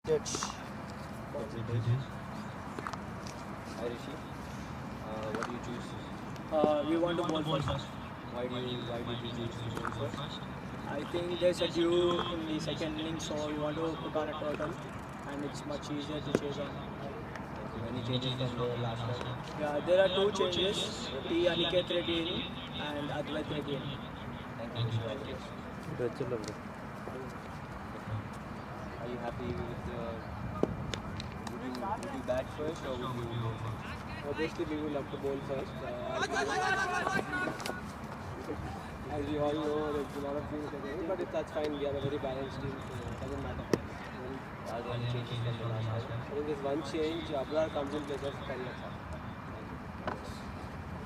Judge. Hitesh. Hi Rishi, what do you choose? We want We to want to bowl bowl first. first. Why did you choose to bowl first? I think there's a dew in the second inning, so we want to put on a total, and it's much easier to chase on. Thank you. Any Any changes changes from from the the last last time? time? Yeah, there are There are two two changes: changes. T T Aniket Aniket Reddy in Reddy and Advait and Reddy in. Thank you thank you. Rishi, all the best. Are you happy with would you bat first or would you bowl first? Obviously, we would love to bowl first. As we all know, there's a lot of things that are but that's fine. We are a very balanced team, so it doesn't matter. Are there Are any there any changes changes from the from the last last time? time? I think there's one change. Abrar comes in place of Karthika. Thank you. All the best.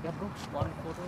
Yeah, bro. One photo.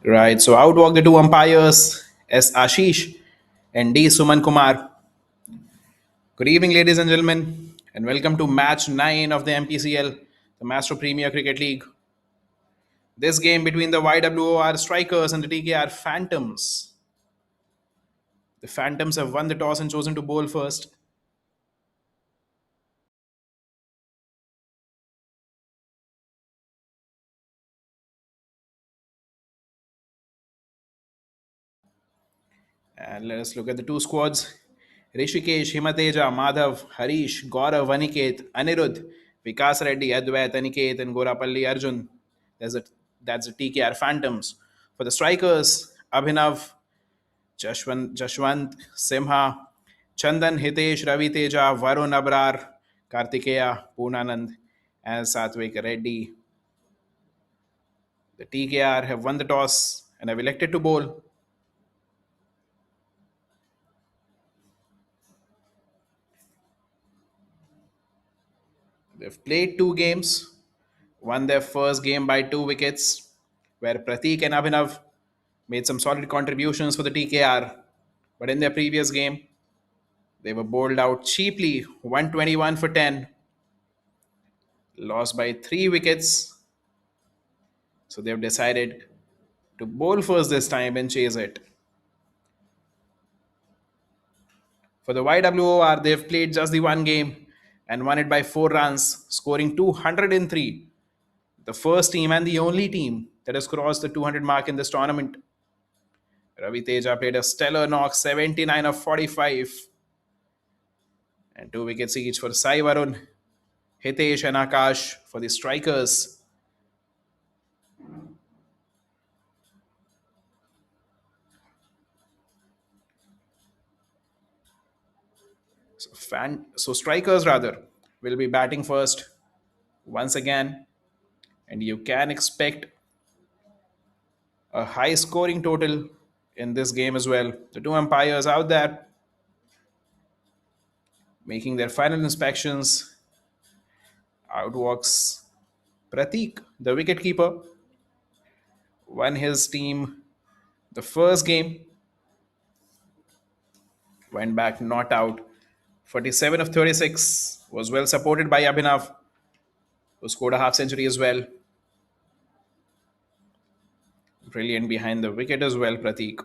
Right, so out walk the two umpires, S. Ashish and D. Suman Kumar. Good evening, ladies and gentlemen, and welcome to match 9 of the MPCL, the Master Premier Cricket League. This game between the YWOR Strikers and the TKR Phantoms. The Phantoms have won the toss and chosen to bowl first. And let us look at the two squads. Rishikesh, Himateja, Madhav, Harish, Gaurav, Aniket, Anirudh, Vikas Reddy, Advait, Aniket, and Gorapalli Arjun. There's a, that's the TKR Phantoms. For the strikers, Abhinav, Jashwant, Simha, Chandan, Hitesh, Ravi Teja, Varun Abrar, Karthikeya, Poonanand, and Satvik Reddy. The TKR have won the toss and have elected to bowl. They've played two games, won their first game by 2 wickets, where Pratik and Abhinav made some solid contributions for the TKR. But in their previous game, they were bowled out cheaply, 121 for 10, lost by 3 wickets. So they've decided to bowl first this time and chase it. For the YWOR, they've played just the one game and won it by 4 runs, scoring 203. The first team and the only team that has crossed the 200 mark in this tournament. Ravi Teja played a stellar knock, 79 of 45, and 2 wickets each for Sai Varun, Hitesh, and Akash for the strikers. So strikers rather will be batting first once again, and you can expect a high scoring total in this game as well. The two umpires out there making their final inspections. Out walks Pratik, the wicketkeeper, won his team the first game, went back not out. 47 of 36 was well supported by Abhinav, who scored a half century as well. Brilliant behind the wicket as well, Pratik.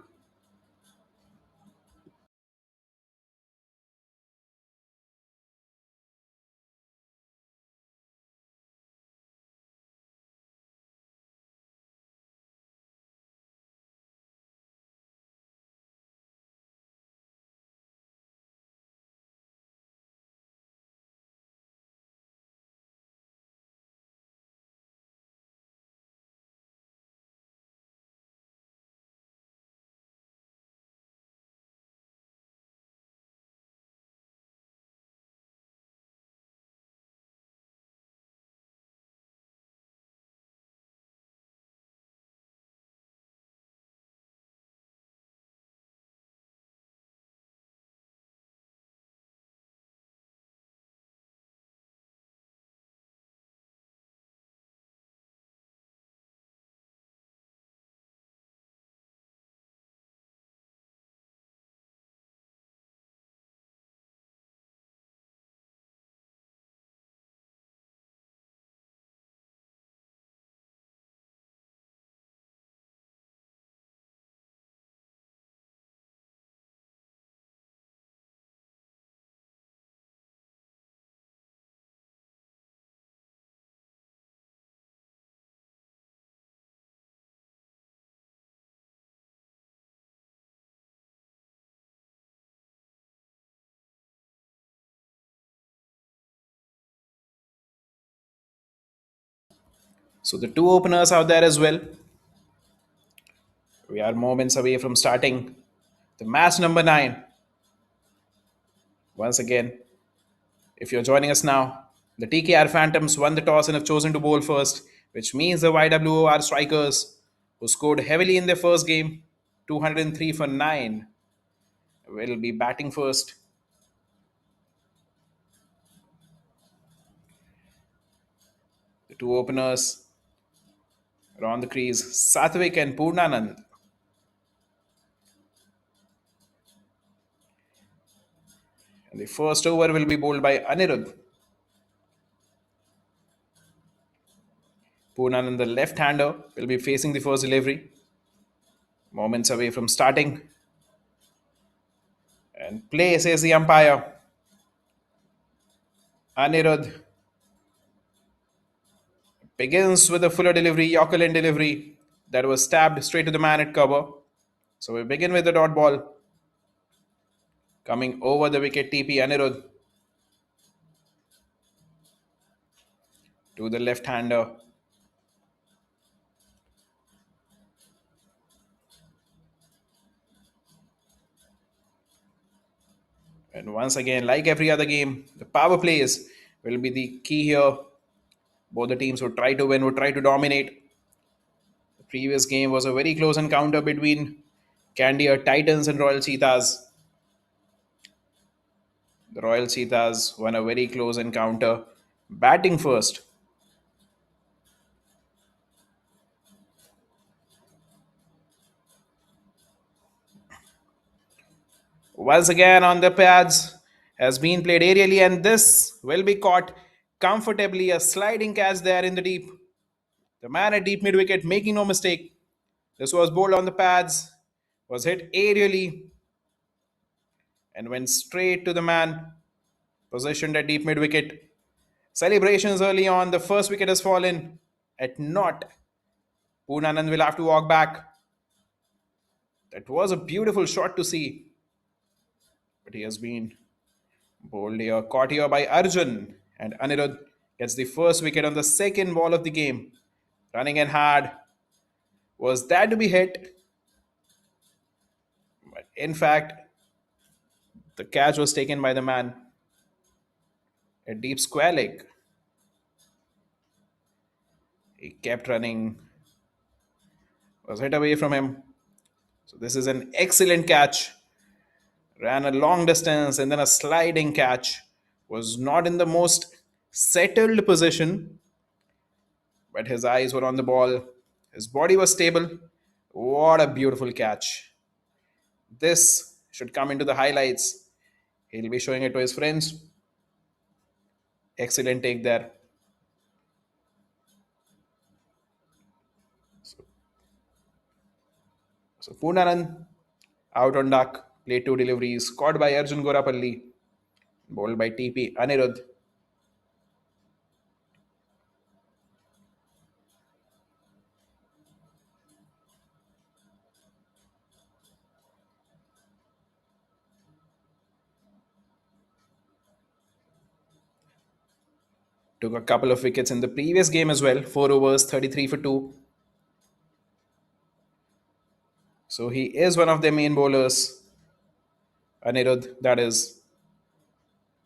So the two openers out there as well. We are moments away from starting the match number 9. Once again, if you're joining us now, the TKR Phantoms won the toss and have chosen to bowl first, which means the YWOR strikers, who scored heavily in their first game, 203 for 9, will be batting first. The two openers On the crease, Satvik and Purnanand. And the first over will be bowled by Anirudh. Purnanand, the left-hander, will be facing the first delivery. Moments away from starting. And play, says the umpire. Anirudh begins with a fuller delivery, Yorker delivery that was stabbed straight to the man at cover. So we begin with the dot ball. Coming over the wicket, TP Anirudh to the left-hander. And once again, like every other game, the power plays will be the key here. Both the teams would try to win, would try to dominate. The previous game was a very close encounter between Candia Titans and Royal Cheetahs. The Royal Cheetahs won a very close encounter, batting first. Once again on the pads has been played aerially, and this will be caught comfortably. A sliding catch there in the deep. The man at deep mid wicket making no mistake. This was bowled on the pads, was hit aerially, and went straight to the man positioned at deep mid wicket. Celebrations early on. The first wicket has fallen at naught. Poonanand will have to walk back. That was a beautiful shot to see. But he has been bowled here, caught here by Arjun. And Anirudh gets the first wicket on the second ball of the game. Running in hard. Was that to be hit? But in fact, the catch was taken by the man. A deep square leg. He kept running. Was hit away from him. So this is an excellent catch. Ran a long distance and then a sliding catch. Was not in the most settled position, but his eyes were on the ball. His body was stable. What a beautiful catch. This should come into the highlights. He'll be showing it to his friends. Excellent take there. So Poonanand out on duck, played two deliveries, caught by Arjun Gorapalli, bowled by TP Anirudh. Took a couple of wickets in the previous game as well. 4 overs, 33 for 2. So he is one of their main bowlers. Anirudh, that is.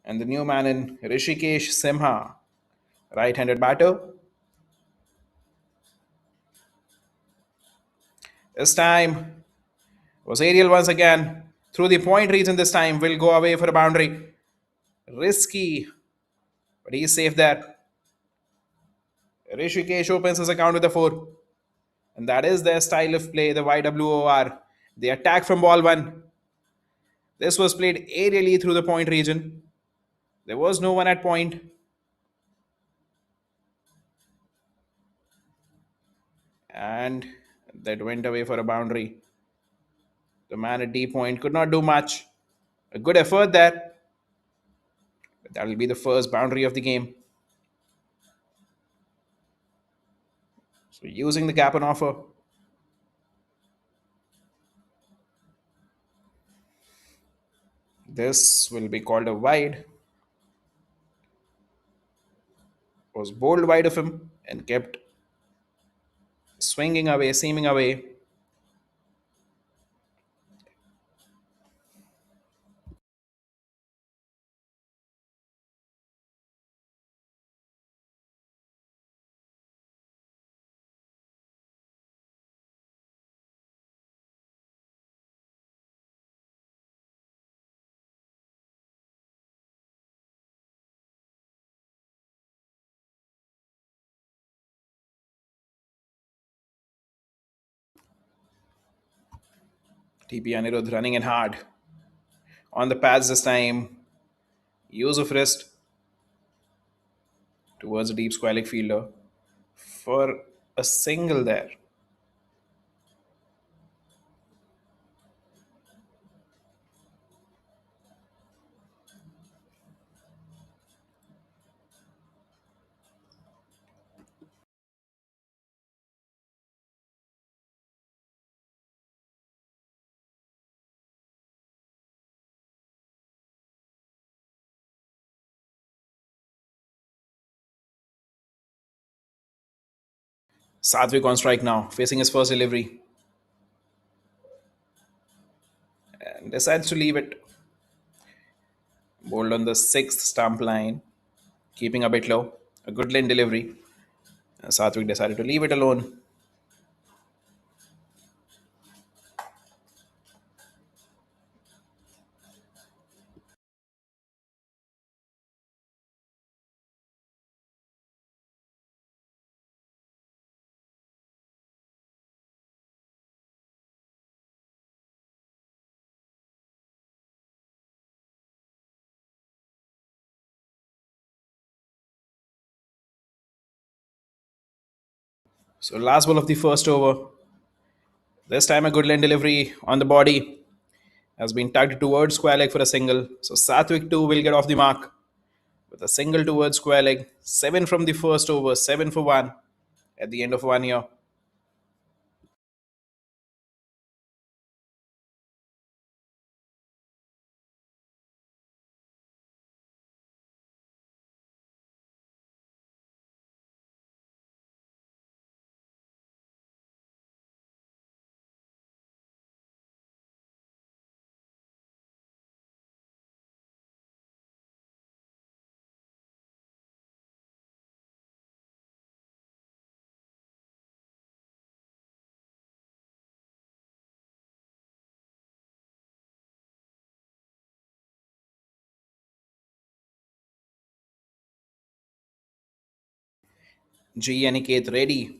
And the new man in Rishikesh Simha, right-handed batter. This time was aerial once again. Through the point region this time. Will go away for a boundary. Risky, but he's safe there. Rishikesh opens his account with a 4. And that is their style of play, the YWOR. They attack from ball 1. This was played aerially through the point region. There was no one at point. And that went away for a boundary. The man at D point could not do much. A good effort there. But that will be the first boundary of the game. So using the gap on offer. This will be called a wide. Was bowled wide of him and kept swinging away, seaming away. TP Anirudh running in hard. On the pads this time. Use of wrist towards a deep square leg fielder for a single there. Satvik on strike now, facing his first delivery. And decides to leave it. Bowled on the sixth stump line, keeping a bit low. A good lane delivery. And Satvik decided to leave it alone. So last ball of the first over. This time a good lane delivery on the body has been tugged towards square leg for a single. So Satvik too will get off the mark with a single towards square leg. 7 from the first over, 7 for 1 at the end of 1 year. G Aniket ready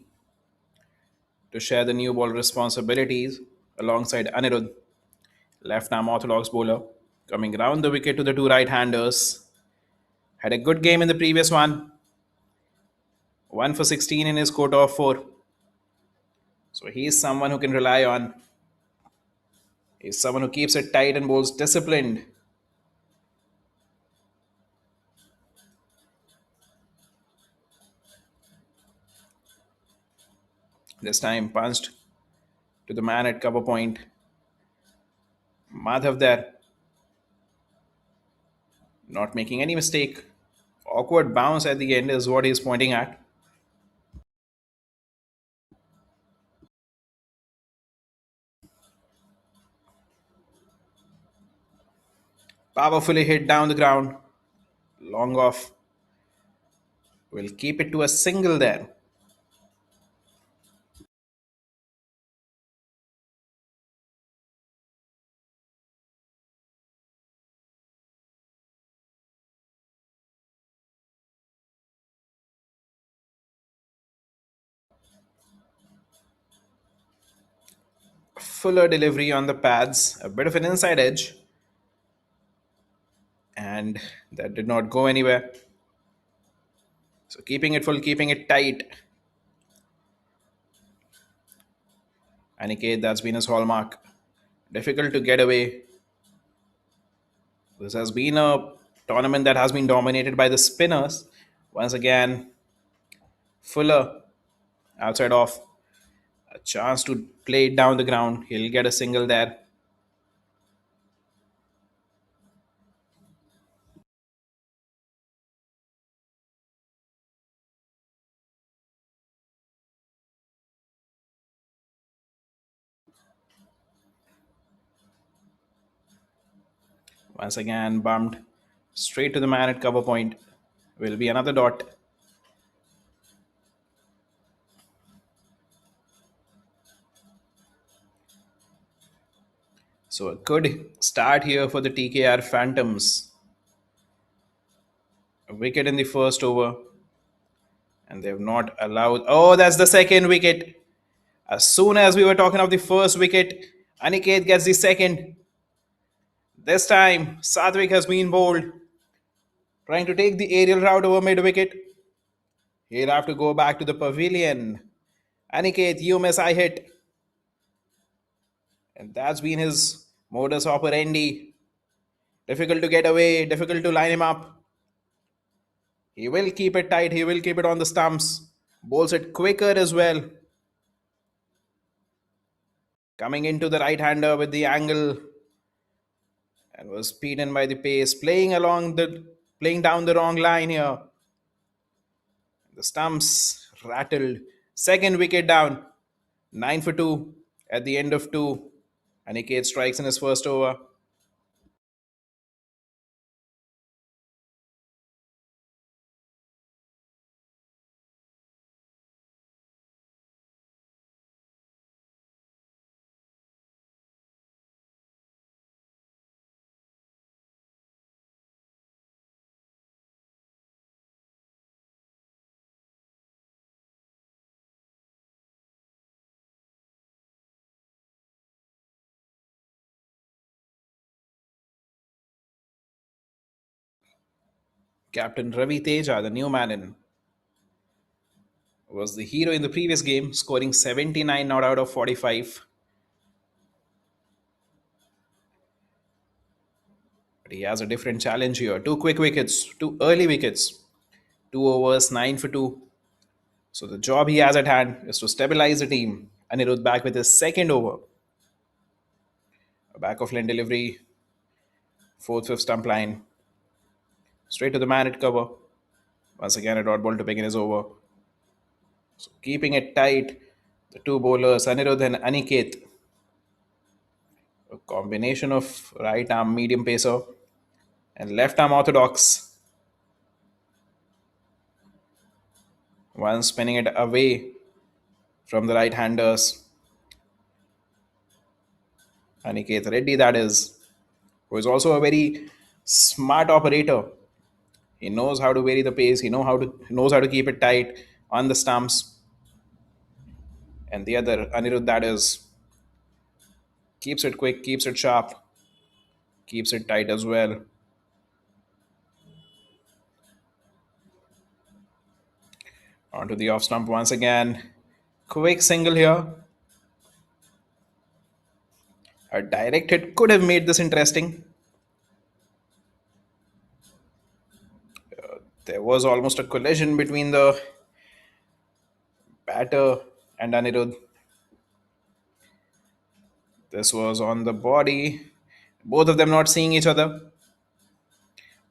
to share the new ball responsibilities alongside Anirudh, left arm orthodox bowler, coming round the wicket to the two right handers. Had a good game in the previous one, 1 for 16 in his quota of 4. So he's someone who can rely on. He's someone who keeps it tight and bowls disciplined. This time punched to the man at cover point. Madhav there, not making any mistake. Awkward bounce at the end is what he's pointing at. Powerfully hit down the ground. Long off. Will keep it to a single there. Fuller delivery on the pads. A bit of an inside edge. And that did not go anywhere. So keeping it full, keeping it tight. Aniket, that's been his hallmark. Difficult to get away. This has been a tournament that has been dominated by the spinners. Once again, Fuller outside off. A chance to play it down the ground. He'll get a single there. Once again, bumped straight to the man at cover point. Will be another dot. So a good start here for the TKR Phantoms. A wicket in the first over. And they've not allowed. Oh, that's the second wicket. As soon as we were talking of the first wicket, Aniket gets the second. This time, Satvik has been bowled, trying to take the aerial route over mid wicket. He'll have to go back to the pavilion. Aniket, you miss, I hit. And that's been his modus operandi. Difficult to get away, difficult to line him up. He will keep it tight, he will keep it on the stumps. Bowls it quicker as well. Coming into the right hander with the angle and was beaten by the pace, playing down the wrong line here. The stumps rattled. Second wicket down. 9 for 2 at the end of 2. Aniket strikes in his first over. Captain Ravi Teja, the new man in, was the hero in the previous game, scoring 79 not out of 45. But he has a different challenge here. Two quick wickets, two early wickets, 2 overs, 9 for 2. So the job he has at hand is to stabilize the team. Anirudh back with his second over. A back of line delivery, fourth, fifth stump line. Straight to the man at cover. Once again, a dot ball to begin his over. So keeping it tight, the two bowlers, Anirudh and Aniket. A combination of right arm medium pacer and left arm orthodox. One spinning it away from the right handers. Aniket Reddy, that is, who is also a very smart operator. He knows how to vary the pace. Knows how to keep it tight on the stumps. And the other Anirudh, that is, keeps it quick, keeps it sharp, keeps it tight as well. Onto the off stump once again. Quick single here. A direct hit could have made this interesting. There was almost a collision between the batter and Anirudh. This was on the body. Both of them not seeing each other.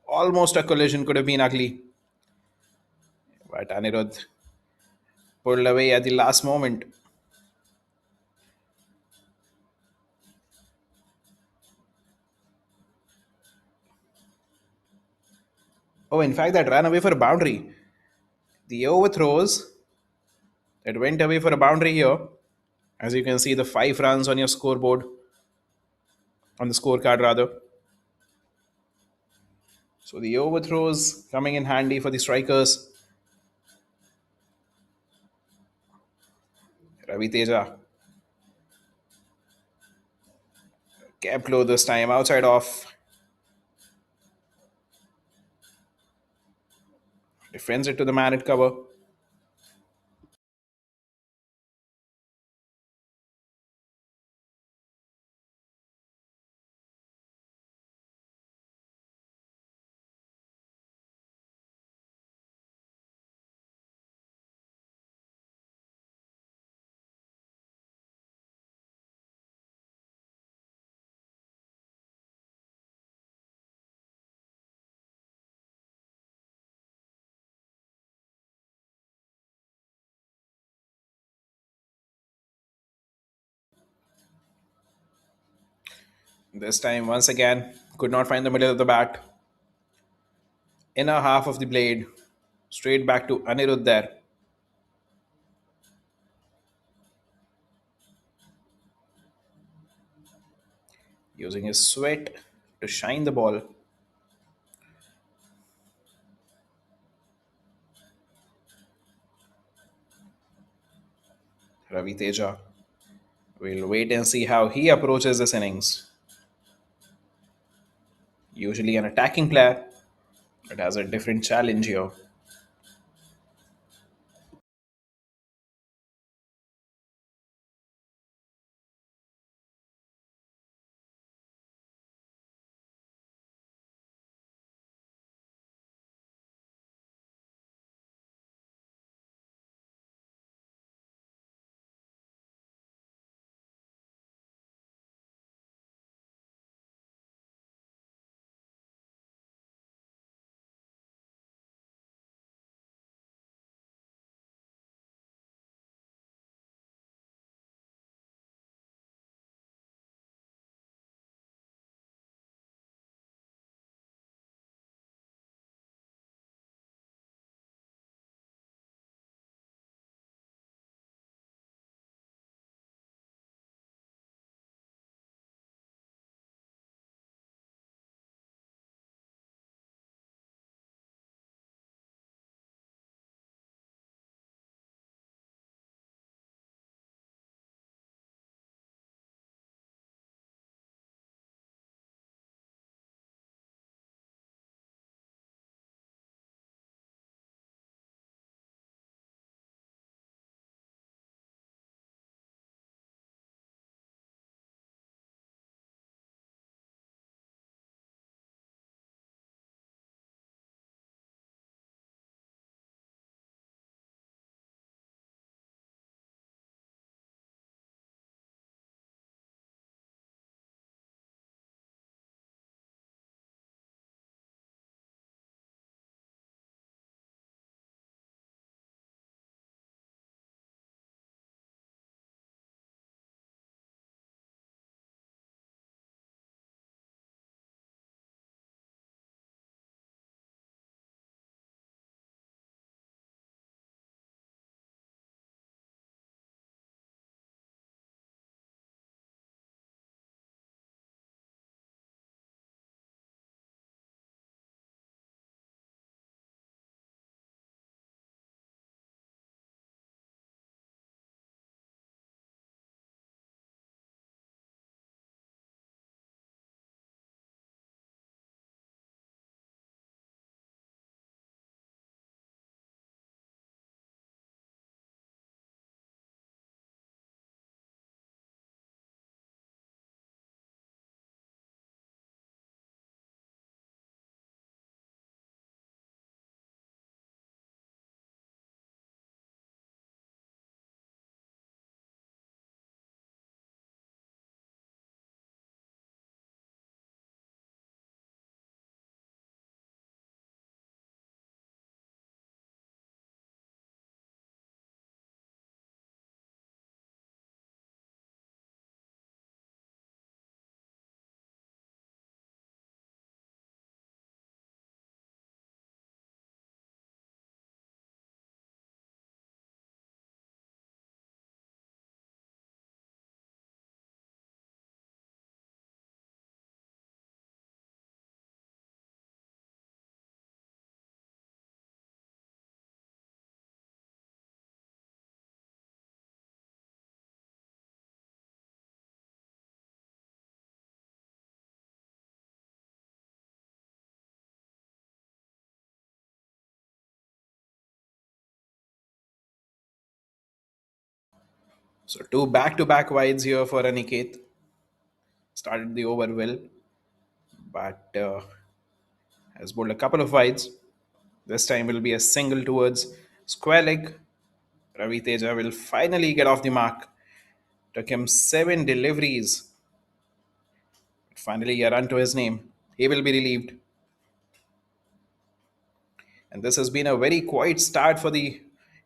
Almost a collision, could have been ugly. But Anirudh pulled away at the last moment. Oh, in fact, that ran away for a boundary. The overthrows that went away for a boundary here. As you can see, the 5 runs on your scoreboard, on the scorecard rather. So the overthrows coming in handy for the strikers. Ravi Teja kept low this time, outside off. Defends it to the man at cover. This time, once again, could not find the middle of the bat. Inner half of the blade. Straight back to Anirudh there. Using his sweat to shine the ball. Ravi Teja We'll wait and see how he approaches this innings. Usually an attacking player, but has a different challenge here. So two back-to-back wides here for Aniket. Started the over well, but has bowled a couple of wides. This time will be a single towards square leg. Ravi Teja will finally get off the mark. Took him 7 deliveries. Finally, a run to his name. He will be relieved. And this has been a very quiet start for the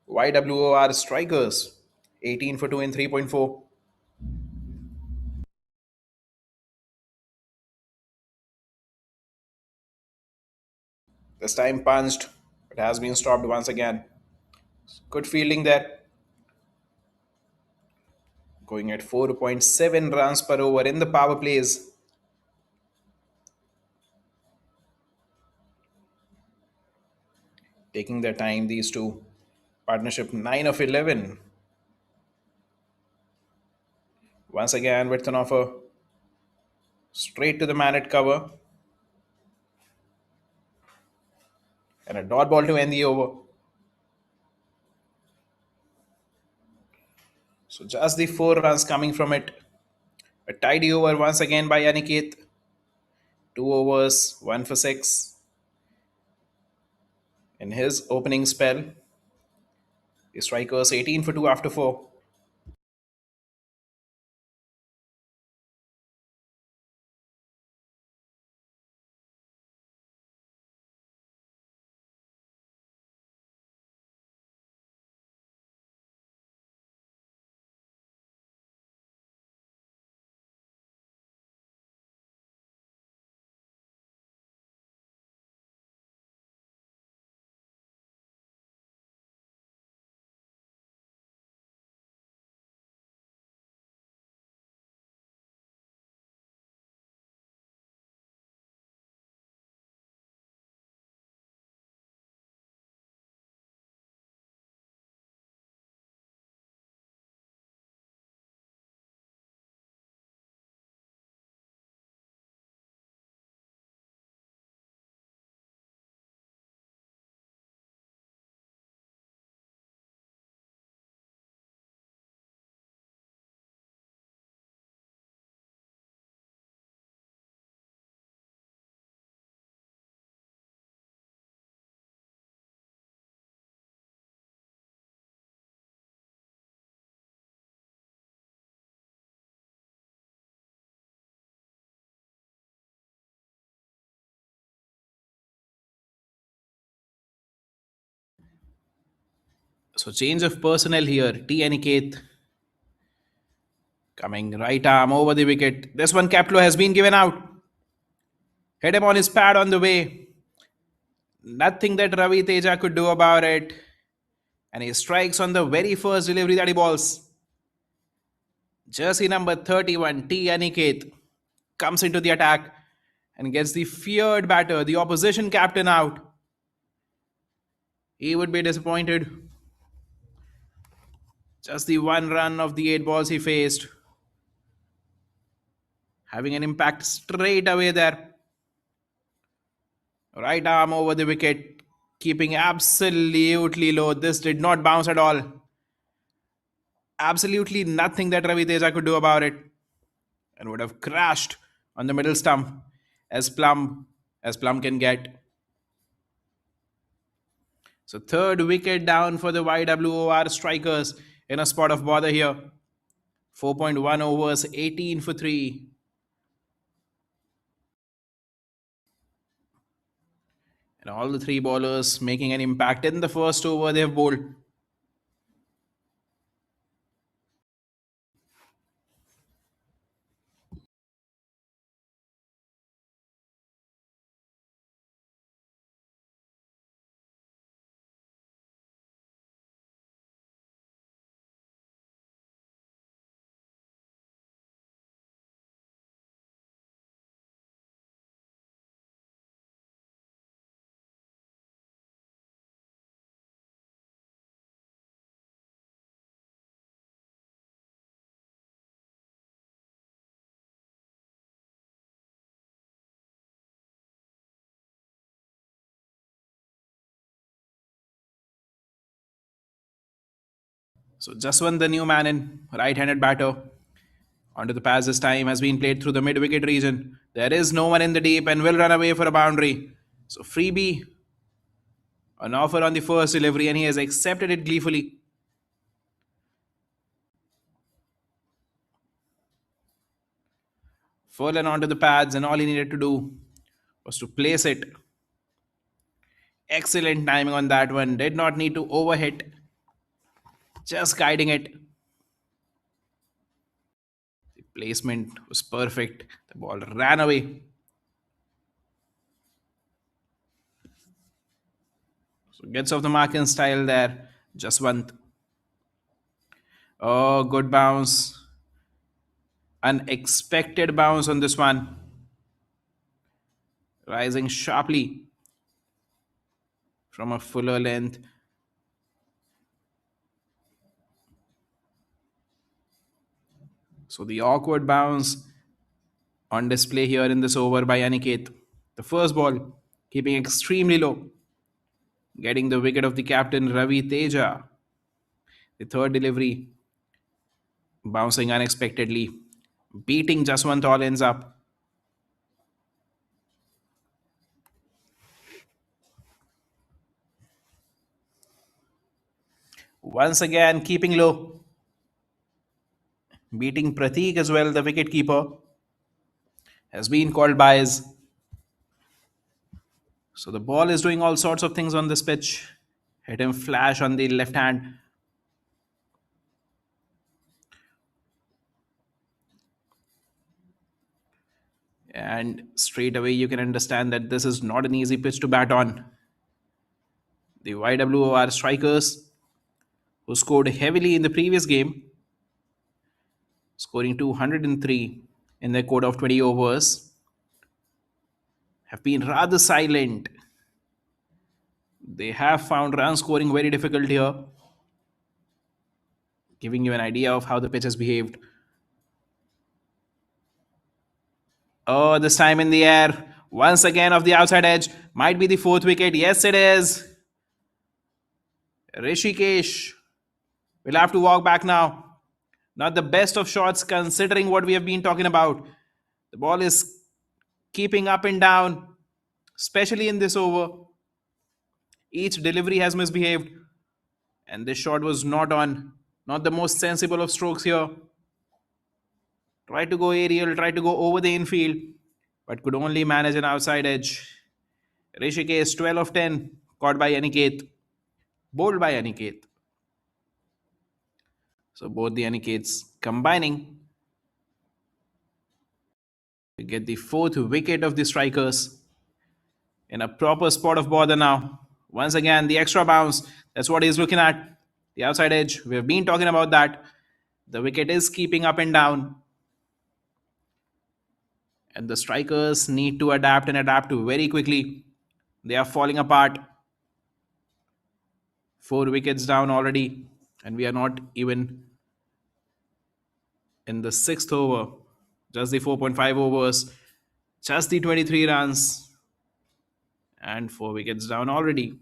YWOR strikers. 18 for 2 in 3.4. This time punched. It has been stopped once again. Good fielding there. Going at 4.7 runs per over in the power plays. Taking their time, these two. Partnership 9 of 11. Once again, with an offer straight to the man at cover. And a dot ball to end the over. So just the 4 runs coming from it. A tidy over once again by Aniket. 2 overs, 1 for 6. In his opening spell, the strikers 18 for 2 after 4. So change of personnel here. T. Aniket coming right arm over the wicket. This one Caplo has been given out. Hit him on his pad on the way. Nothing that Ravi Teja could do about it. And he strikes on the very first delivery that he balls. Jersey number 31, T. Aniket, comes into the attack and gets the feared batter, the opposition captain, out. He would be disappointed. Just the 1 run of the 8 balls he faced, having an impact straight away there. Right arm over the wicket, keeping absolutely low. This did not bounce at all. Absolutely nothing that Ravi Teja could do about it, and would have crashed on the middle stump as plum can get. So third wicket down for the YWOR strikers in a spot of bother here. 4.1 overs, 18 for 3. And all the 3 bowlers making an impact in the first over they have bowled. So Jaswant, the new man in, right-handed batter, onto the pass this time, has been played through the mid-wicket region. There is no one in the deep and will run away for a boundary. So freebie, an offer on the first delivery, and he has accepted it gleefully. Full and onto the pads, and all he needed to do was to place it. Excellent timing on that one. Did not need to overhit. Just guiding it. The placement was perfect. The ball ran away. So gets off the mark in style there. Jaswant. Oh, good bounce. Unexpected bounce on this one. Rising sharply from a fuller length. So the awkward bounce on display here in this over by Aniket. The first ball, keeping extremely low, getting the wicket of the captain Ravi Teja. The third delivery, bouncing unexpectedly, beating Jaswant all ends up. Once again, keeping low, beating Pratik as well, the wicket keeper, has been called by his. So the ball is doing all sorts of things on this pitch. Hit him flash on the left hand. And straight away, you can understand that this is not an easy pitch to bat on. The YWOR strikers, who scored heavily in the previous game, scoring 203 in their quota of 20 overs, have been rather silent. They have found run scoring very difficult here, giving you an idea of how the pitch has behaved. Oh, this time in the air. Once again off the outside edge. Might be the fourth wicket. Yes, it is. Rishikesh will have to walk back now. Not the best of shots considering what we have been talking about. The ball is keeping up and down, especially in this over. Each delivery has misbehaved, and this shot was not on. Not the most sensible of strokes here. Tried to go aerial, tried to go over the infield, but could only manage an outside edge. Rishikesh 12 of 10, caught by Aniket, bowled by Aniket. So both the Anikets combining to get the fourth wicket of the strikers in a proper spot of bother now. Once again, the extra bounce. That's what he's looking at. The outside edge. We've been talking about that. The wicket is keeping up and down. And the strikers need to adapt and adapt very quickly. They are falling apart. 4 wickets down already. And we are not even in the sixth over. Just the 4.5 overs. Just the 23 runs. And 4 wickets down already.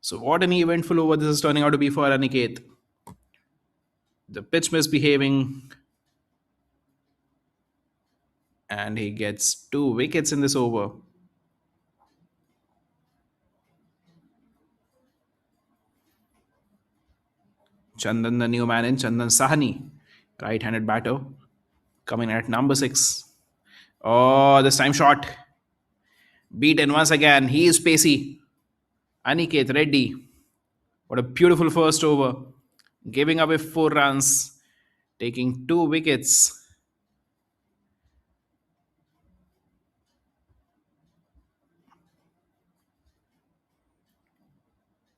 So what an eventful over this is turning out to be for Aniket. The pitch misbehaving, and he gets 2 wickets in this over. Chandan, the new man in, Chandan Sahani, right-handed batter, coming at number 6. Oh, this time shot. Beaten once again. He is pacey. Aniket Reddy. What a beautiful first over. Giving away 4 runs, taking 2 wickets.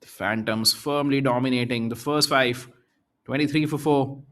The Phantoms firmly dominating the first 5. 23 for 4.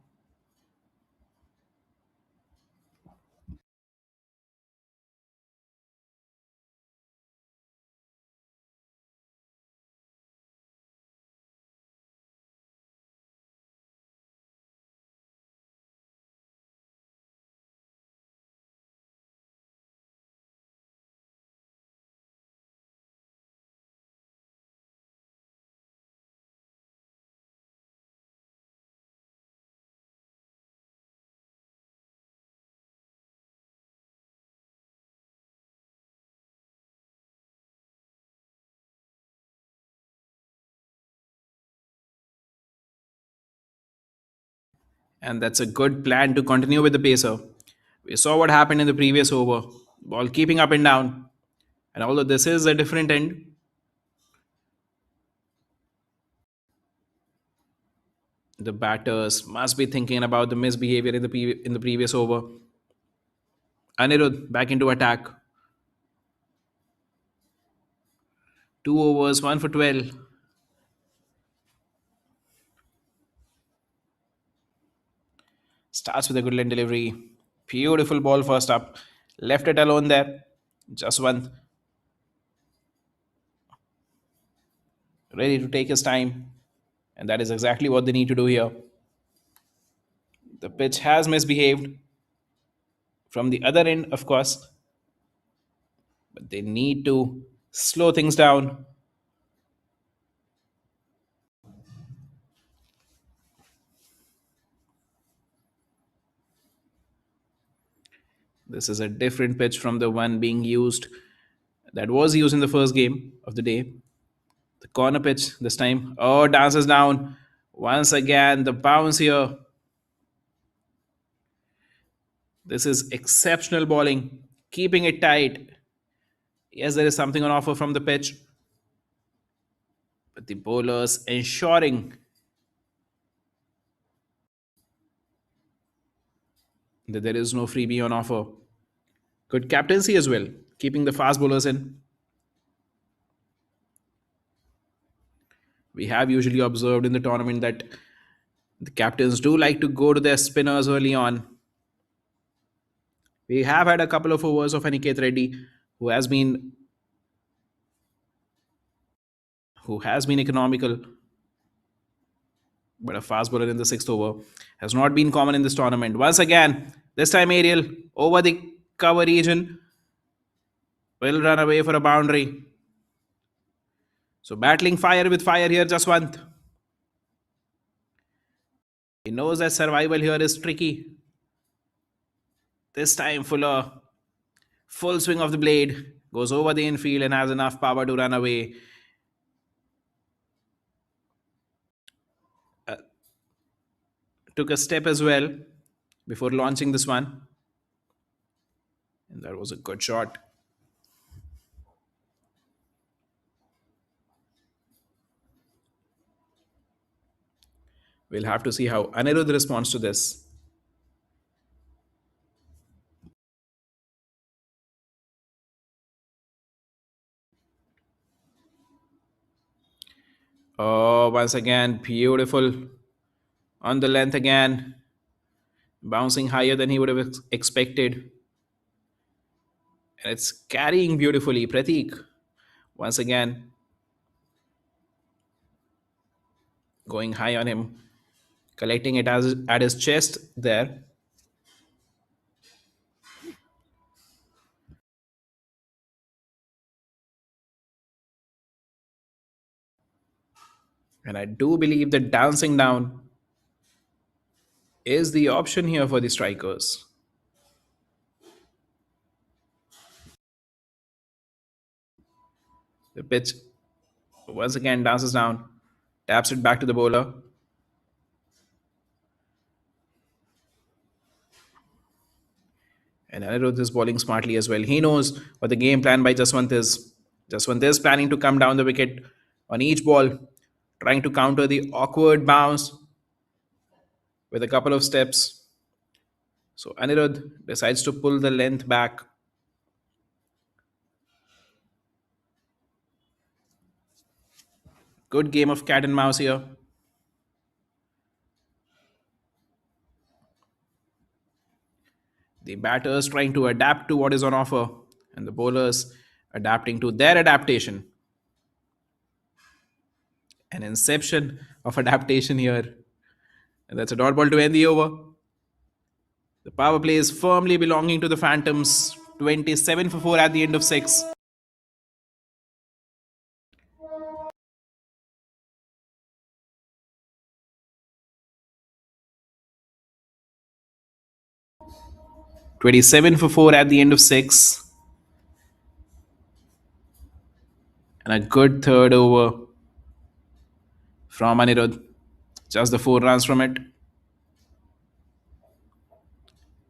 And that's a good plan to continue with the pacer. We saw what happened in the previous over. Ball keeping up and down. And although this is a different end, the batters must be thinking about the misbehavior in the previous over. Anirudh back into attack. 2 overs, 1 for 12. Starts with a good line delivery. Beautiful ball first up. Left it alone there. Just one. Ready to take his time. And that is exactly what they need to do here. The pitch has misbehaved from the other end, of course, but they need to slow things down. This is a different pitch from the one being used that was used in the first game of the day. The corner pitch this time. Oh, dances down. Once again, the bounce here. This is exceptional bowling. Keeping it tight. Yes, there is something on offer from the pitch. But the bowlers ensuring that there is no freebie on offer. Good captaincy as well, keeping the fast bowlers in. We have usually observed in the tournament that the captains do like to go to their spinners early on. We have had a couple of overs of Aniket Reddy, who has been economical, but a fast bowler in the sixth over has not been common in this tournament. Once again, this time Ariel over the cover region will run away for a boundary. So battling fire with fire here, Jaswant. He knows that survival here is tricky. This time Fuller, full swing of the blade, goes over the infield and has enough power to run away. Took a step as well before launching this one. And that was a good shot. We'll have to see how Anirudh responds to this. Oh, once again, beautiful. On the length again. Bouncing higher than he would have expected. And it's carrying beautifully. Pratik, once again, going high on him, collecting it at his chest there. And I do believe that dancing down is the option here for the strikers. The pitch once again dances down, taps it back to the bowler. And Anirudh is bowling smartly as well. He knows what the game plan by Jaswant is. Jaswant is planning to come down the wicket on each ball, trying to counter the awkward bounce with a couple of steps. So Anirudh decides to pull the length back. Good game of cat and mouse here. The batters trying to adapt to what is on offer, and the bowlers adapting to their adaptation. An inception of adaptation here. And that's a dot ball to end the over. The power play is firmly belonging to the Phantoms. 27 for 4 at the end of 6. "27 for 4 at the end of 6. And a good third over from Anirudh. Just the 4 runs from it.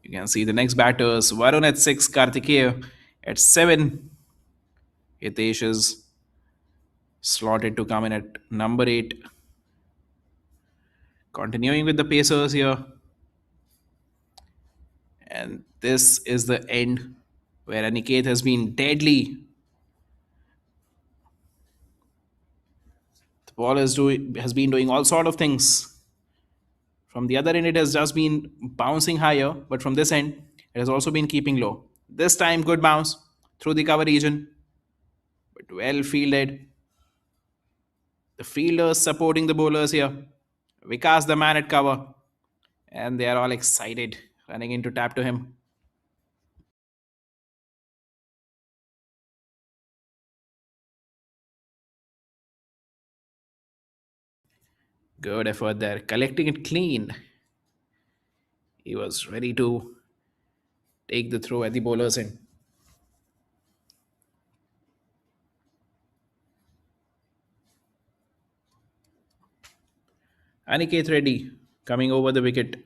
You can see the next batters. Varun at 6, Karthika at 7. Hitesh is slotted to come in at number 8. Continuing with the Pacers here. And this is the end where Aniket has been deadly. The ball has been doing all sort of things From the other end, it has just been bouncing higher, but from this end, it has also been keeping low. This time, good bounce through the cover region, but well fielded. The fielders supporting the bowlers here. Vikas, the man at cover, and they are all excited, running in to tap to him. Good effort there, collecting it clean. He was ready to take the throw at the bowler's end. Aniket Reddy coming over the wicket.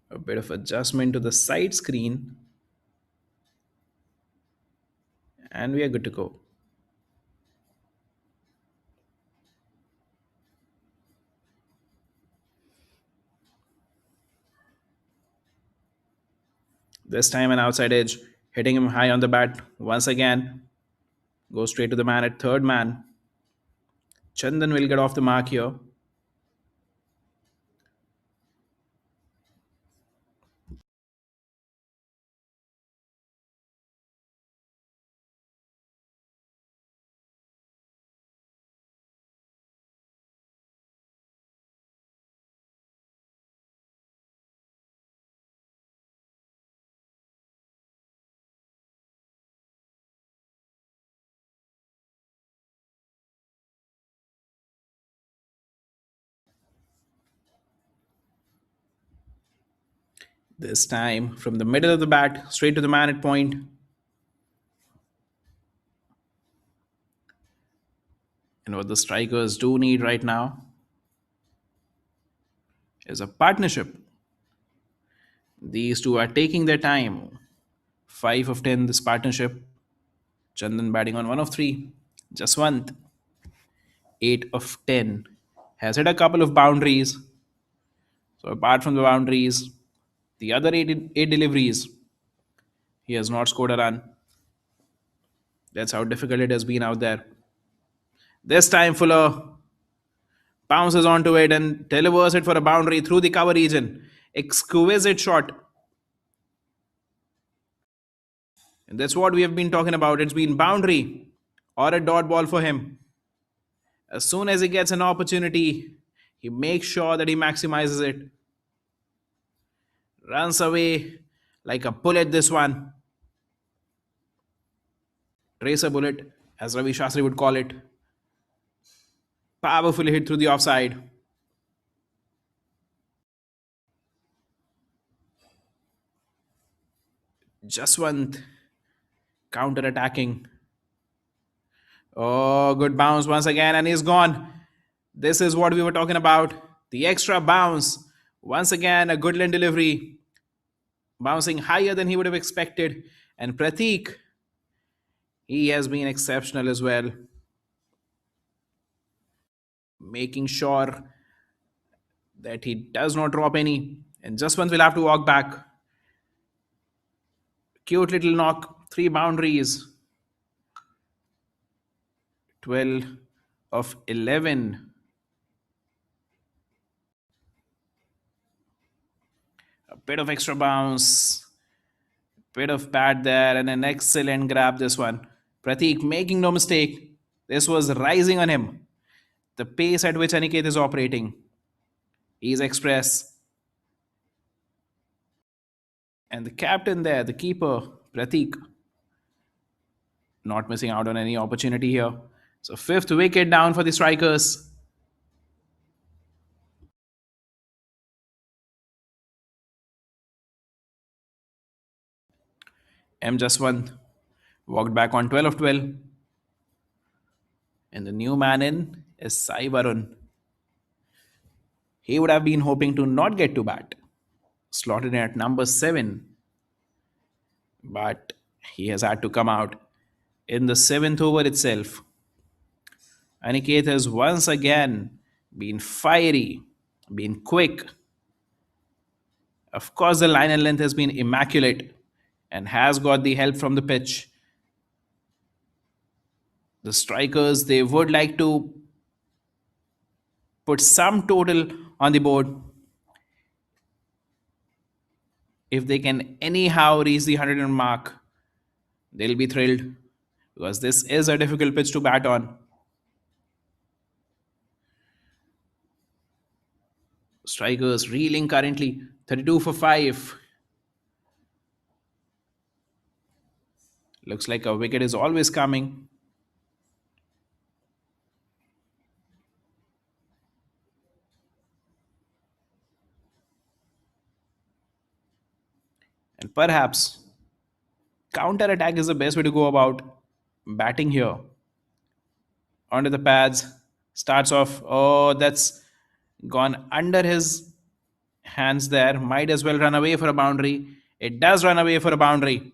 A bit of adjustment to the side screen, and we are good to go. This time an outside edge, hitting him high on the bat once again. Goes straight to the man at third man. Chandan will get off the mark here. This time from the middle of the bat, straight to the man at point. And what the strikers do need right now is a partnership. These two are taking their time. 5 of 10 this partnership. Chandan batting on 1 of 3. Jaswant, 8 of 10. Has hit a couple of boundaries. So apart from the boundaries, the other eight deliveries, he has not scored a run. That's how difficult it has been out there. This time Fuller bounces onto it and delivers it for a boundary through the cover region. Exquisite shot. And that's what we have been talking about. It's been boundary or a dot ball for him. As soon as he gets an opportunity, he makes sure that he maximizes it. Runs away like a bullet, this one. Tracer bullet, as Ravi Shastri would call it. Powerfully hit through the offside. Jaswant counter attacking. Oh, good bounce once again, and he's gone. This is what we were talking about. The extra bounce. Once again, a good line delivery. Bouncing higher than he would have expected. And Pratik, he has been exceptional as well. Making sure that he does not drop any. And Jaswant will have to walk back. Cute little knock. 3 boundaries. 12 of 11. A bit of extra bounce. Bit of pad there and an excellent grab this one. Pratik making no mistake. This was rising on him. The pace at which Aniket is operating. He's express. And the captain there, the keeper, Pratik, not missing out on any opportunity here. So 5th wicket down for the strikers. M. Jaswant walked back on 12 of 12. And the new man in is Sai Varun. He would have been hoping to not get to bat. Slotted in at number 7. But he has had to come out in the 7th over itself. Aniket has once again been fiery, been quick. Of course, the line and length has been immaculate and has got the help from the pitch. The strikers, they would like to put some total on the board. If they can anyhow reach the 100 mark, they'll be thrilled because this is a difficult pitch to bat on. Strikers reeling currently 32 for 5. Looks like a wicket is always coming. And perhaps counter attack is the best way to go about batting here. Onto the pads, starts off. Oh, that's gone under his hands there. Might as well run away for a boundary. It does run away for a boundary.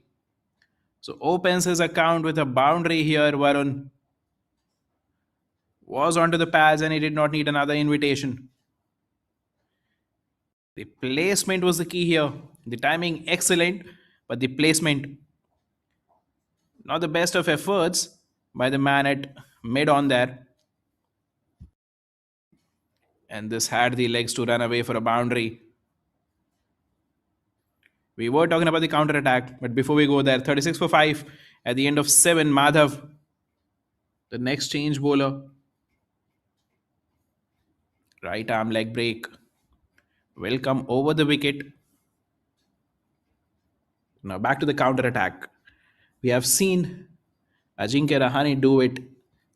So opens his account with a boundary here. Varun was onto the pads and he did not need another invitation. The placement was the key here. The timing excellent, but the placement not the best of efforts by the man at mid on there. And this had the legs to run away for a boundary. We were talking about the counter attack, but before we go there, 36 for 5 at the end of 7. Madhav, the next change bowler. Right arm leg break. Will come over the wicket. Now back to the counter attack. We have seen Ajinkya Rahane do it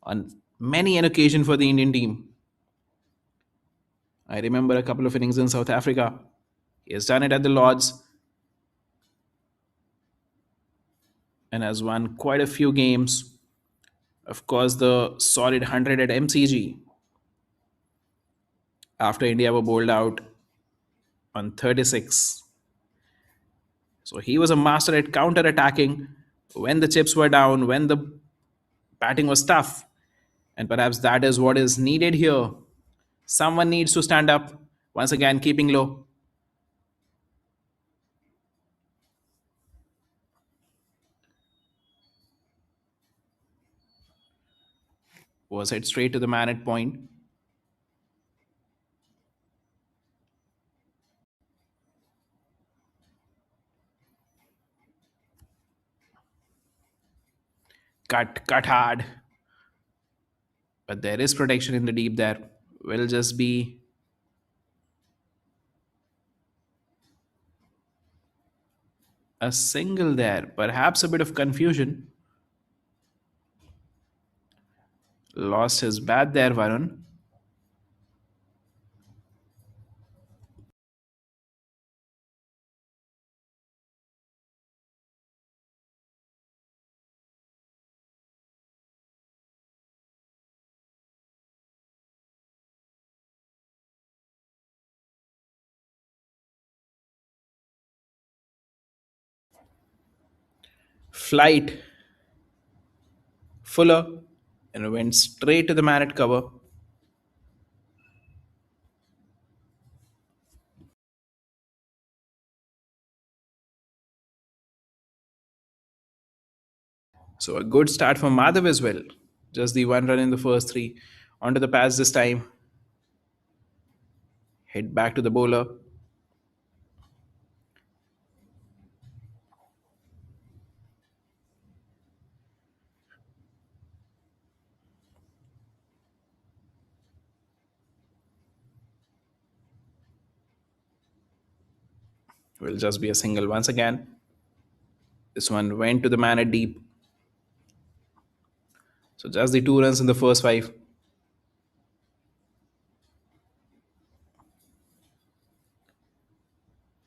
on many an occasion for the Indian team. I remember a couple of innings in South Africa. He has done it at the Lords and has won quite a few games. Of course, the solid 100 at MCG after India were bowled out on 36. So he was a master at counter attacking when the chips were down, when the batting was tough. And perhaps that is what is needed here. Someone needs to stand up, once again, keeping low. Was hit straight to the man at point. Cut hard. But there is protection in the deep there. Will just be a single there. Perhaps a bit of confusion. Lost his bat there, Varun. Flight. Fuller. And went straight to the man at cover. So a good start for Madhav as well. Just the one run in the first three. Onto the pass this time. Hit back to the bowler. Will just be a single once again. This one went to the man at deep. So just the 2 runs in the first 5.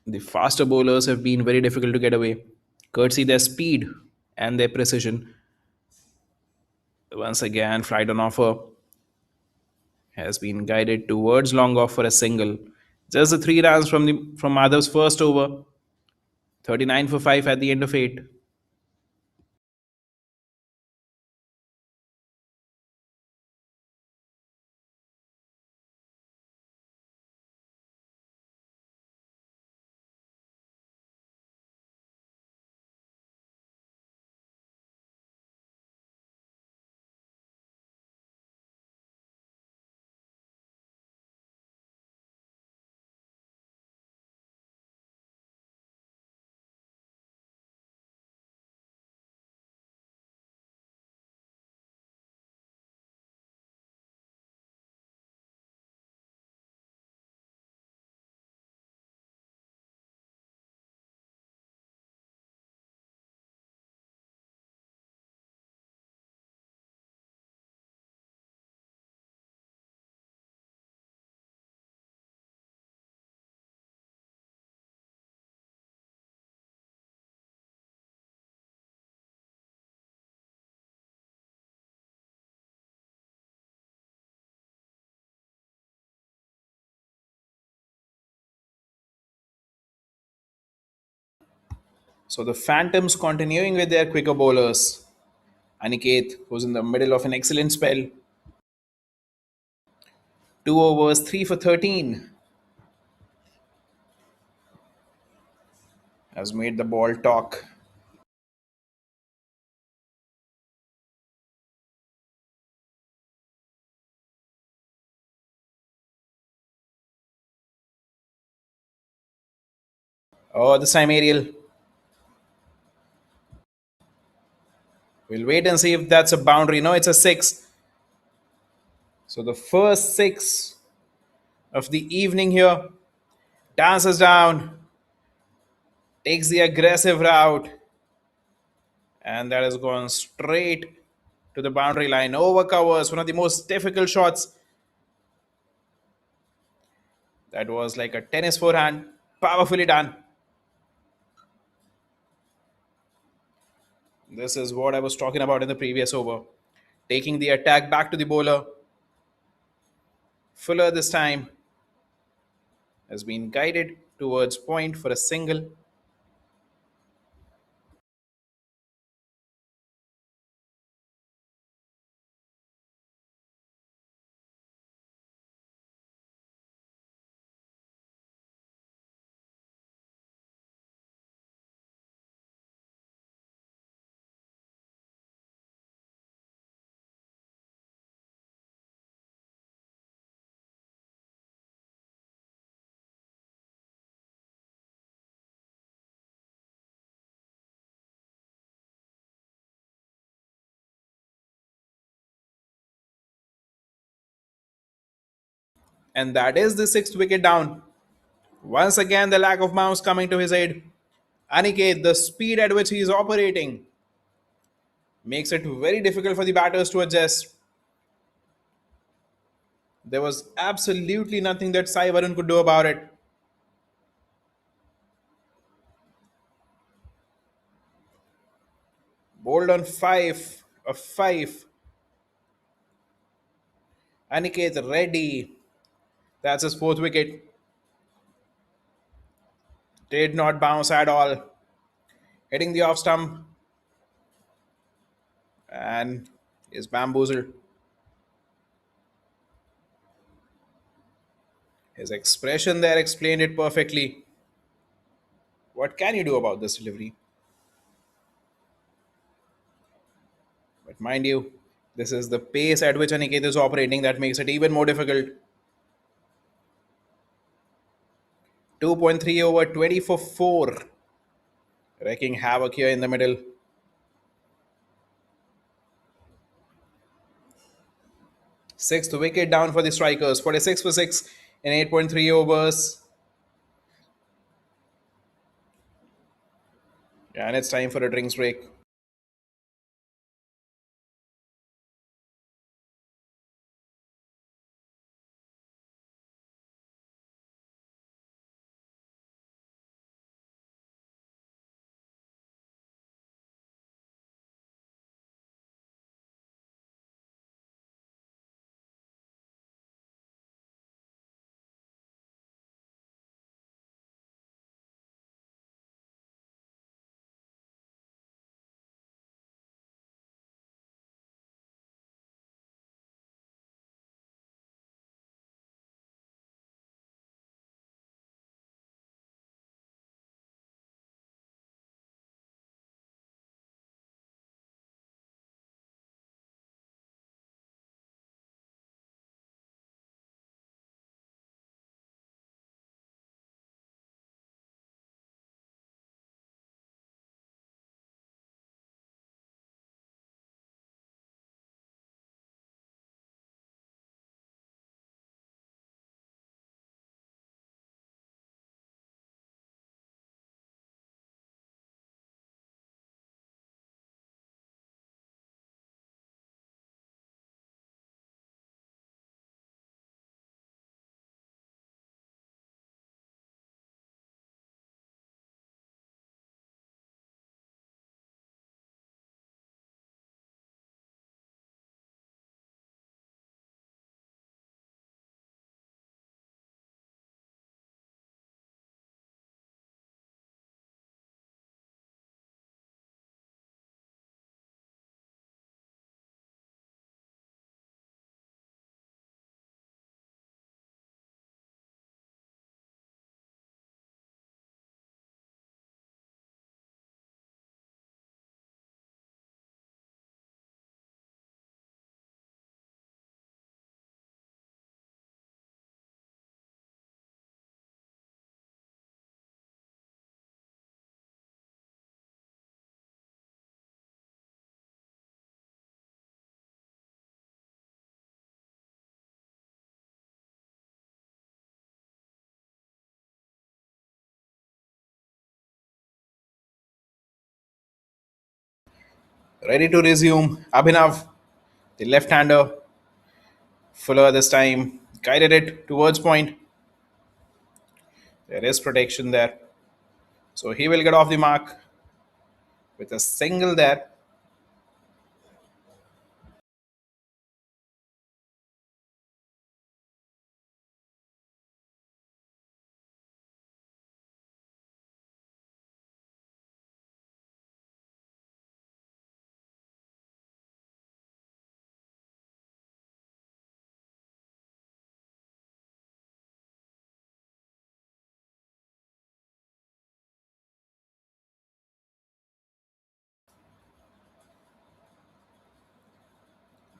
The faster bowlers have been very difficult to get away, courtesy their speed and their precision. Once again, flight on offer has been guided towards long off for a single. Just the 3 runs from Madhav's first over. 39 for 5 at the end of 8. So the Phantoms continuing with their quicker bowlers. Aniket, who's in the middle of an excellent spell. 2 overs, 3 for 13. Has made the ball talk. Oh, this time Ariel. We'll wait and see if that's a boundary. No, it's a six. So the first six of the evening here. Dances down, takes the aggressive route, and that has gone straight to the boundary line. Overcovers, one of the most difficult shots. That was like a tennis forehand. Powerfully done. This is what I was talking about in the previous over. Taking the attack back to the bowler. Fuller this time has been guided towards point for a single. And that is the sixth wicket down. Once again, the lack of bounce coming to his aid. Aniket, the speed at which he is operating makes it very difficult for the batters to adjust. There was absolutely nothing that Sai Varun could do about it. Bowled on five, a five. Aniket ready. That's his fourth wicket. Did not bounce at all. Hitting the off stump and is bamboozled. His expression there explained it perfectly. What can you do about this delivery? But mind you, this is the pace at which Aniket is operating that makes it even more difficult. 2.3 over 20 for 4. Wrecking havoc here in the middle. Sixth wicket down for the strikers. 46 for 6 in 8.3 overs. And it's time for a drinks break. Ready to resume. Abhinav, the left-hander. Fuller this time guided it towards point. There is protection there. So he will get off the mark with a single there.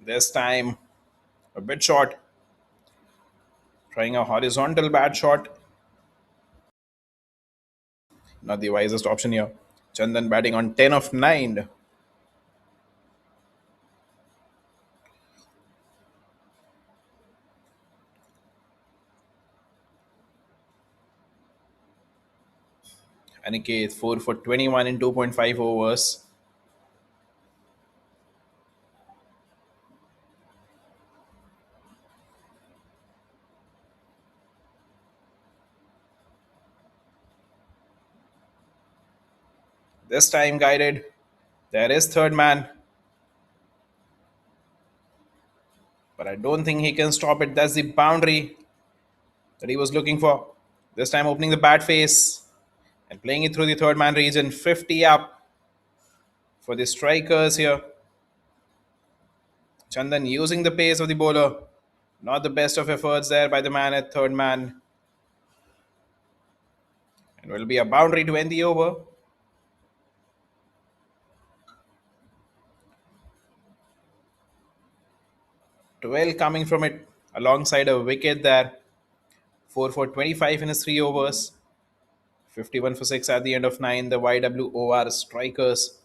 This time a bit short. Trying a horizontal bat shot. Not the wisest option here. Chandan batting on 10 of 9. Aniket 4 for 21 in 2.5 overs. This time guided. There is third man. But I don't think he can stop it. That's the boundary that he was looking for. This time opening the bat face and playing it through the third man region. 50 up for the strikers here. Chandan using the pace of the bowler. Not the best of efforts there by the man at third man. And will be a boundary to end the over. 12 coming from it alongside a wicket there. 4 for 25 in his 3 overs. 51 for 6 at the end of 9. The YWOR strikers.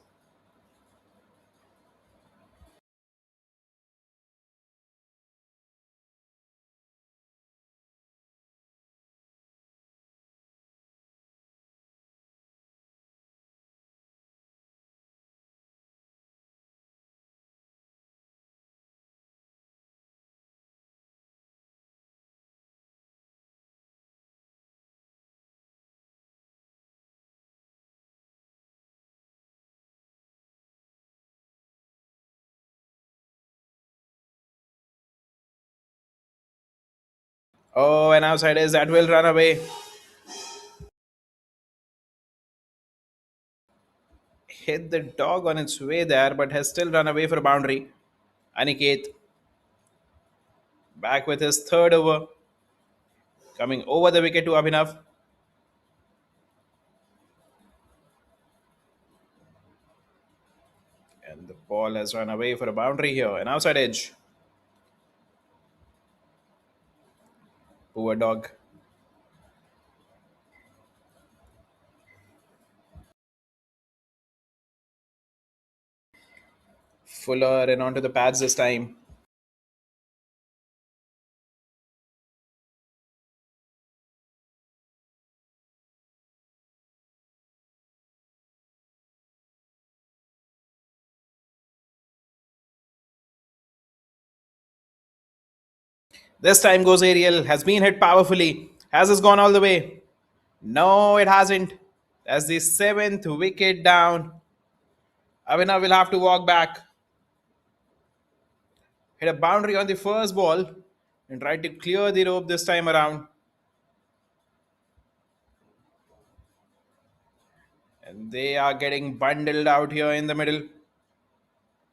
Oh, and outside is that will run away. Hit the dog on its way there, but has still run away for a boundary. Aniket back with his third over. Coming over the wicket to Abhinav. And the ball has run away for a boundary here. An outside edge. Poor dog. Fuller and onto the pads this time. This time goes aerial. Has been hit powerfully. Has this gone all the way? No, it hasn't. That's the seventh wicket down. Abhinav will have to walk back. Hit a boundary on the first ball and tried to clear the rope this time around. And they are getting bundled out here in the middle.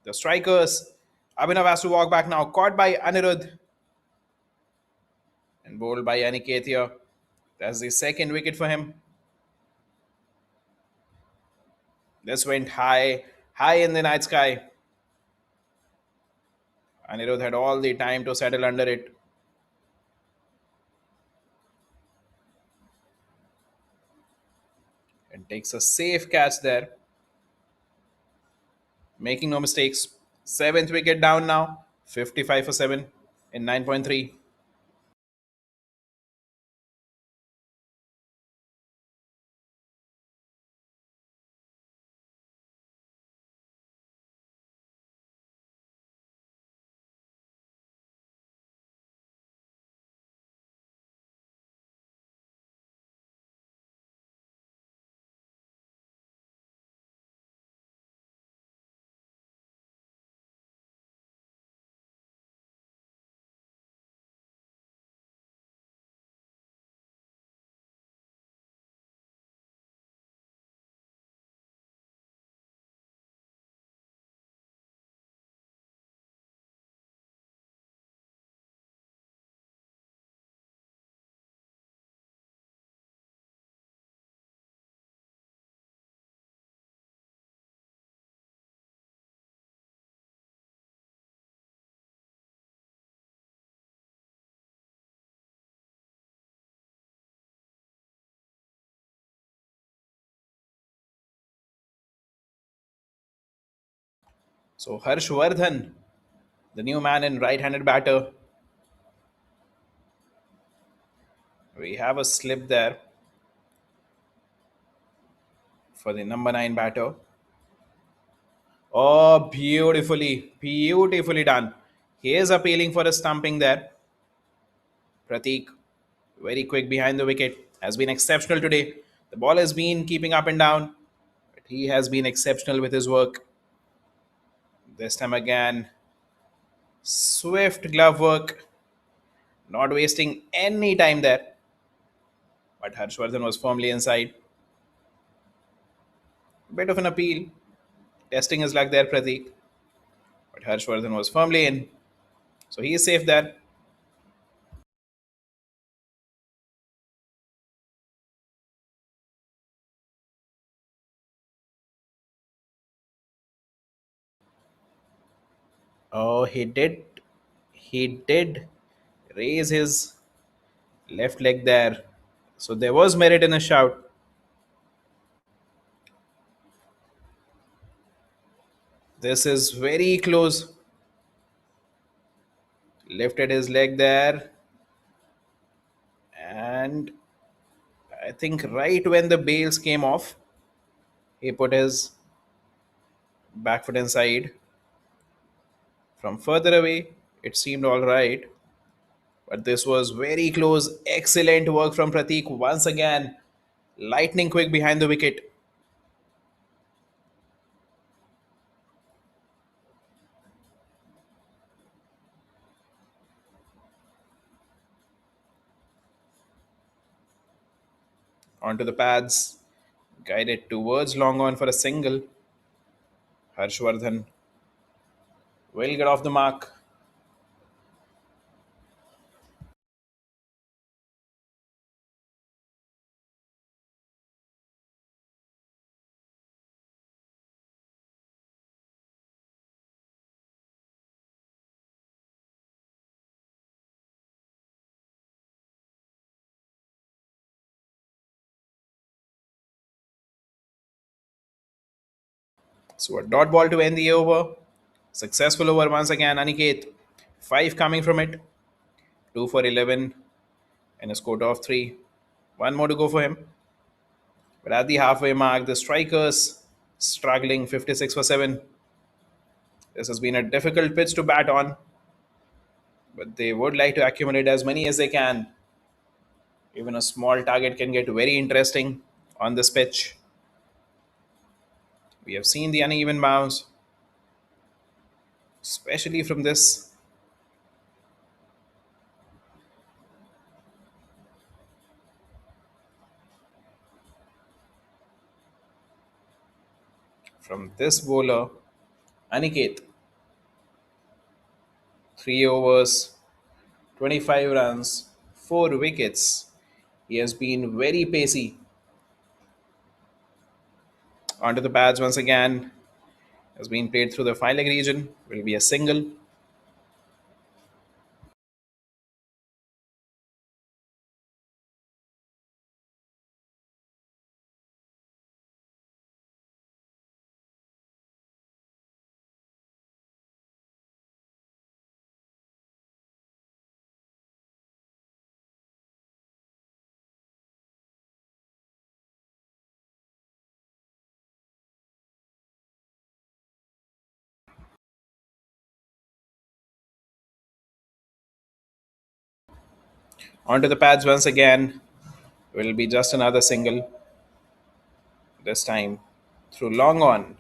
The strikers. Abhinav has to walk back now. Caught by Anirudh and bowled by Aniket here. That's the second wicket for him. This went high, high in the night sky. Anirudh had all the time to settle under it. And takes a safe catch there. Making no mistakes. Seventh wicket down now. 55 for 7 in 9.3. So Harshvardhan, the new man in right-handed batter. We have a slip there for the number 9 batter. Oh, beautifully done. He is appealing for a stumping there. Pratik, very quick behind the wicket, has been exceptional today. The ball has been keeping up and down, but he has been exceptional with his work. This time again, swift glove work, not wasting any time there. But Harshvardhan was firmly inside. Bit of an appeal, testing his luck there, Pratik. But Harshvardhan was firmly in, so he is safe there. Oh, he did raise his left leg there. So there was merit in a shout. This is very close. Lifted his leg there, and I think right when the bails came off, he put his back foot inside. From further away, it seemed all right, but this was very close. Excellent work from Pratik once again. Lightning quick behind the wicket. Onto the pads, guided towards long on for a single. Harshvardhan will get off the mark. So a dot ball to end the over. Successful over once again, Aniket. 5 coming from it. 2 for 11 and a score of 3. One more to go for him. But at the halfway mark, the strikers struggling 56 for 7. This has been a difficult pitch to bat on, but they would like to accumulate as many as they can. Even a small target can get very interesting on this pitch. We have seen the uneven bounce, especially from this bowler, Aniket. 3 overs, 25 runs, 4 wickets. He has been very pacey. Onto the pads once again. Has been played through the fine leg region. Will be a single. Onto the pads once again. Will be just another single. This time through long on.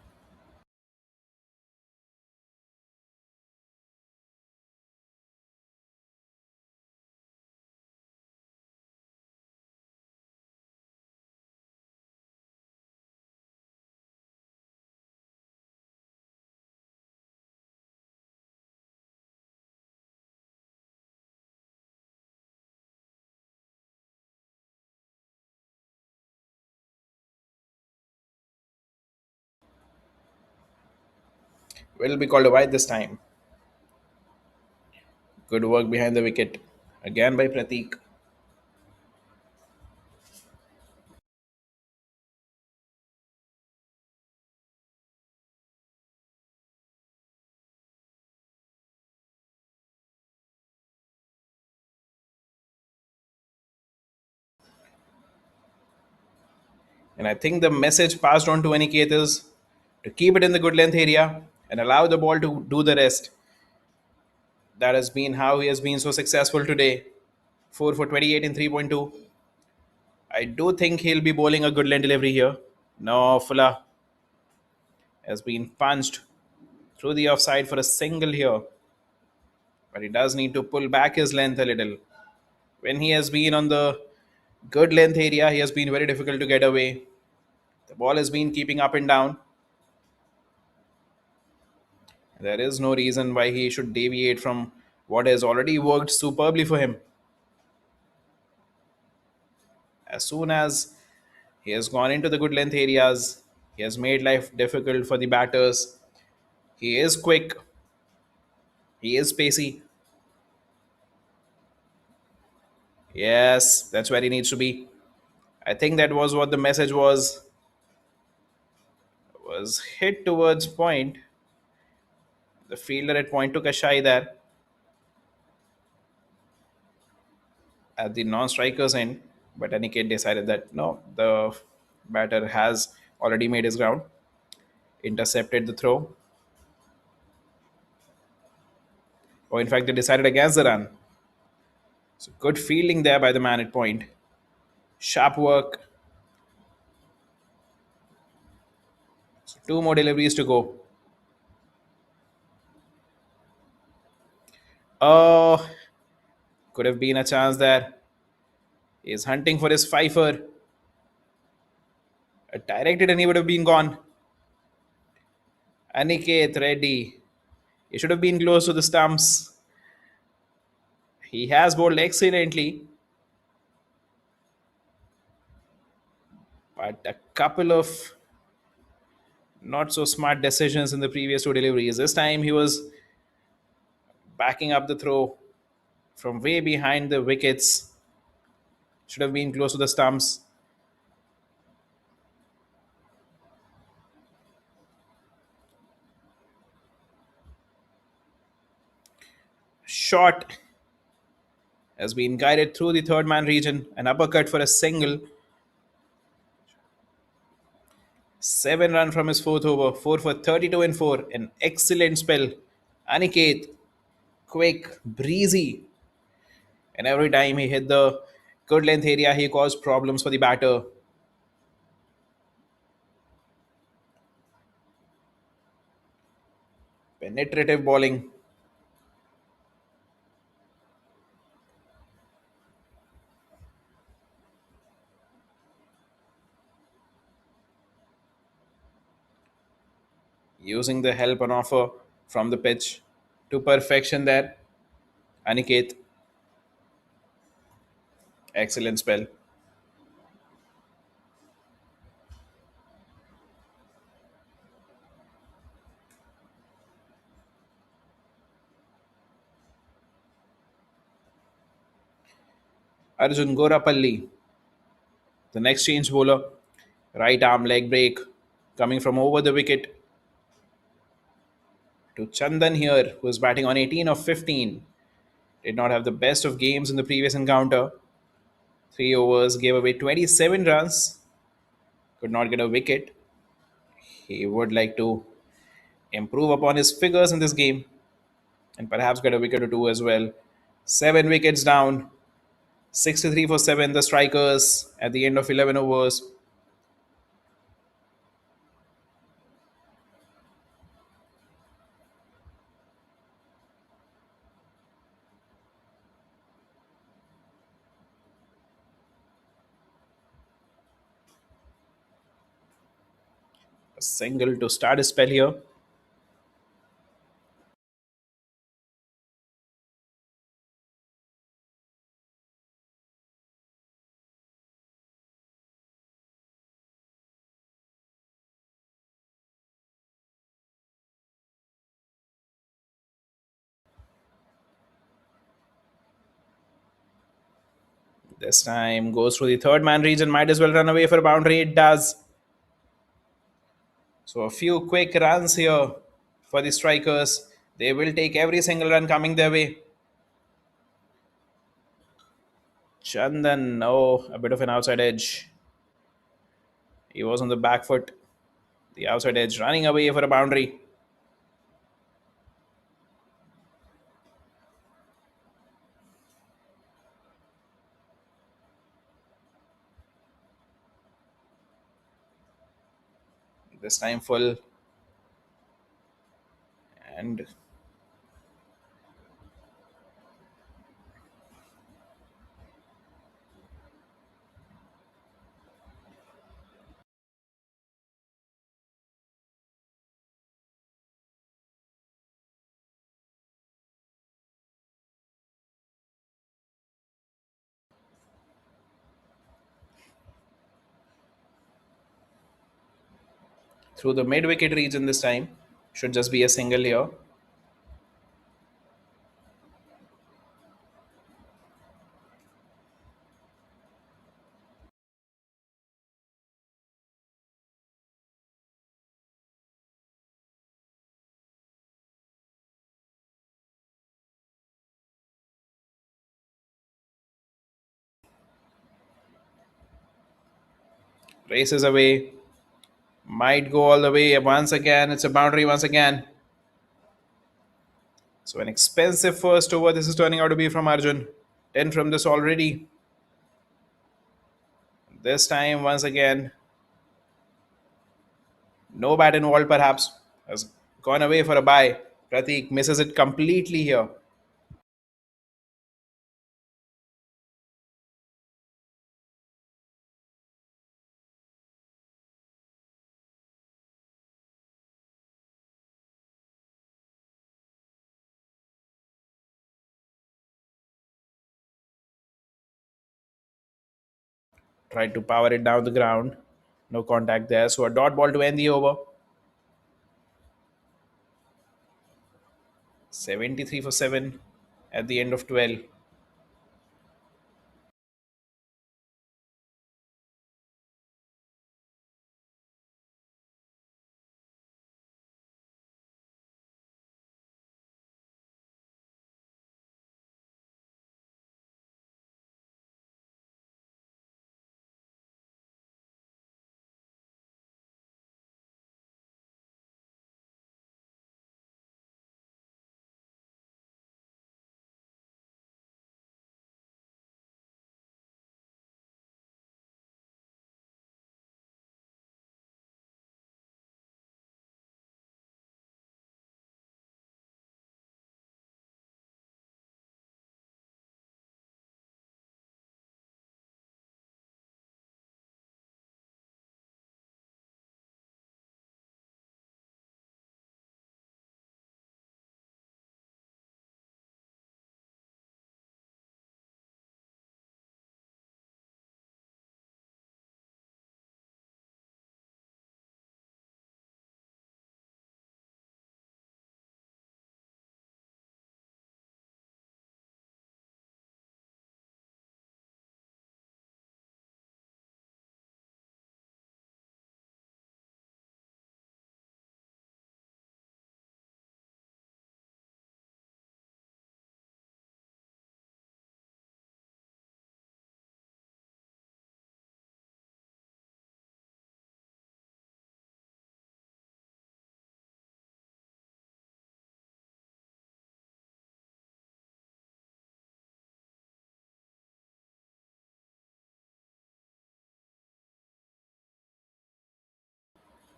Will be called a wide this time. Good work behind the wicket. Again by Pratik. And I think the message passed on to Aniket is to keep it in the good length area and allow the ball to do the rest. That has been how he has been so successful today. 4 for 28 in 3.2. I do think he'll be bowling a good length delivery here. No, Fuller has been punched through the offside for a single here. But he does need to pull back his length a little. When he has been on the good length area, he has been very difficult to get away. The ball has been keeping up and down. There is no reason why he should deviate from what has already worked superbly for him. As soon as he has gone into the good length areas, he has made life difficult for the batters. He is quick, he is pacey. Yes, that's where he needs to be. I think that was what the message was hit towards point. The fielder at point took a shy there at the non-strikers end, but Aniket decided that no, the batter has already made his ground, intercepted the throw, or in fact they decided against the run. So good fielding there by the man at point. Sharp work. So two more deliveries to go. Oh, could have been a chance there. He's hunting for his fifer. Directed and he would have been gone. Aniket Reddy. He should have been close to the stumps. He has bowled excellently, but a couple of not so smart decisions in the previous two deliveries. This time he was backing up the throw from way behind the wickets. Should have been close to the stumps. Shot has been guided through the third man region. An uppercut for a single. 7 run from his fourth over. 4 for 32 in 4. An excellent spell. Aniket, quick, breezy. And every time he hit the good length area, he caused problems for the batter. Penetrative bowling. Using the help on offer from the pitch to perfection there. Aniket, excellent spell. Arjun Gorapalli, the next change bowler. Right arm leg break coming from over the wicket to Chandan here, who is batting on 18 of 15. Did not have the best of games in the previous encounter. 3 overs, gave away 27 runs, could not get a wicket. He would like to improve upon his figures in this game and perhaps get a wicket or two as well. 7 wickets down, 63 for 7, the strikers at the end of 11 overs. A single to start his spell here. This time goes through the third man region, might as well run away for a boundary. It does. So a few quick runs here for the strikers. They will take every single run coming their way. Chandan, oh, a bit of an outside edge. He was on the back foot. The outside edge running away for a boundary. This time full. And through the mid wicket region this time. Should just be a single here. Races away. Might go all the way once again. It's a boundary once again. So an expensive first over. This is turning out to be from Arjun. 10 from this already. This time once again. No bat involved perhaps. Has gone away for a bye. Pratik misses it completely here. Tried to power it down the ground. No contact there. So a dot ball to end the over. 73 for 7 at the end of 12.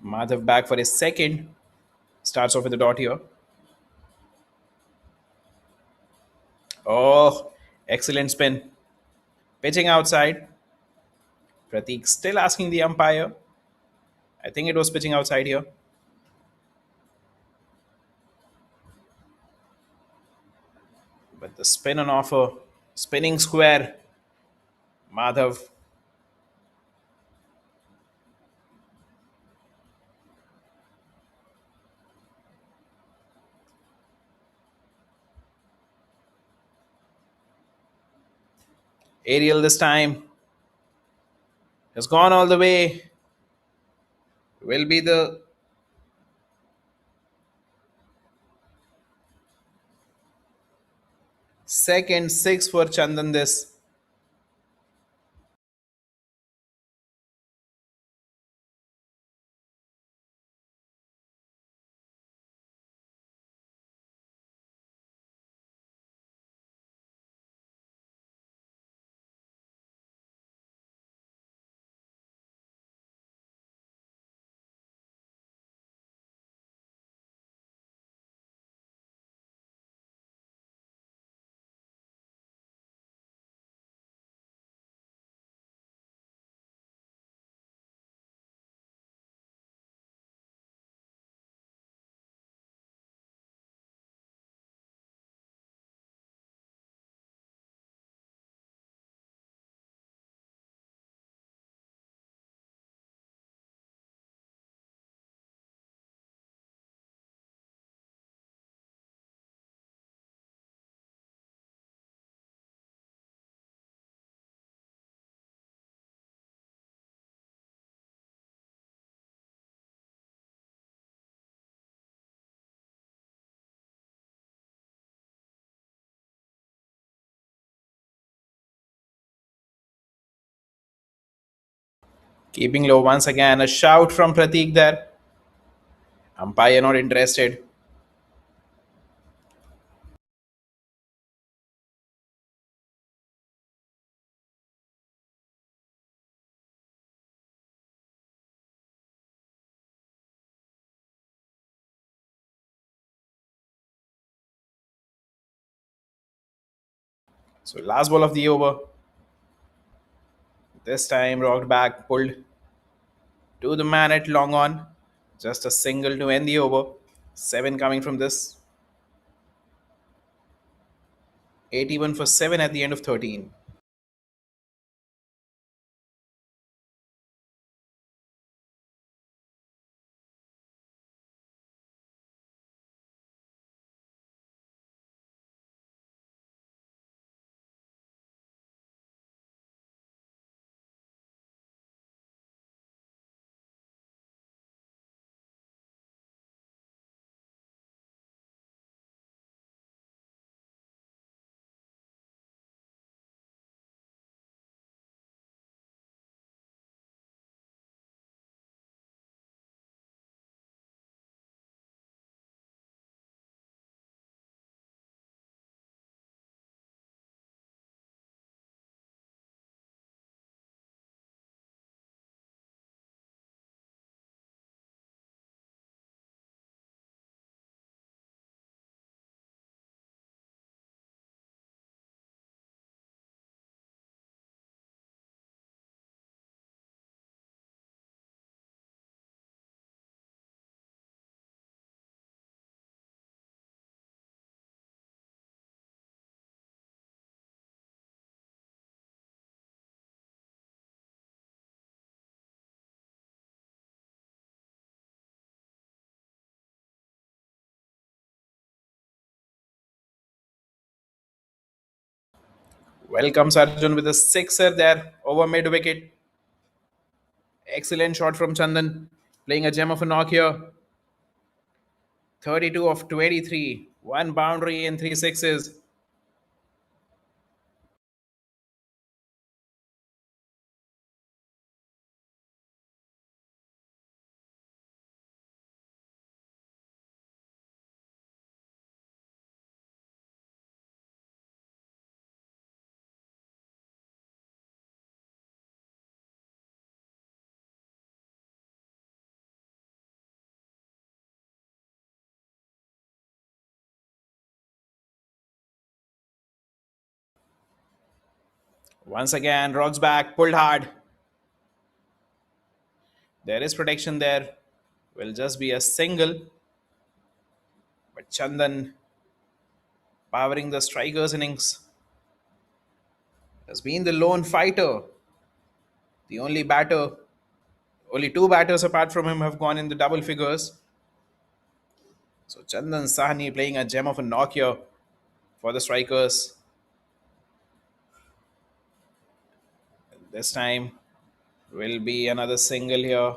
Madhav back for his second. Starts off with a dot here. Oh, excellent spin. Pitching outside. Pratik still asking the umpire. I think it was pitching outside here. But the spin on offer. Spinning square. Madhav. Aerial this time. Has gone all the way. Will be the second six for Chandan this. Keeping low once again. A shout from Pratik there. Umpire not interested. So last ball of the over. This time rocked back, pulled to the man at long on. Just a single to end the over. 7 coming from this. 81 for 7 at the end of 13. Welcomes Arjun with a sixer there over mid wicket. Excellent shot from Chandan. Playing a gem of a knock here. 32 of 23. One boundary and three sixes. Once again, rocks back, pulled hard. There is protection there. Will just be a single. But Chandan powering the strikers innings has been the lone fighter. The only batter, only two batters apart from him have gone in the double figures. So Chandan Sahni playing a gem of a knock here for the strikers. This time will be another single here.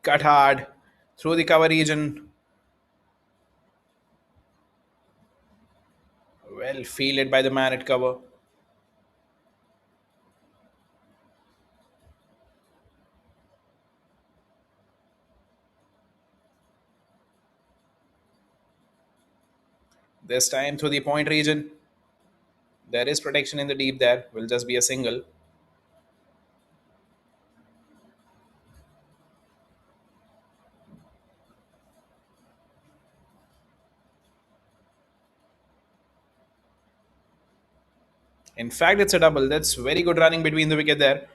Cut hard through the cover region. Well fielded by the man at cover. This time through the point region. There is protection in the deep there. Will just be a single. In fact, it's a double. That's very good running between the wicket there.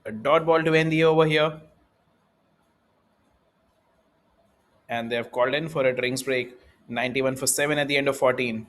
A dot ball to end the over here. and they have called in for a drinks break. 91 for 7 at the end of 14.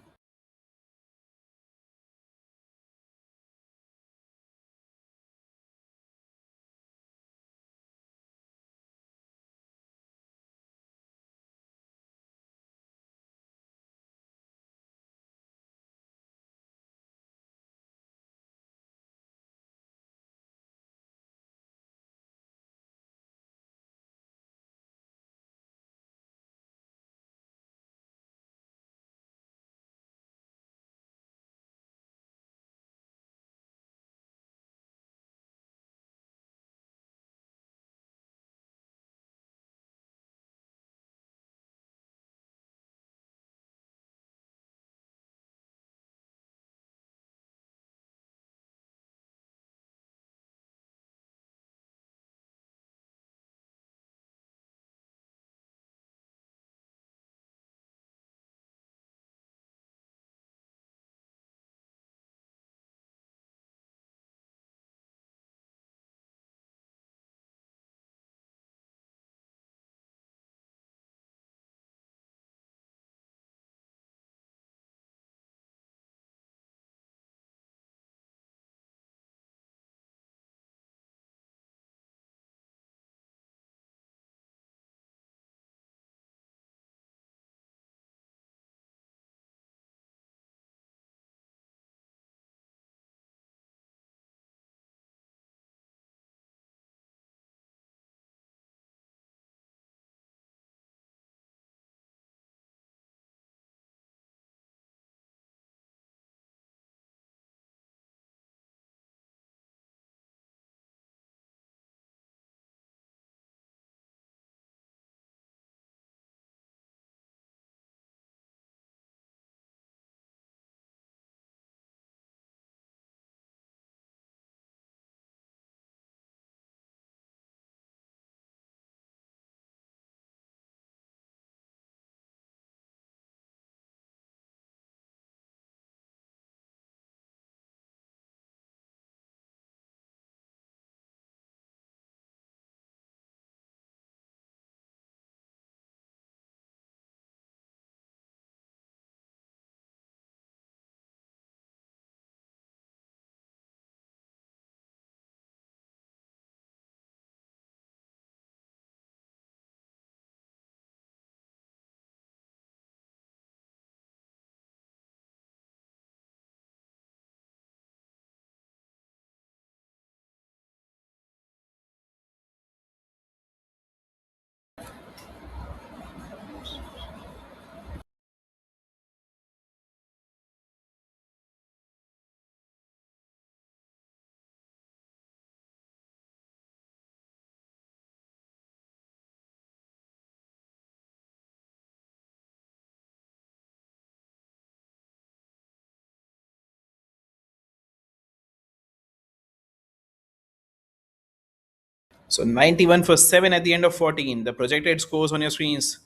So 91 for 7 at the end of 14. The projected scores on your screens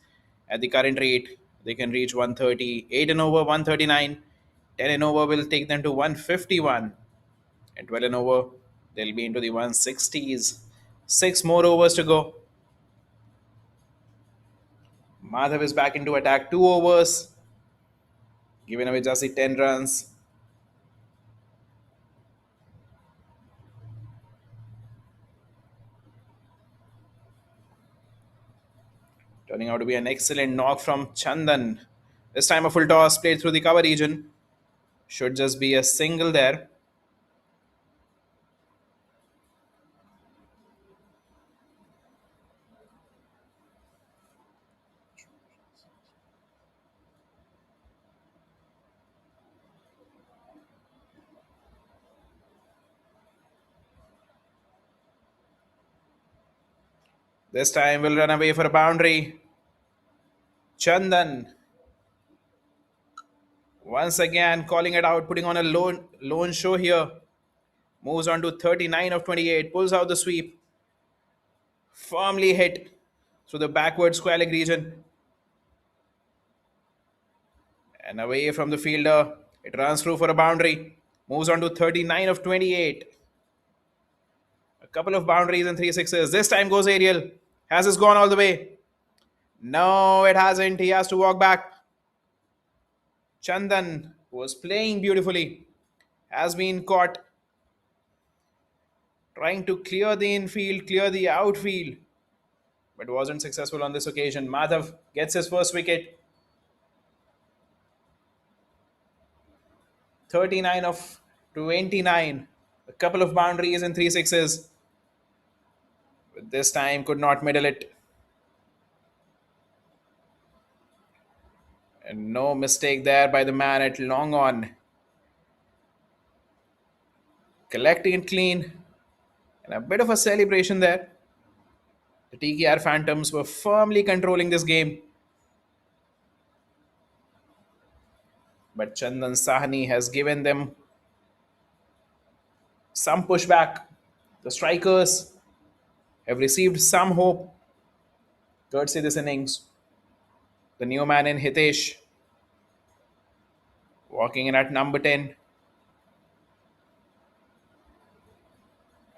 at the current rate, they can reach 130, 8 and over 139, 10 and over will take them to 151, and 12 and over they'll be into the 160s. 6 more overs to go. Madhav is back into attack, 2 overs, giving away just the 10 runs. Turning out to be an excellent knock from Chandan. This time a full toss played through the cover region. Should just be a single there. This time will run away for a boundary. Chandan once again calling it out, putting on a lone show here. Moves on to 39 of 28, pulls out the sweep. Firmly hit through the backward square leg region. And away from the fielder. It runs through for a boundary. Moves on to 39 of 28. A couple of boundaries and 3 sixes. This time goes aerial. Has this gone all the way? No, it hasn't. He has to walk back. Chandan, who was playing beautifully, has been caught trying to clear the infield, clear the outfield, but wasn't successful on this occasion. Madhav gets his first wicket. 39 of 29. A couple of boundaries and three sixes. But this time could not middle it. And no mistake there by the man at long on. Collecting it clean. And a bit of a celebration there. The TKR Phantoms were firmly controlling this game. But Chandan Sahni has given them some pushback. The strikers have received some hope courtesy this innings. The new man in Hitesh walking in at number 10.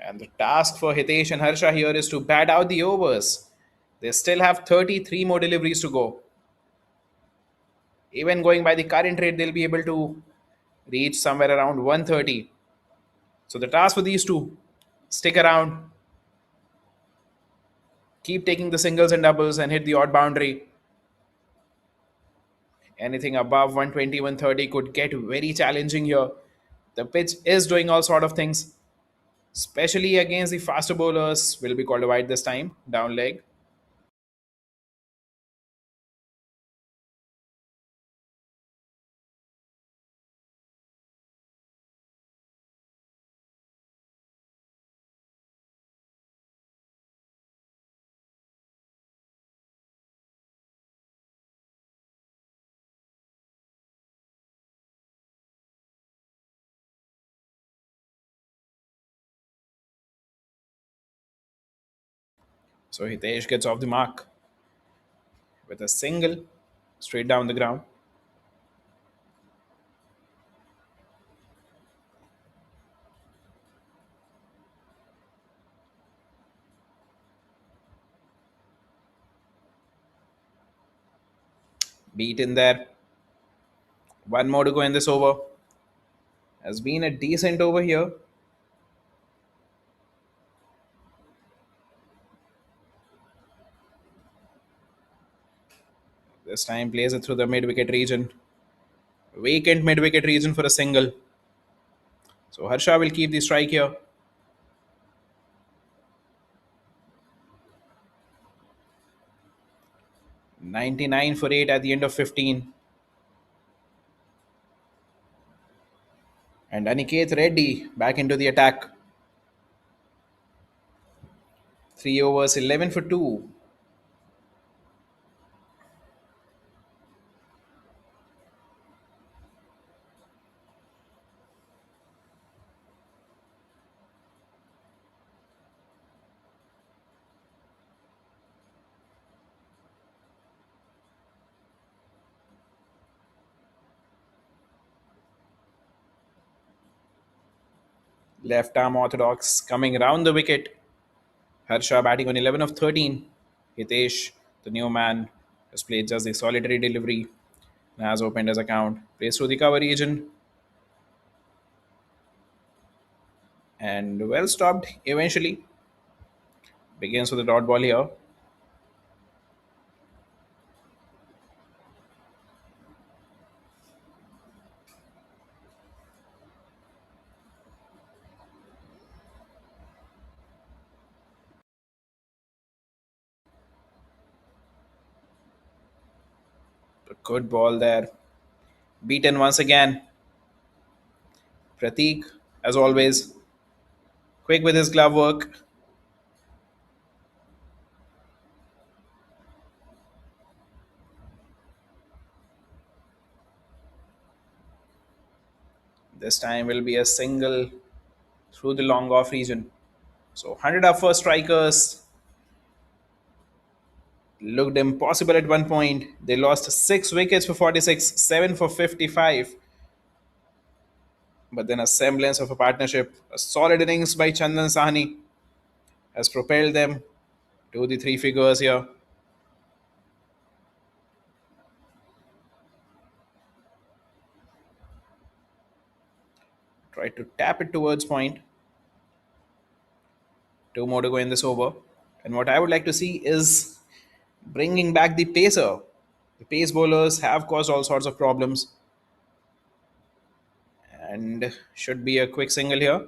And the task for Hitesh and Harsha here is to bat out the overs. They still have 33 more deliveries to go. Even going by the current rate, they'll be able to reach somewhere around 130. So the task for these two, stick around, keep taking the singles and doubles and hit the odd boundary. Anything above 120, 130 could get very challenging here. The pitch is doing all sort of things, especially against the faster bowlers. Will be called wide this time, down leg. So Hitesh gets off the mark with a single straight down the ground. Beat in there. One more to go in this over. Has been a decent over here. This time plays it through the mid wicket region. Vacant mid wicket region for a single. So Harsha will keep the strike here. 99 for 8 at the end of 15. And Aniket Reddy back into the attack. 3 overs, 11 for 2. Left arm orthodox coming round the wicket. Harsha batting on 11 of 13. Hitesh, the new man, has played just a solitary delivery and has opened his account. Plays through the cover region. And well stopped eventually. Begins with a dot ball here. A good ball there. Beaten once again. Pratik, as always, quick with his glove work. This time will be a single through the long off region. So 100 up for strikers. Looked impossible at one point. They lost 6 wickets for 46, 7 for 55. But then a semblance of a partnership, a solid innings by Chandan Sahni has propelled them to the three figures here. Try to tap it towards point. Two more to go in this over. And what I would like to see is bringing back the pacer. The pace bowlers have caused all sorts of problems and should be a quick single here.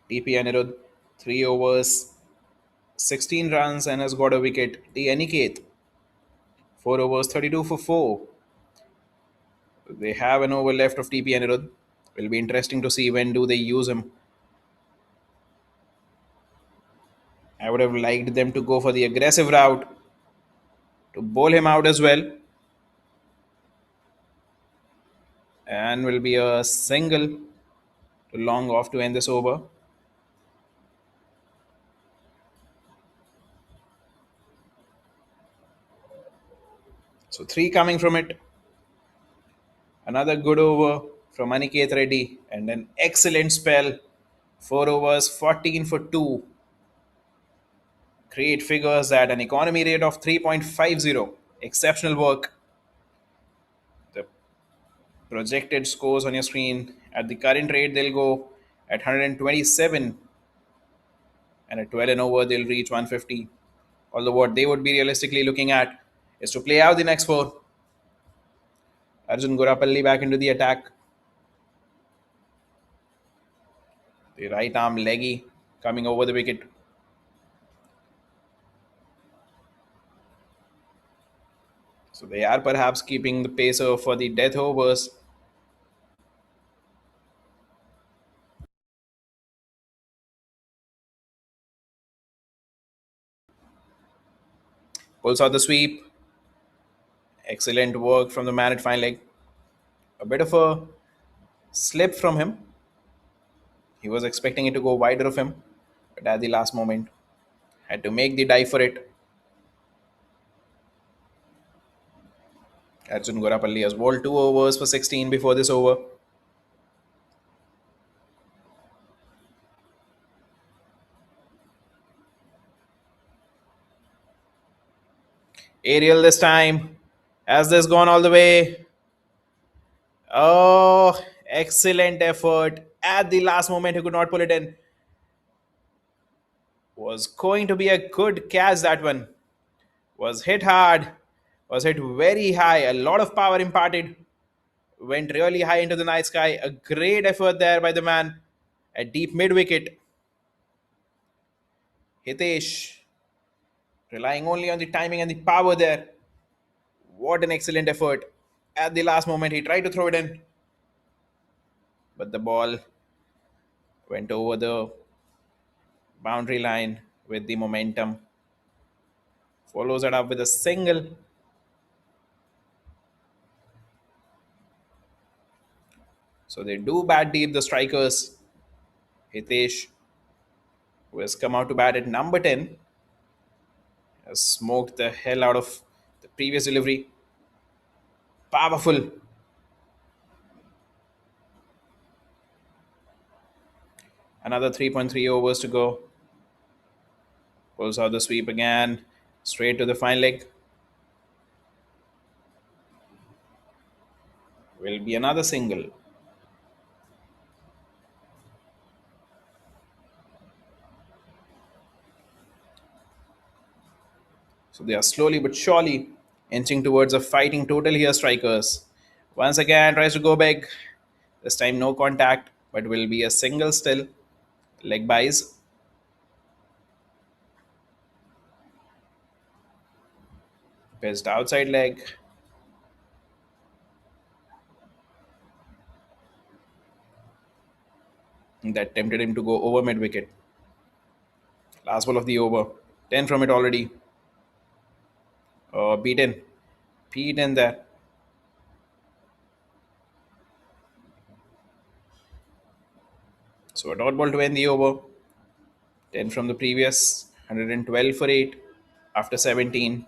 TP Anirudh, 3 overs, 16 runs and has got a wicket. The Aniket, 4 overs, 32 for 4. They have an over left of TP Anirudh. Will be interesting to see when do they use him. I would have liked them to go for the aggressive route to bowl him out as well. And will be a single to long off to end this over. So 3 coming from it. Another good over from Aniket Reddy and an excellent spell. 4 overs, 14 for 2. Great figures at an economy rate of 3.50. Exceptional work. The projected scores on your screen at the current rate, they'll go at 127, and at 12 and over, they'll reach 150. Although, what they would be realistically looking at is to play out the next 4. Arjun Gurapalli back into the attack. The right arm leggy coming over the wicket. So they are perhaps keeping the pacer for the death overs. Pulls out the sweep. Excellent work from the man at fine leg. A bit of a slip from him. He was expecting it to go wider of him, but at the last moment, had to make the dive for it. Arjun Gorapalli has bowled 2 overs for 16 before this over. Ariel this time. Has this gone all the way? Oh, excellent effort. At the last moment, he could not pull it in. Was going to be a good catch, that one. Was hit hard. Was hit very high. A lot of power imparted. Went really high into the night sky. A great effort there by the man at deep mid wicket. Hitesh relying only on the timing and the power there. What an excellent effort. At the last moment, he tried to throw it in, but the ball went over the boundary line with the momentum. Follows it up with a single. So they do bat deep, the strikers. Hitesh, who has come out to bat at number 10, has smoked the hell out of the previous delivery. Powerful. Another 3.3 overs to go. Pulls out the sweep again. Straight to the fine leg. Will be another single. So they are slowly but surely inching towards a fighting total here, strikers. Once again, tries to go big. This time, no contact, but will be a single still. Leg buys. Pitched outside leg. That tempted him to go over mid wicket. Last ball of the over. 10 from it already. Beaten. Beaten there. So a dot ball to end the over. 10 from the previous. 112 for 8 after 17.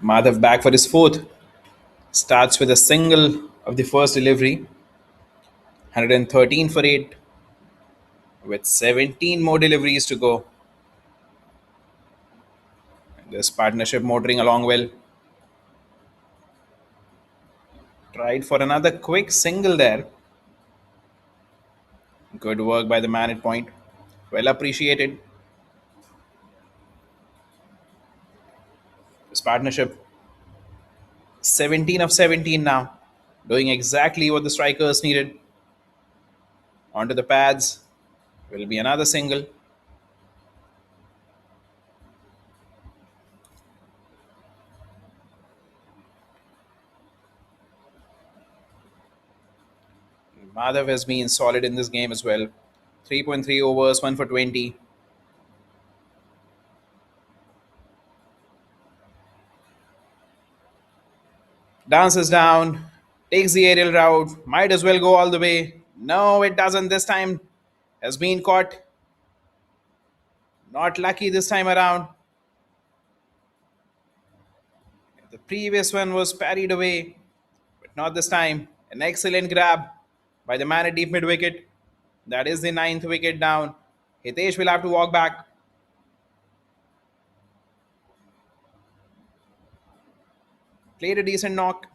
Madhav back for his fourth. Starts with a single of the first delivery. 113 for 8 with 17 more deliveries to go. This partnership motoring along well. Tried for another quick single there. Good work by the man at point. Well appreciated. This partnership 17 of 17 now. Doing exactly what the strikers needed. Onto the pads. Will be another single. Madhav has been solid in this game as well. 3.3 overs, 1 for 20. Dances down, takes the aerial route, might as well go all the way. No, it doesn't this time. Has been caught. Not lucky this time around. The previous one was parried away, but not this time. An excellent grab by the man at deep mid wicket. That is the ninth wicket down. Hitesh will have to walk back. Played a decent knock.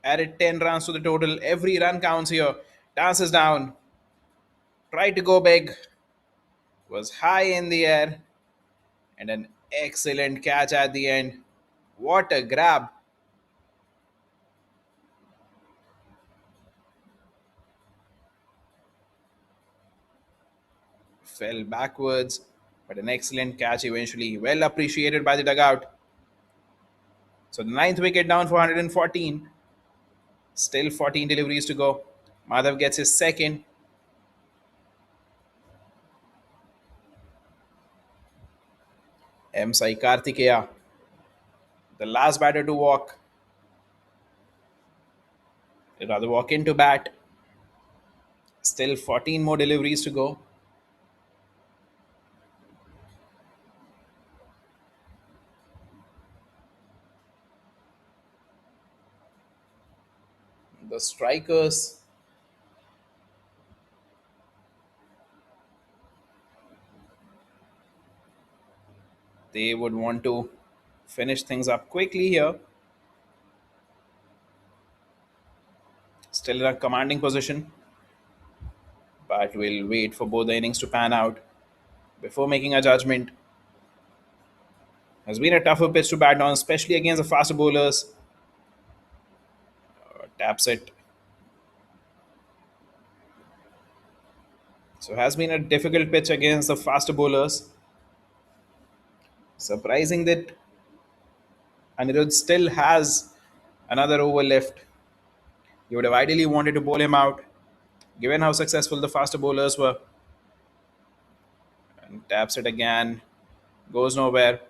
Added 10 runs to the total. Every run counts here. Dances down. Tried to go big. Was high in the air. And an excellent catch at the end. What a grab. Fell backwards, but an excellent catch eventually. Well appreciated by the dugout. So the ninth wicket down for 114. Still 14 deliveries to go. Madhav gets his second. MSI Karthikeya, the last batter to walk. Rather walk into bat. Still 14 more deliveries to go. The strikers, they would want to finish things up quickly here. Still in a commanding position, but we'll wait for both the innings to pan out before making a judgment. Has been a tougher pitch to bat on, especially against the faster bowlers. Taps it. So has been a difficult pitch against the faster bowlers. Surprising that Anirudh still has another over left. You would have ideally wanted to bowl him out, given how successful the faster bowlers were. And taps it again. Goes nowhere.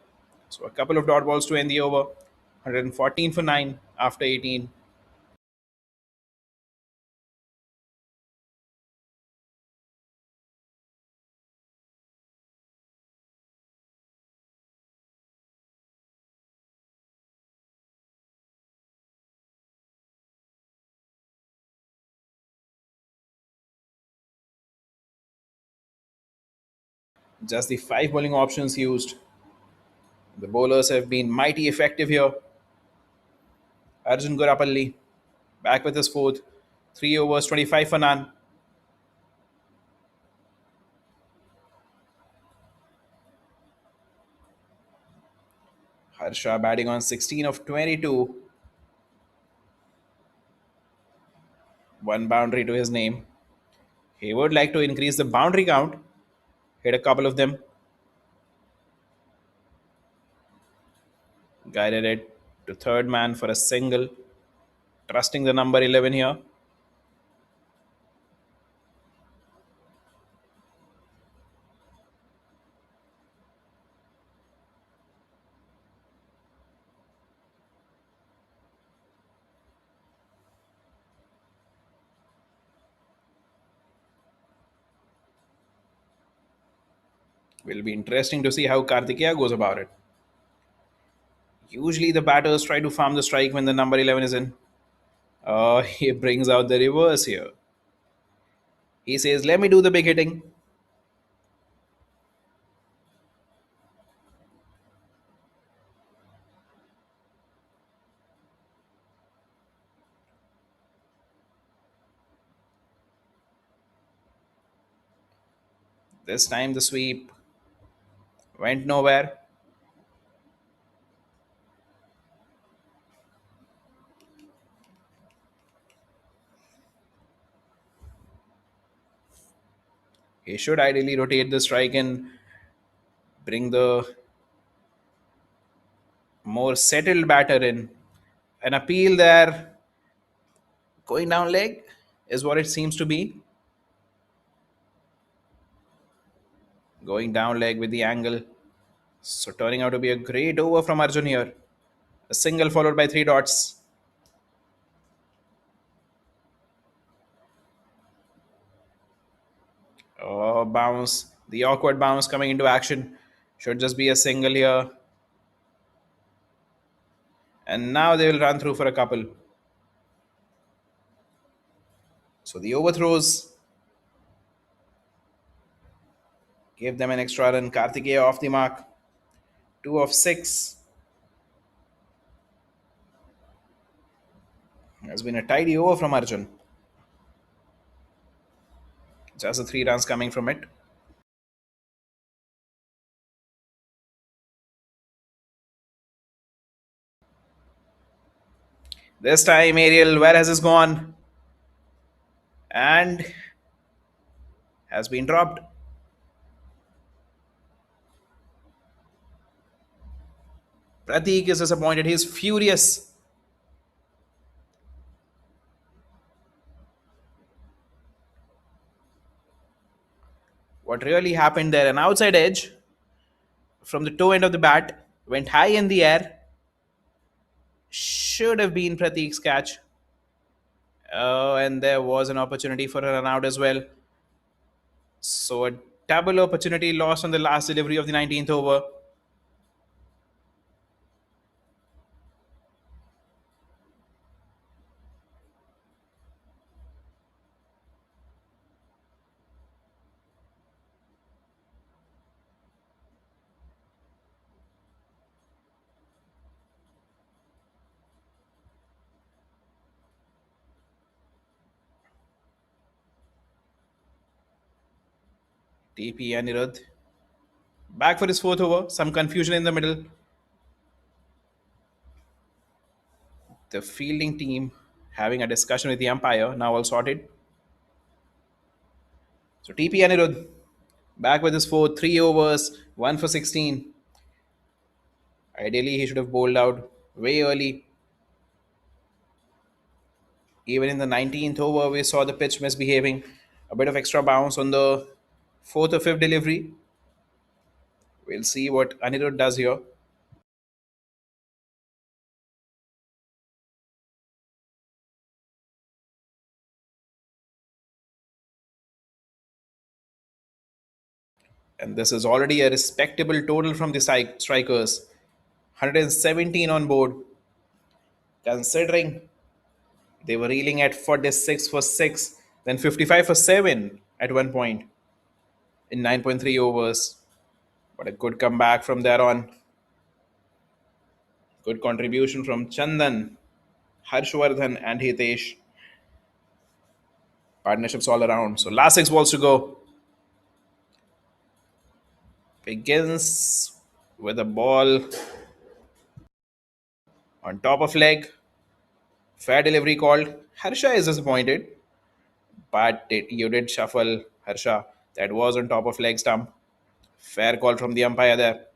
So a couple of dot balls to end the over. 114 for 9 after 18. Just the 5 bowling options used. The bowlers have been mighty effective here. Arjun Gorapalli back with his fourth. 3 overs, 25 for none. Harsha batting on 16 of 22. One boundary to his name. He would like to increase the boundary count. Hit a couple of them. Guided it to third man for a single. Trusting the number 11 here. Will be interesting to see how Karthikeya goes about it. Usually the batters try to farm the strike when the number 11 is in. He brings out the reverse here. He says, let me do the big hitting. This time the sweep went nowhere. He should ideally rotate the strike and bring the more settled batter in. An appeal there, going down leg is what it seems to be. Going down leg with the angle. So turning out to be a great over from Arjun here. A single followed by three dots. Oh, bounce. The awkward bounce coming into action. Should just be a single here. And now they will run through for a couple. So the overthrows gave them an extra run. Karthikeya off the mark. 2 of 6. Has been a tidy over from Arjun. Just the 3 runs coming from it. This time, Ariel, where has this gone? And has been dropped. Pratik is disappointed. He's furious. What really happened there? An outside edge from the toe end of the bat went high in the air. Should have been Pratik's catch. Oh, and there was an opportunity for a run out as well. So a double opportunity lost on the last delivery of the 19th over. TP Anirudh back for his fourth over. Some confusion in the middle. The fielding team having a discussion with the umpire. Now all sorted. So TP Anirudh back with his fourth. 3 overs, 1 for 16. Ideally, he should have bowled out way early. Even in the 19th over, we saw the pitch misbehaving. A bit of extra bounce on the fourth or fifth delivery. We'll see what Anirudh does here. And this is already a respectable total from the strikers. 117 on board. Considering they were reeling at 46 for 6, then 55 for 7 at one point in 9.3 overs. But a good comeback from there on. Good contribution from Chandan, Harshvardhan, and Hitesh. Partnerships all around. So last 6 balls to go. Begins with a ball on top of leg. Fair delivery called. Harsha is disappointed, but you did shuffle Harsha. That was on top of leg stump. Fair call from the umpire there.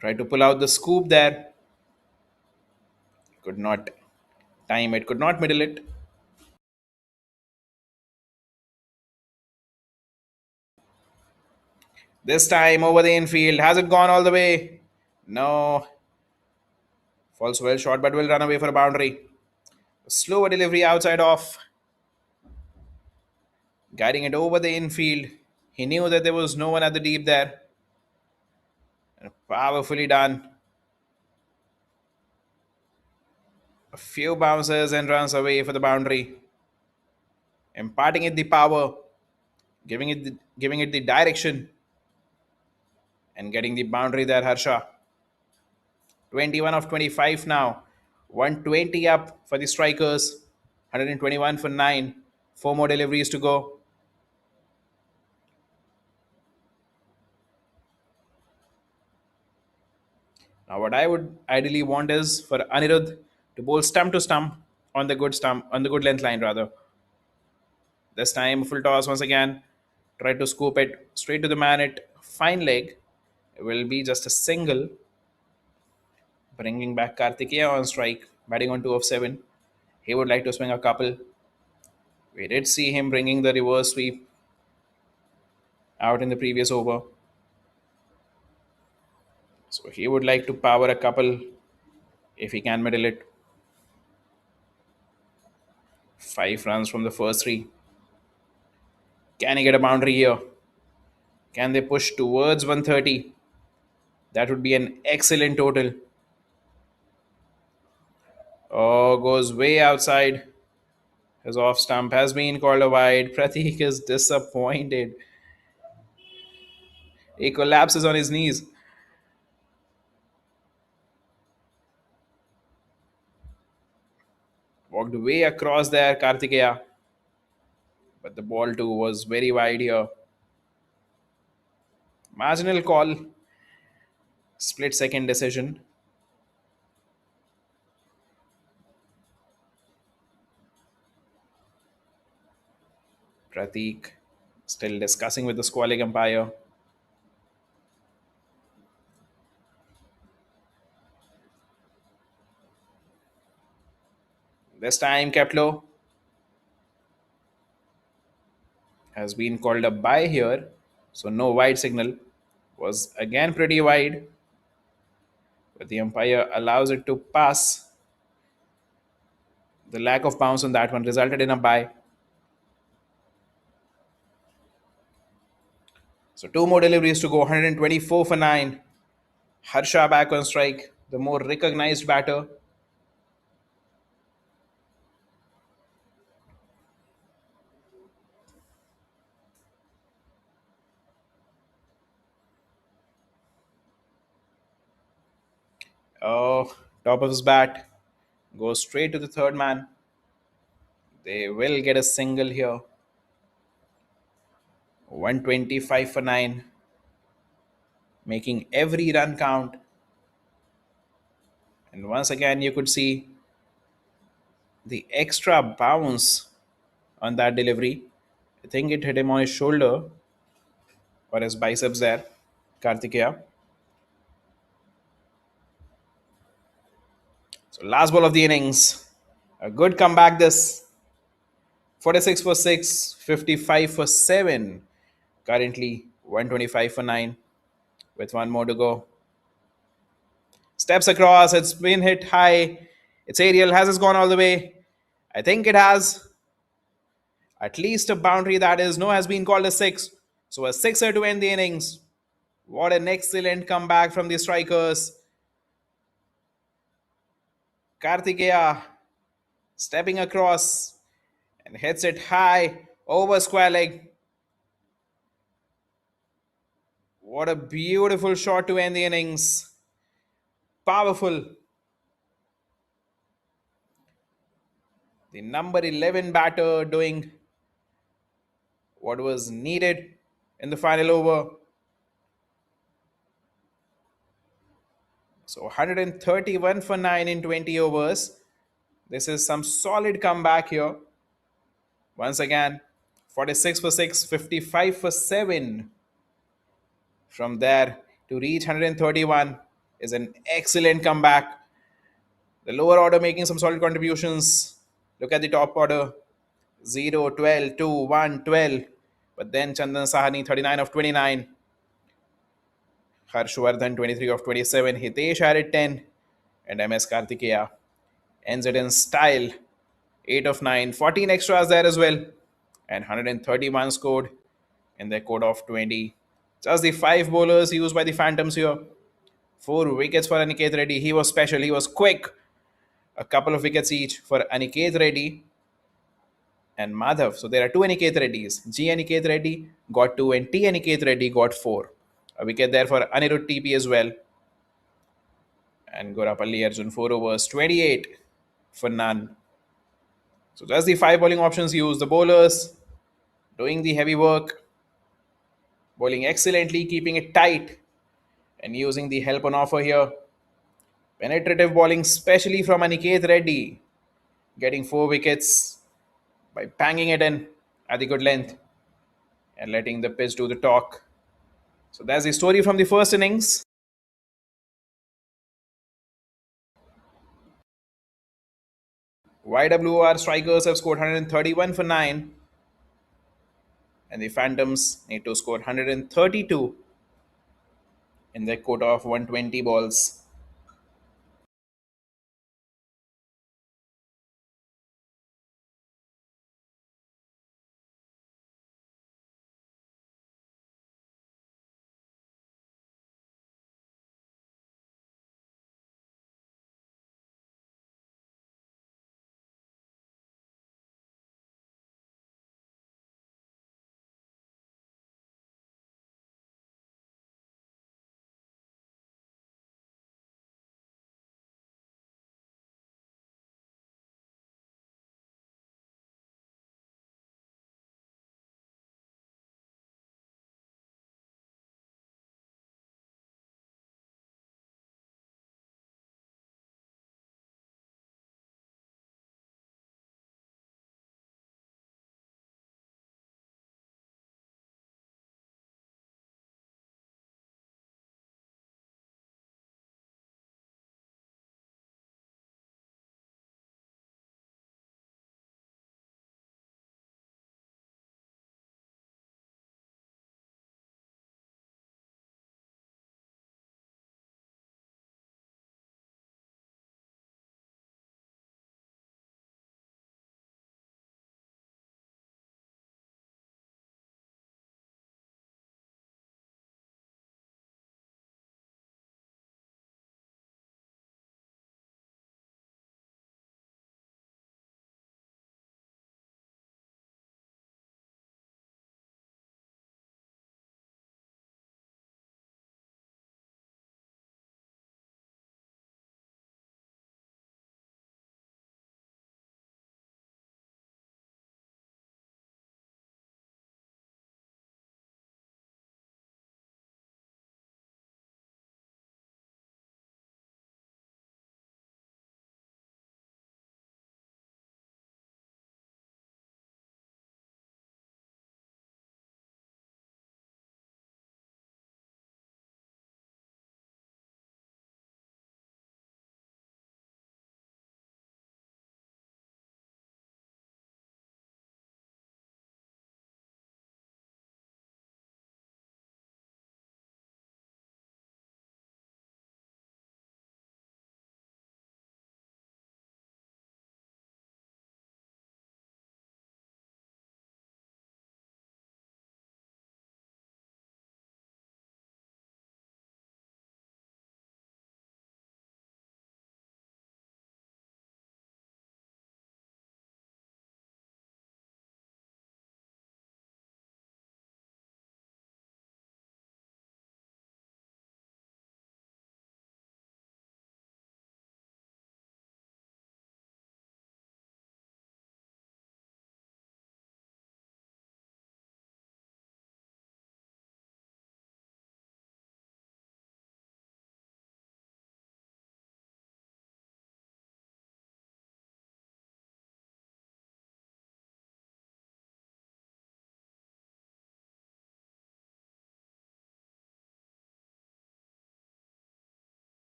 Tried to pull out the scoop there. Could not time it, could not middle it. This time over the infield. Has it gone all the way? No. Falls well short, but will run away for a boundary. Slower delivery outside off. Guiding it over the infield. He knew that there was no one at the deep there. Powerfully done. A few bounces and runs away for the boundary, imparting it the power, giving it the direction, and getting the boundary there, Harsha. 21 of 25 now. 120 up for the strikers. 121 for 9. 4 more deliveries to go. Now, what I would ideally want is for Anirudh to bowl stump to stump on the good length line rather. This time, full toss once again. Try to scoop it straight to the man at fine leg. It will be just a single, bringing back Karthikeya on strike, batting on 2 of 7. He would like to swing a couple. We did see him bringing the reverse sweep out in the previous over. So he would like to power a couple if he can middle it. 5 runs from the first 3. Can he get a boundary here? Can they push towards 130? That would be an excellent total. Oh, goes way outside. His off stump has been called a wide. Pratik is disappointed. He collapses on his knees. Walked way across there, Karthikeya. But the ball too was very wide here. Marginal call. Split second decision. Pratik still discussing with the squalling umpire. This time kept low. Has been called a bye here. So no wide signal. Was again pretty wide. But the umpire allows it to pass. The lack of bounce on that one resulted in a bye. So 2 more deliveries to go. 124 for 9. Harsha back on strike. The more recognized batter. Oh, top of his bat. Goes straight to the third man. They will get a single here. 125 for 9. Making every run count. And once again, you could see the extra bounce on that delivery. I think it hit him on his shoulder or his biceps there, Karthikeya. So last ball of the innings. A good comeback this. 46 for 6, 55 for 7. Currently 125 for 9 with 1 more to go. Steps across, it's been hit high. It's aerial, has it gone all the way? I think it has. At least a boundary, that is. No, has been called a 6. So a sixer to end the innings. What an excellent comeback from the strikers. Karthikeya stepping across and hits it high over square leg. What a beautiful shot to end the innings. Powerful. The number 11 batter doing what was needed in the final over. So 131 for 9 in 20 overs. This is some solid comeback here. Once again, 46 for 6, 55 for 7. From there to reach 131 is an excellent comeback. The lower order making some solid contributions. Look at the top order. 0, 12, 2, 1, 12. But then Chandan Sahani, 39 of 29. Harshvardhan, 23 of 27. Hitesh added 10. And MS Karthikeya ends it in style. 8 of 9. 14 extras there as well. And 131 scored in their code of 20. Just the 5 bowlers used by the Phantoms here. 4 wickets for Aniket Reddy. He was special. He was quick. A couple of wickets each for Aniket Reddy and Madhav. So there are 2 Aniket Reddys. G Aniket Reddy got 2 and T Aniket Reddy got 4. A wicket there for Anirudh TP as well. And Gorapalli Arjun 4 overs, 28 for none. So that's the 5 bowling options used. The bowlers doing the heavy work, bowling excellently, keeping it tight, and using the help on offer here. Penetrative bowling, especially from Aniket Reddy, getting 4 wickets by banging it in at the good length and letting the pitch do the talk. So that's the story from the first innings. YWOR strikers have scored 131 for 9, and the Phantoms need to score 132 in their quota of 120 balls.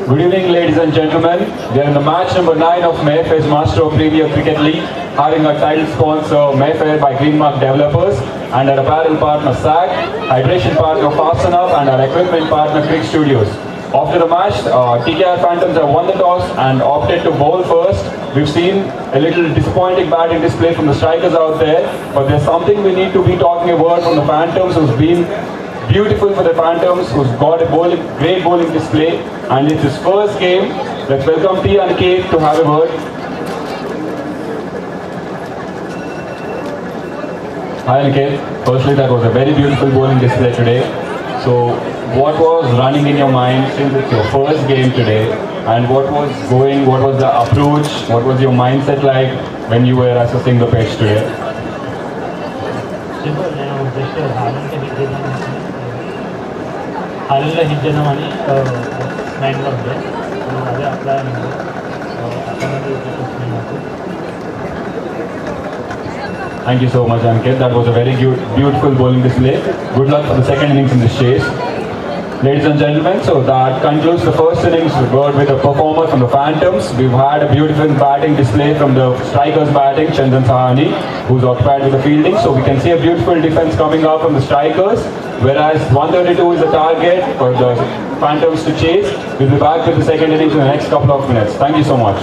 Good evening, ladies and gentlemen. We are in the match number 9 of Mayfair's Master of Premier Cricket League, having our title sponsor Mayfair by Greenmark Developers and our apparel partner SAG, hydration partner Fastenup and our equipment partner Crick Studios. After the match, TKR Phantoms have won the toss and opted to bowl first. We've seen a little disappointing batting display from the strikers out there, but there's something we need to be talking about from the Phantoms, who's been beautiful for the Phantoms, who's got a great bowling display, and it's his first game. Let's welcome T and K to have a word. Hi Aniket. Firstly, that was a very beautiful bowling display today. So, what was running in your mind since it's your first game today? And what was the approach, what was your mindset like when you were assessing the pitch today? Simple, నేను just హాలిల్లో hit చేద్దామని మైండ్లో ఉండే అదే apply అయింది Thank you so much, Aniket. That was a very beautiful bowling display. Good luck for the second innings in this chase. Ladies and gentlemen, so that concludes the first innings with a performer from the Phantoms. We've had a beautiful batting display from the strikers batting, Chandan who's occupied with the fielding. So we can see a beautiful defense coming up from the strikers, whereas 132 is the target for the Phantoms to chase. We'll be back with the second innings in the next couple of minutes. Thank you so much.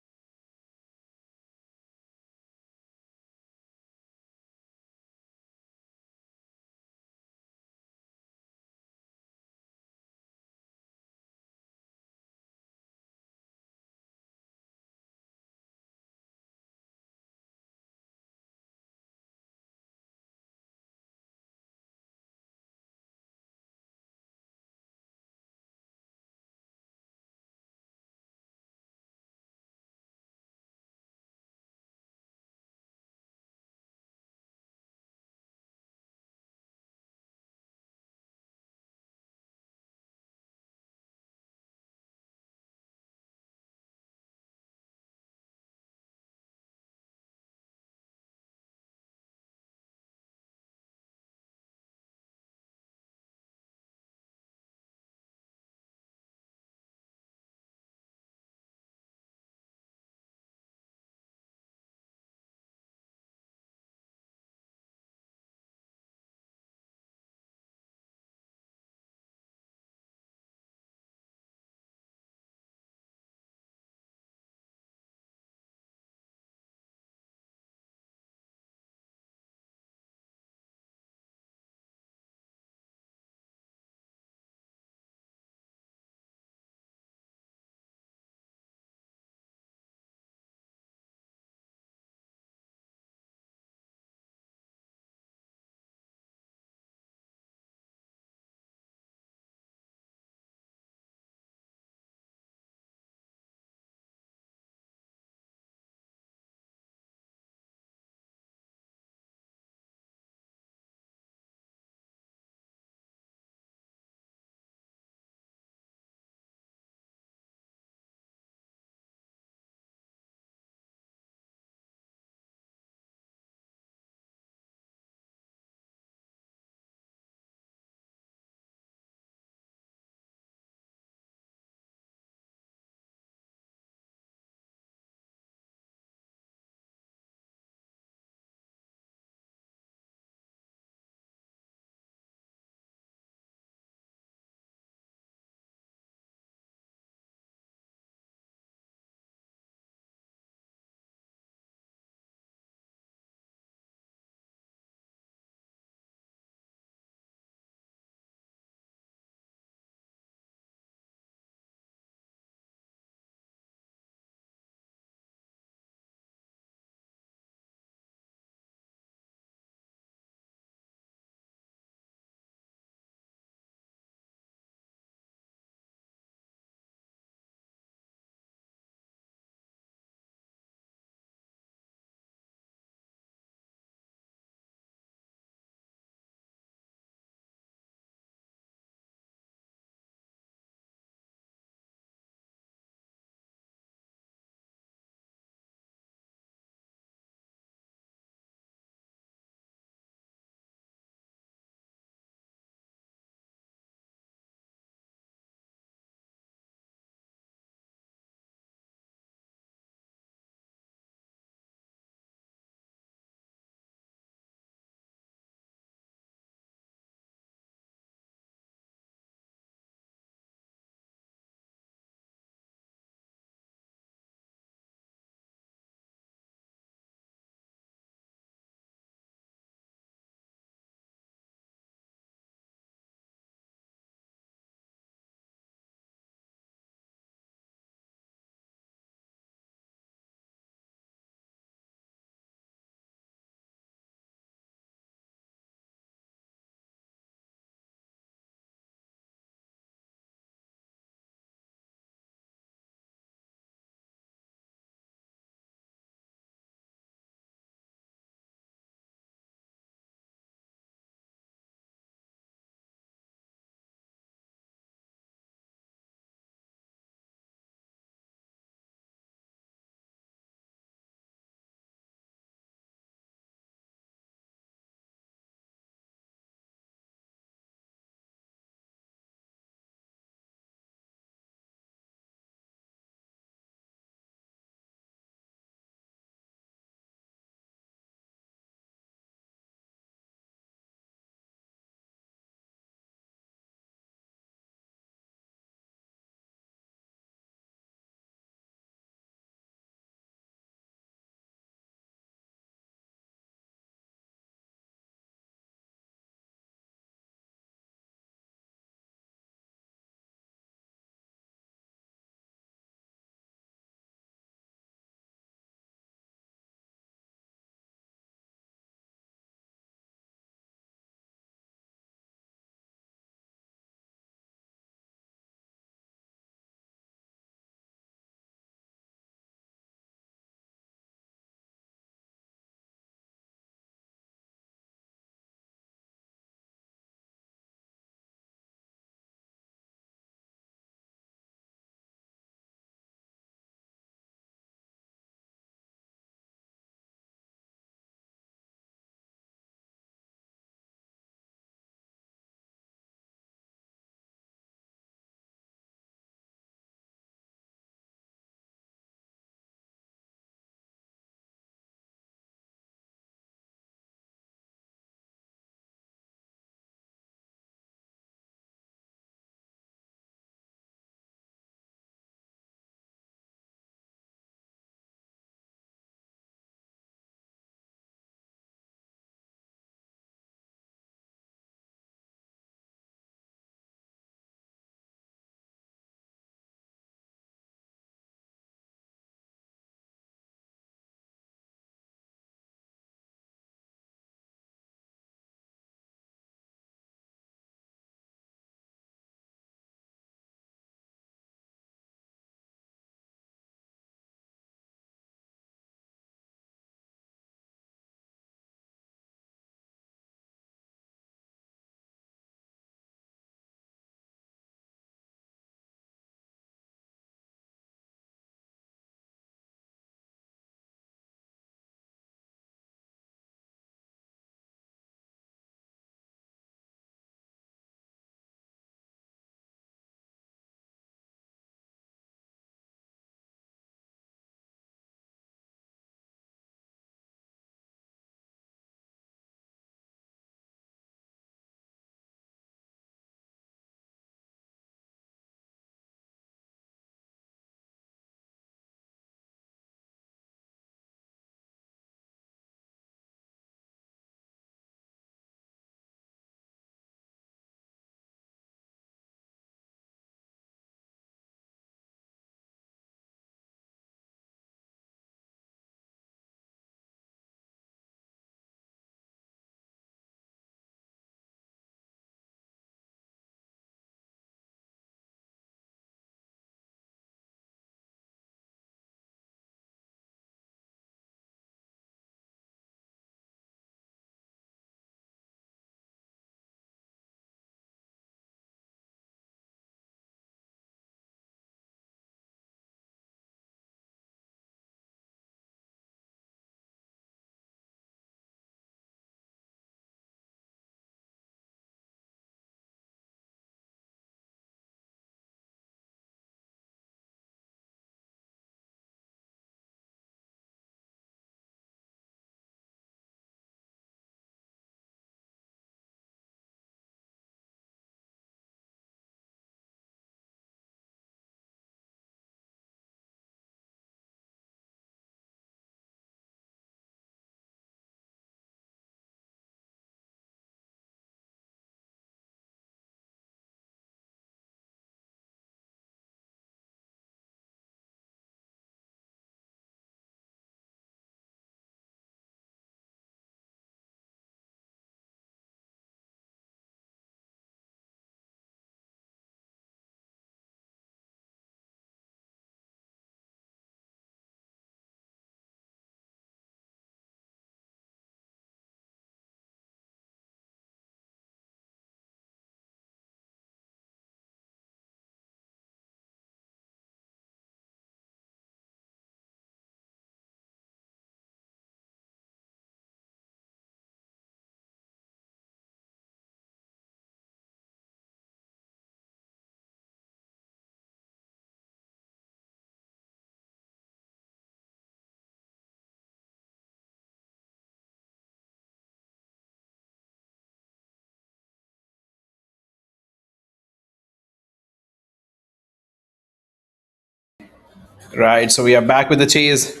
Right, so we are back with the chase.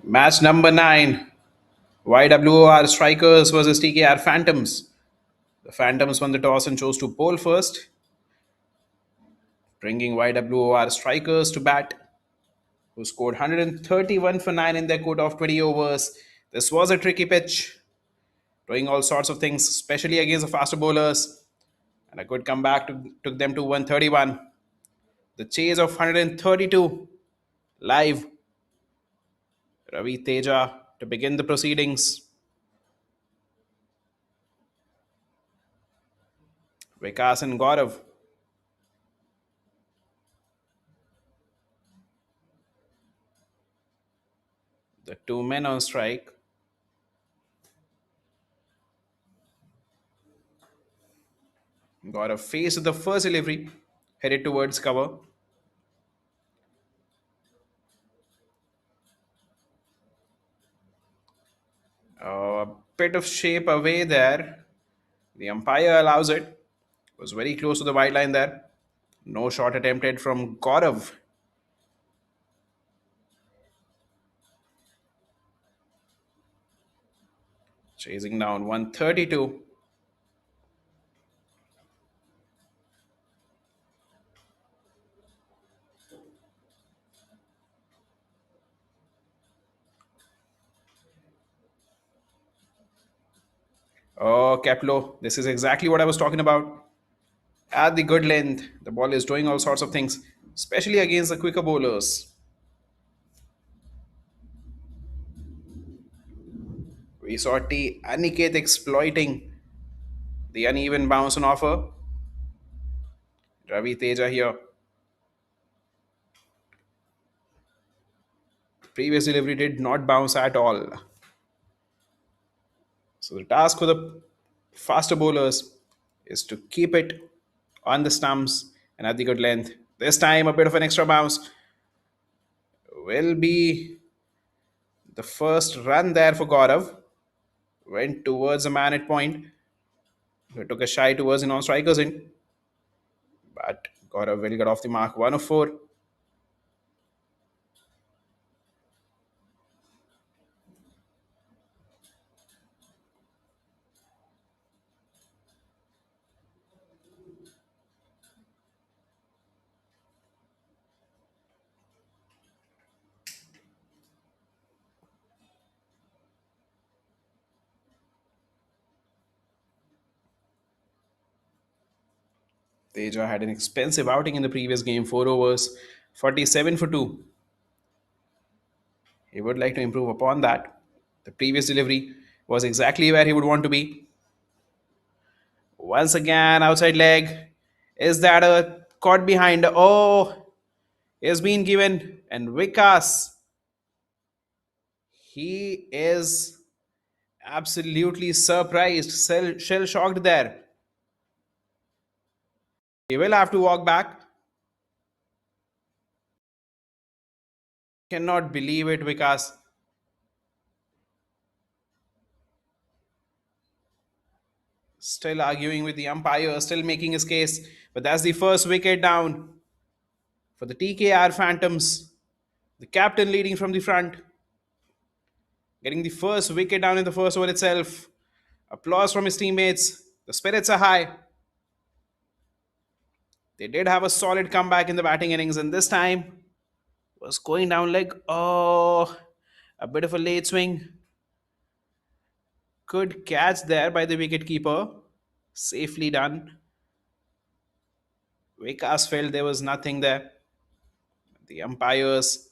Match number 9. YWOR Strikers versus TKR Phantoms. The Phantoms won the toss and chose to bowl first, bringing YWOR Strikers to bat, who scored 131 for 9 in their quota of 20 overs. This was a tricky pitch, doing all sorts of things, especially against the faster bowlers. And a good comeback took them to 131. The chase of 132 live. Ravi Teja to begin the proceedings. Vikas and Gaurav. The two men on strike. Gaurav faced the first delivery, headed towards cover. A bit of shape away there. The umpire allows it. Was very close to the white line there. No shot attempted from Gaurav. Chasing down 132. Oh, Keplo. This is exactly what I was talking about. At the good length, the ball is doing all sorts of things, especially against the quicker bowlers. We saw T. Aniket exploiting the uneven bounce on offer. Ravi Teja here. Previous delivery did not bounce at all. So the task for the faster bowlers is to keep it on the stumps and at the good length. This time, a bit of an extra bounce will be the first run there for Gaurav. Went towards the man at point. He took a shy towards the non-strikers in. But Gaurav will get off the mark. 1 of 4. Teja had an expensive outing in the previous game. 4 overs, 47 for 2. He would like to improve upon that. The previous delivery was exactly where he would want to be. Once again, outside leg. Is that a caught behind? Oh, is being given. And Vikas, he is absolutely surprised, shell shocked there. He will have to walk back. Cannot believe it, Vikas. Still arguing with the umpire, still making his case. But that's the first wicket down for the TKR Phantoms. The captain leading from the front. Getting the first wicket down in the first over itself. Applause from his teammates. The spirits are high. They did have a solid comeback in the batting innings, and this time was going down like, oh, a bit of a late swing. Good catch there by the wicketkeeper. Safely done. Vikas felt there was nothing there. The umpires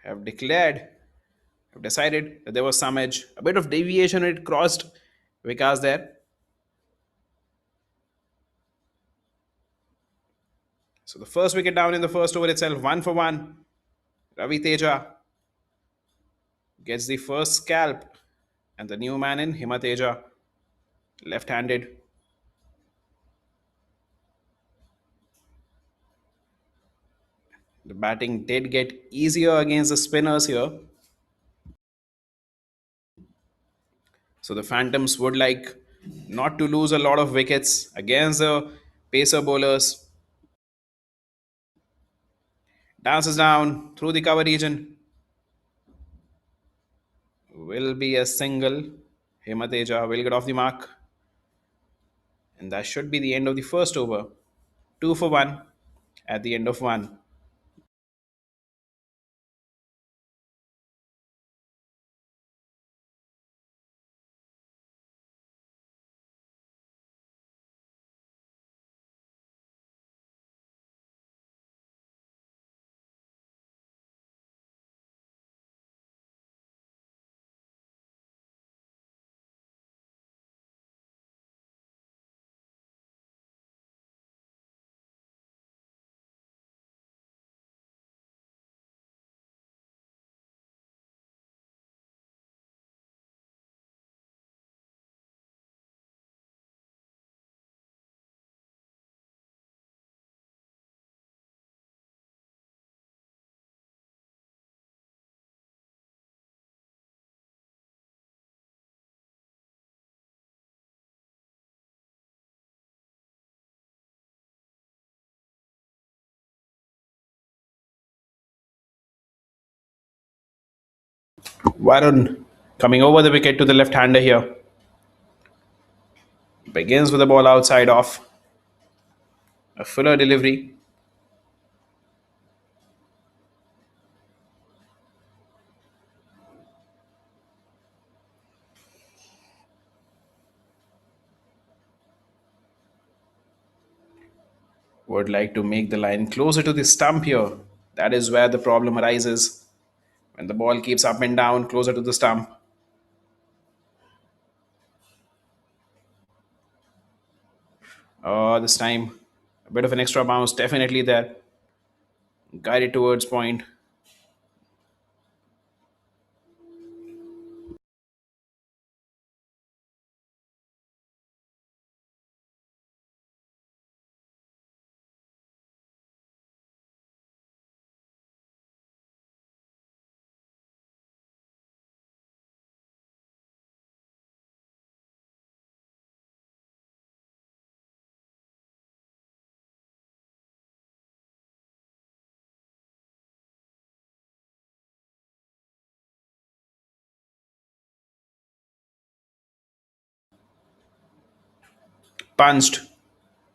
have decided that there was some edge. A bit of deviation, it crossed Vikas there. So the first wicket down in the first over itself, 1 for 1. Ravi Teja gets the first scalp, and the new man in Himateja, left-handed. The batting did get easier against the spinners here. So the Phantoms would like not to lose a lot of wickets against the pacer bowlers. Dances down through the cover region. Will be a single. Himateja will get off the mark. And that should be the end of the first over. 2 for 1 at the end of 1. Varun coming over the wicket to the left hander here. Begins with the ball outside off. A fuller delivery. Would like to make the line closer to the stump here. That is where the problem arises. When the ball keeps up and down closer to the stump. Oh, this time a bit of an extra bounce definitely there. Guided towards point. Punched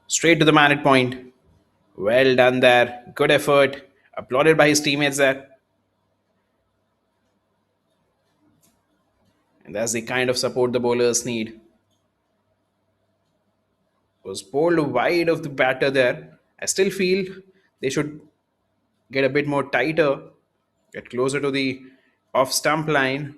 straight to the man at point. Well done there. Good effort. Applauded by his teammates there. And that's the kind of support the bowlers need. Was bowled wide of the batter there. I still feel they should get a bit more tighter, get closer to the off stump line.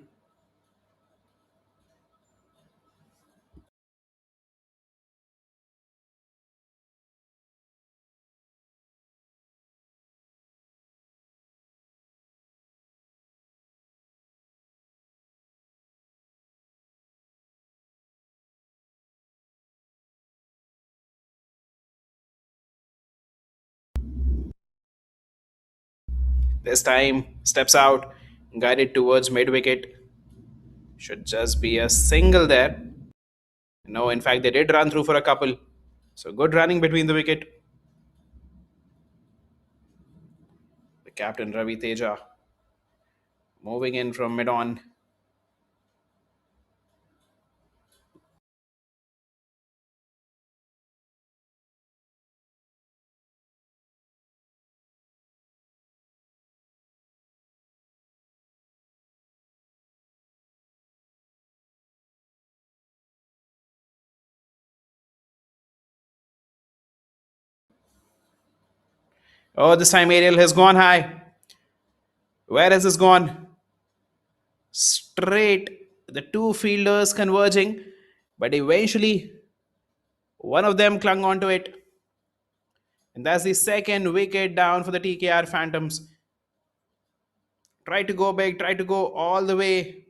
This time, steps out, guided towards mid wicket. Should just be a single there. No, in fact, they did run through for a couple. So good running between the wicket. The captain Ravi Teja moving in from mid on. Oh, this time Ariel has gone high. Where has this gone? Straight. The two fielders converging, but eventually one of them clung onto it. And that's the second wicket down for the TKR Phantoms. Tried to go big, tried to go all the way,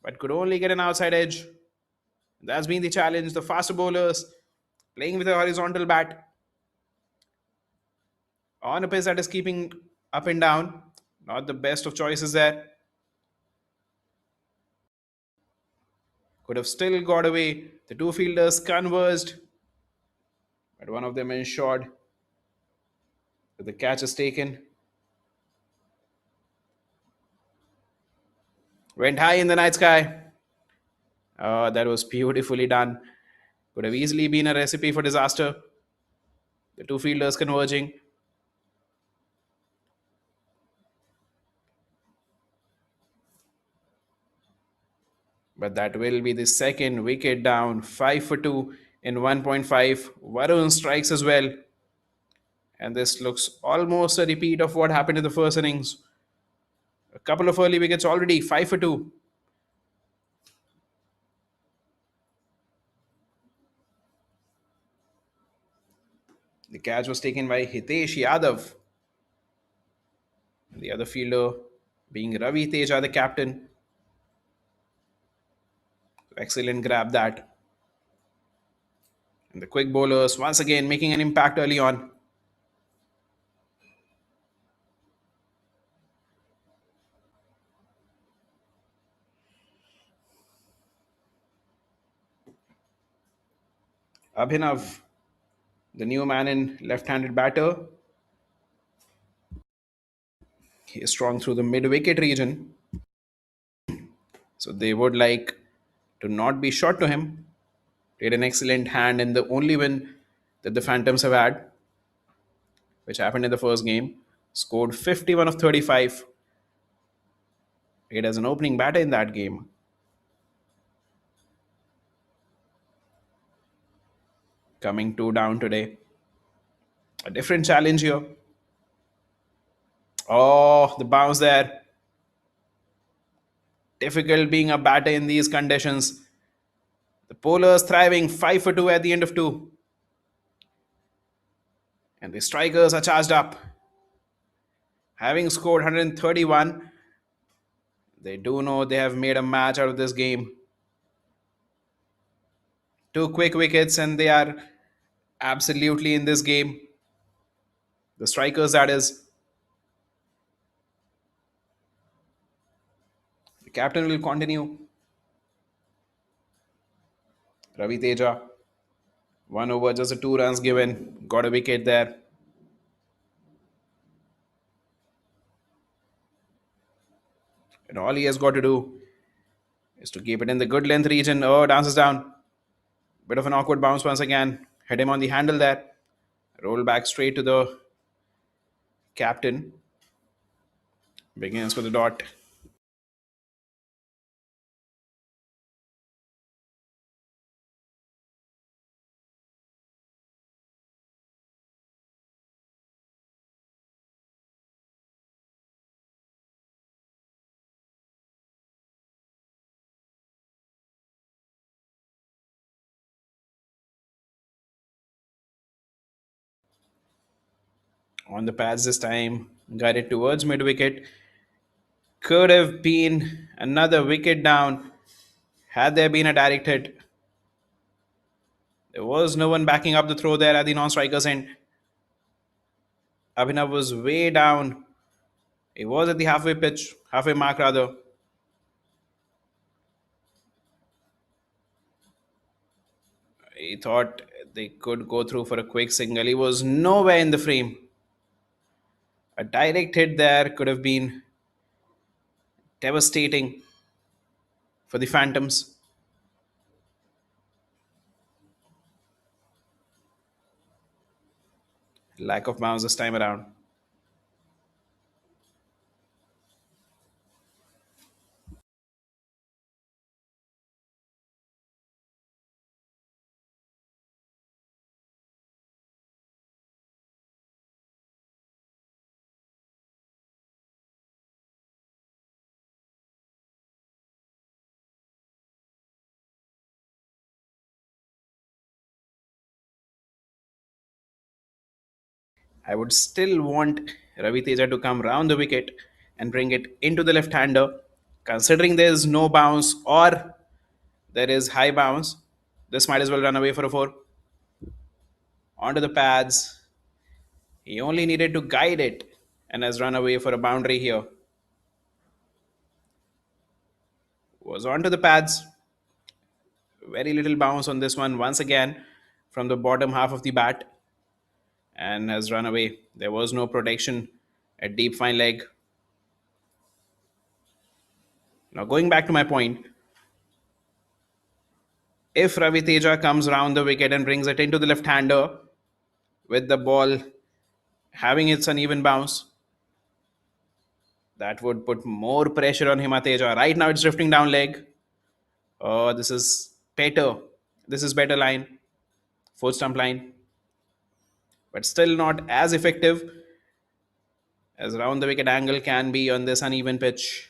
but could only get an outside edge. That's been the challenge. The faster bowlers playing with a horizontal bat on a pitch that is keeping up and down. Not the best of choices there. Could have still got away. The two fielders converged, but one of them ensured that the catch is taken. Went high in the night sky. Oh, that was beautifully done. Could have easily been a recipe for disaster. The two fielders converging. But that will be the second wicket down. 5 for 2 in 1.5. Varun strikes as well. And this looks almost a repeat of what happened in the first innings. A couple of early wickets already. 5 for 2. The catch was taken by Hitesh Yadav. The other fielder being Ravi Teja, the captain. Excellent grab that. And the quick bowlers once again making an impact early on. Abhinav, the new man in left-handed batter. He is strong through the mid-wicket region. So they would like to not be short to him. Did an excellent hand in the only win that the Phantoms have had, which happened in the first game. Scored 51 of 35. It as an opening batter in that game. Coming two down today. A different challenge here. Oh, the bounce there. Difficult being a batter in these conditions. The bowlers thriving 5 for 2 at the end of 2. And the strikers are charged up. Having scored 131, they do know they have made a match out of this game. Two quick wickets and they are absolutely in this game. The strikers, that is. The captain will continue. Ravi Teja, 1 over, just a 2 runs given. Got a wicket there. And all he has got to do is to keep it in the good length region. Oh, dances down. Bit of an awkward bounce once again. Hit him on the handle there. Roll back straight to the captain. Begins with the dot. On the pads this time, guided towards mid wicket. Could have been another wicket down had there been a direct hit. There was no one backing up the throw there at the non-striker's end. Abhinav was way down. He was at the halfway mark rather. He thought they could go through for a quick single. He was nowhere in the frame. A direct hit there could have been devastating for the Phantoms. Lack of bounce this time around. I would still want Ravi Teja to come round the wicket and bring it into the left-hander. Considering there is no bounce or there is high bounce, this might as well run away for a 4. Onto the pads. He only needed to guide it and has run away for a boundary here. Was onto the pads. Very little bounce on this one once again from the bottom half of the bat and has run away. There was no protection at deep fine leg. Now, going back to my point, if Ravi Teja comes round the wicket and brings it into the left hander with the ball having its uneven bounce, that would put more pressure on Himateja. Right now, it's drifting down leg. Oh, this is better. This is better line, fourth stump line, but still not as effective as round the wicket angle can be on this uneven pitch.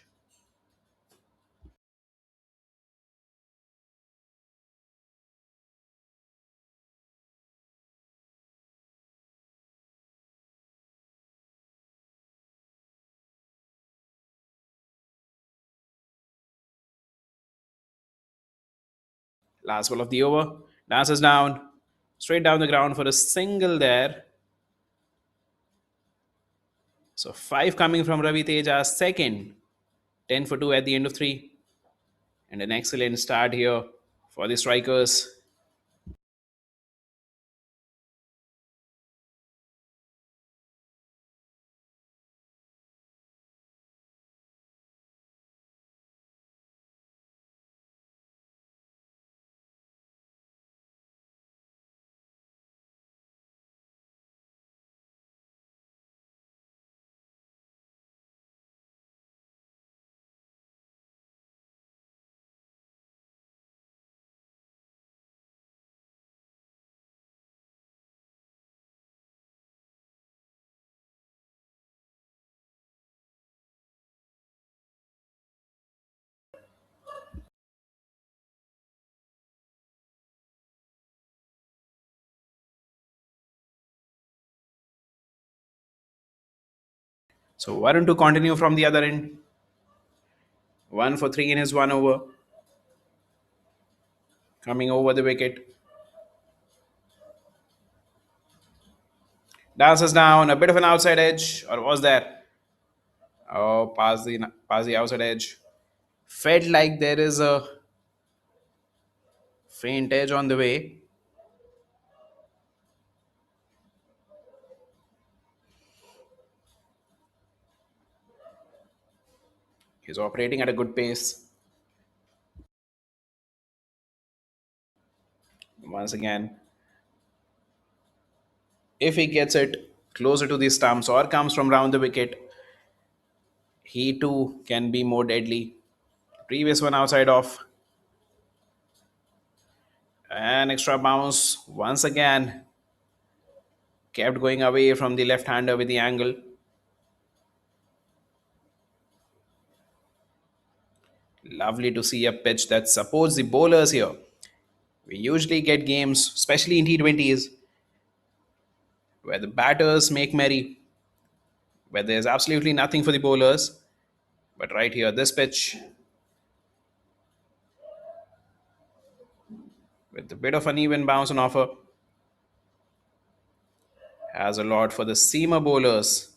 Last ball of the over. Dances down, straight down the ground for a single there. So 5 coming from Ravi Teja's second. 10 for 2 at the end of 3. And an excellent start here for the strikers. So Varun to continue from the other end. 1 for 3 in his 1 over. Coming over the wicket. Dances down, a bit of an outside edge, or was there? Oh, past the outside edge. Felt like there is a faint edge on the way. He's operating at a good pace. Once again, if he gets it closer to the stumps or comes from round the wicket, he too can be more deadly. Previous one outside off. An extra bounce once again. Kept going away from the left hander with the angle. Lovely to see a pitch that supports the bowlers here. We usually get games, especially in T20s, where the batters make merry, where there's absolutely nothing for the bowlers. But right here, this pitch, with a bit of uneven bounce on offer, has a lot for the seamer bowlers.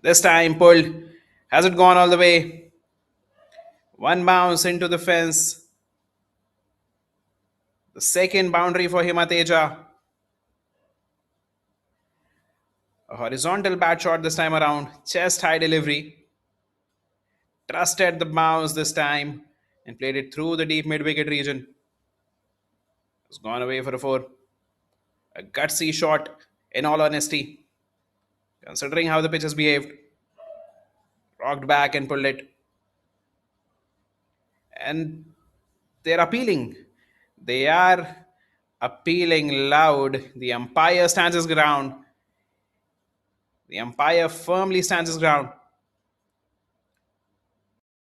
This time pulled. Has it gone all the way? One bounce into the fence. The second boundary for Himateja. A horizontal bat shot this time around. Chest high delivery. Trusted the bounce this time and played it through the deep mid wicket region. It's gone away for a 4. A gutsy shot, in all honesty. Considering how the pitch has behaved. Rocked back and pulled it. And they're appealing. They are appealing loud. The umpire stands his ground. The umpire firmly stands his ground.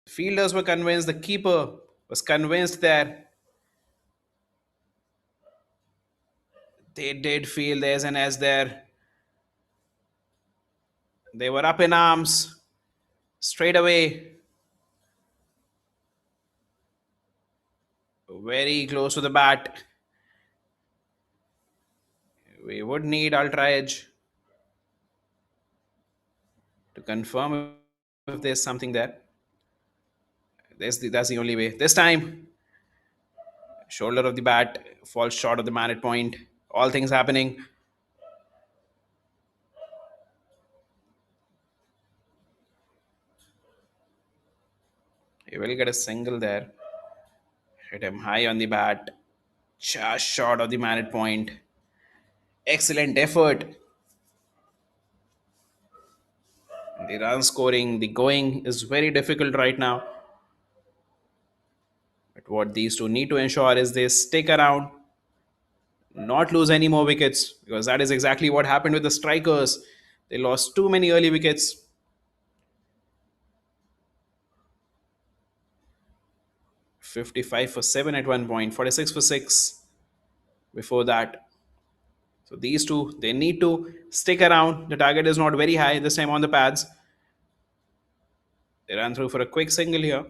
The fielders were convinced. The keeper was convinced that they did feel there's an edge there. They were up in arms straight away. Very close to the bat. We would need ultra edge to confirm if there's something there. That's the only way. This time, shoulder of the bat falls short of the man at point. All things happening. He will get a single there. Hit him high on the bat. Just short of the man at point. Excellent effort. The run scoring, the going is very difficult right now. But what these two need to ensure is they stick around, not lose any more wickets, because that is exactly what happened with the strikers. They lost too many early wickets. 55 for 7 at one point, 46 for 6 before that. So these two, they need to stick around. The target is not very high this time on the pads. They ran through for a quick single here.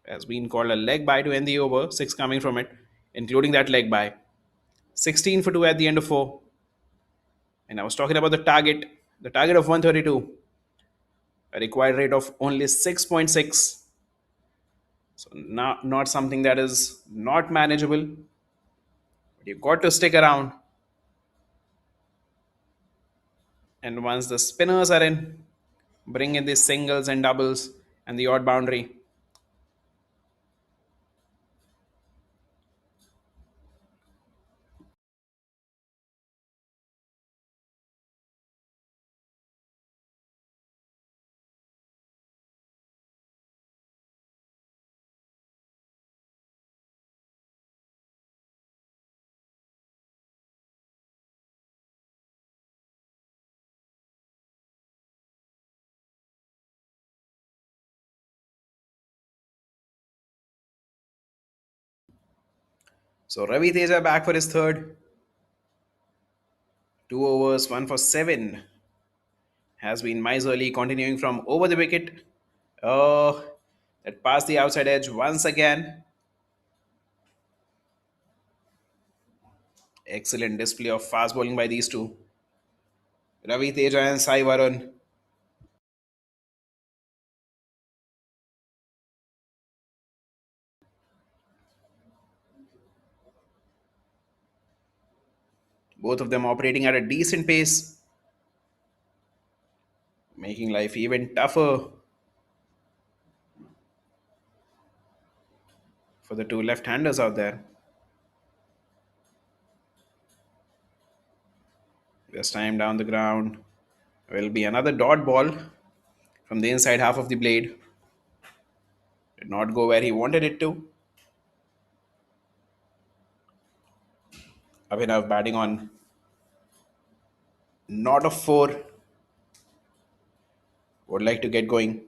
Has been called a leg bye to end the over, 6 coming from it, including that leg bye. 16 for 2 at the end of 4. And I was talking about the target of 132, a required rate of only 6.6. So not something that is not manageable. But you've got to stick around. And once the spinners are in, bring in the singles and doubles and the odd boundary. So Ravi Teja back for his third. 2 overs, 1 for 7. Has been miserly, continuing from over the wicket. Oh, that passed the outside edge once again. Excellent display of fast bowling by these two. Ravi Teja and Sai Varun. Both of them operating at a decent pace, making life even tougher for the two left-handers out there. This time down the ground will be another dot ball from the inside half of the blade. Did not go where he wanted it to. Abhinav batting on not a 4. Would like to get going.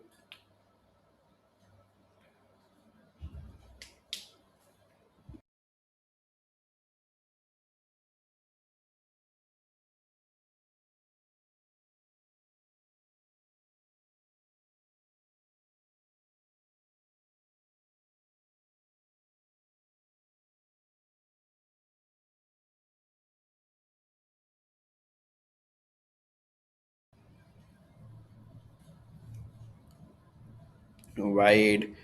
Wide.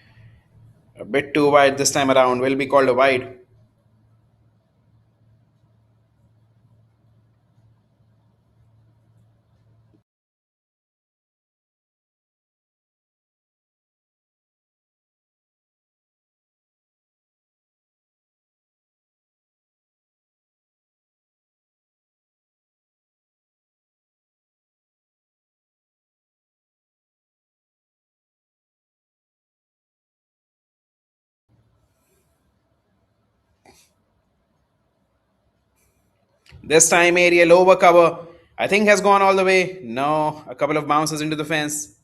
A bit too wide this time around. Will be called a wide. This time aerial over cover. I think has gone all the way. No, a couple of bounces into the fence.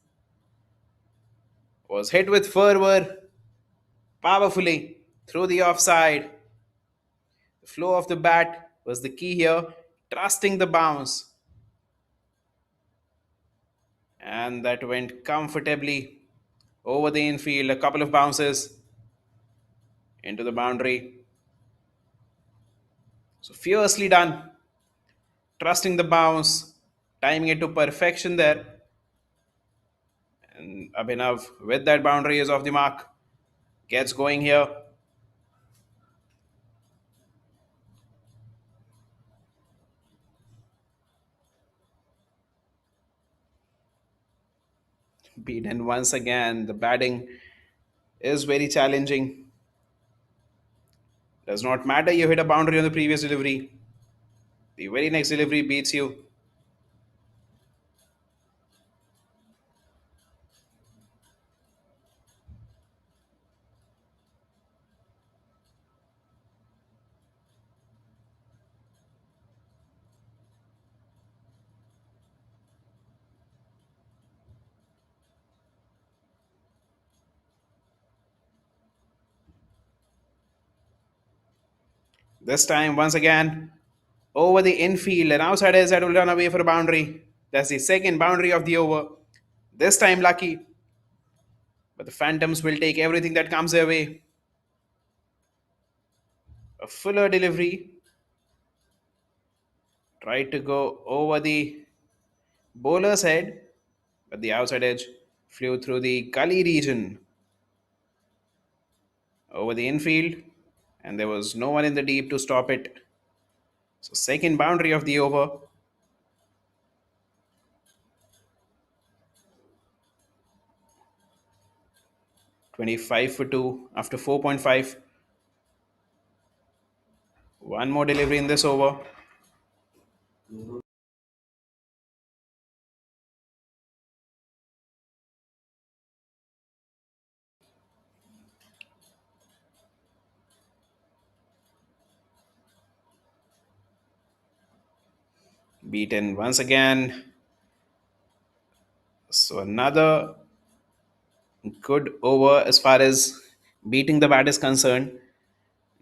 Was hit with fervor powerfully through the offside. The flow of the bat was the key here, trusting the bounce. And that went comfortably over the infield. A couple of bounces into the boundary. So fiercely done, trusting the bounce, timing it to perfection there. And Abhinav, with that boundary, is off the mark. Gets going here. Beaten once again. The batting is very challenging. Does not matter you hit a boundary on the previous delivery. The very next delivery beats you. This time, once again, over the infield, and outside edge that will run away for a boundary. That's the second boundary of the over. This time, lucky. But the Phantoms will take everything that comes their way. A fuller delivery. Tried to go over the bowler's head, but the outside edge flew through the gully region over the infield, and there was no one in the deep to stop it. So, second boundary of the over. 25 for 2 after 4.5. One more delivery in this over. Beaten once again. So another good over as far as beating the bat is concerned.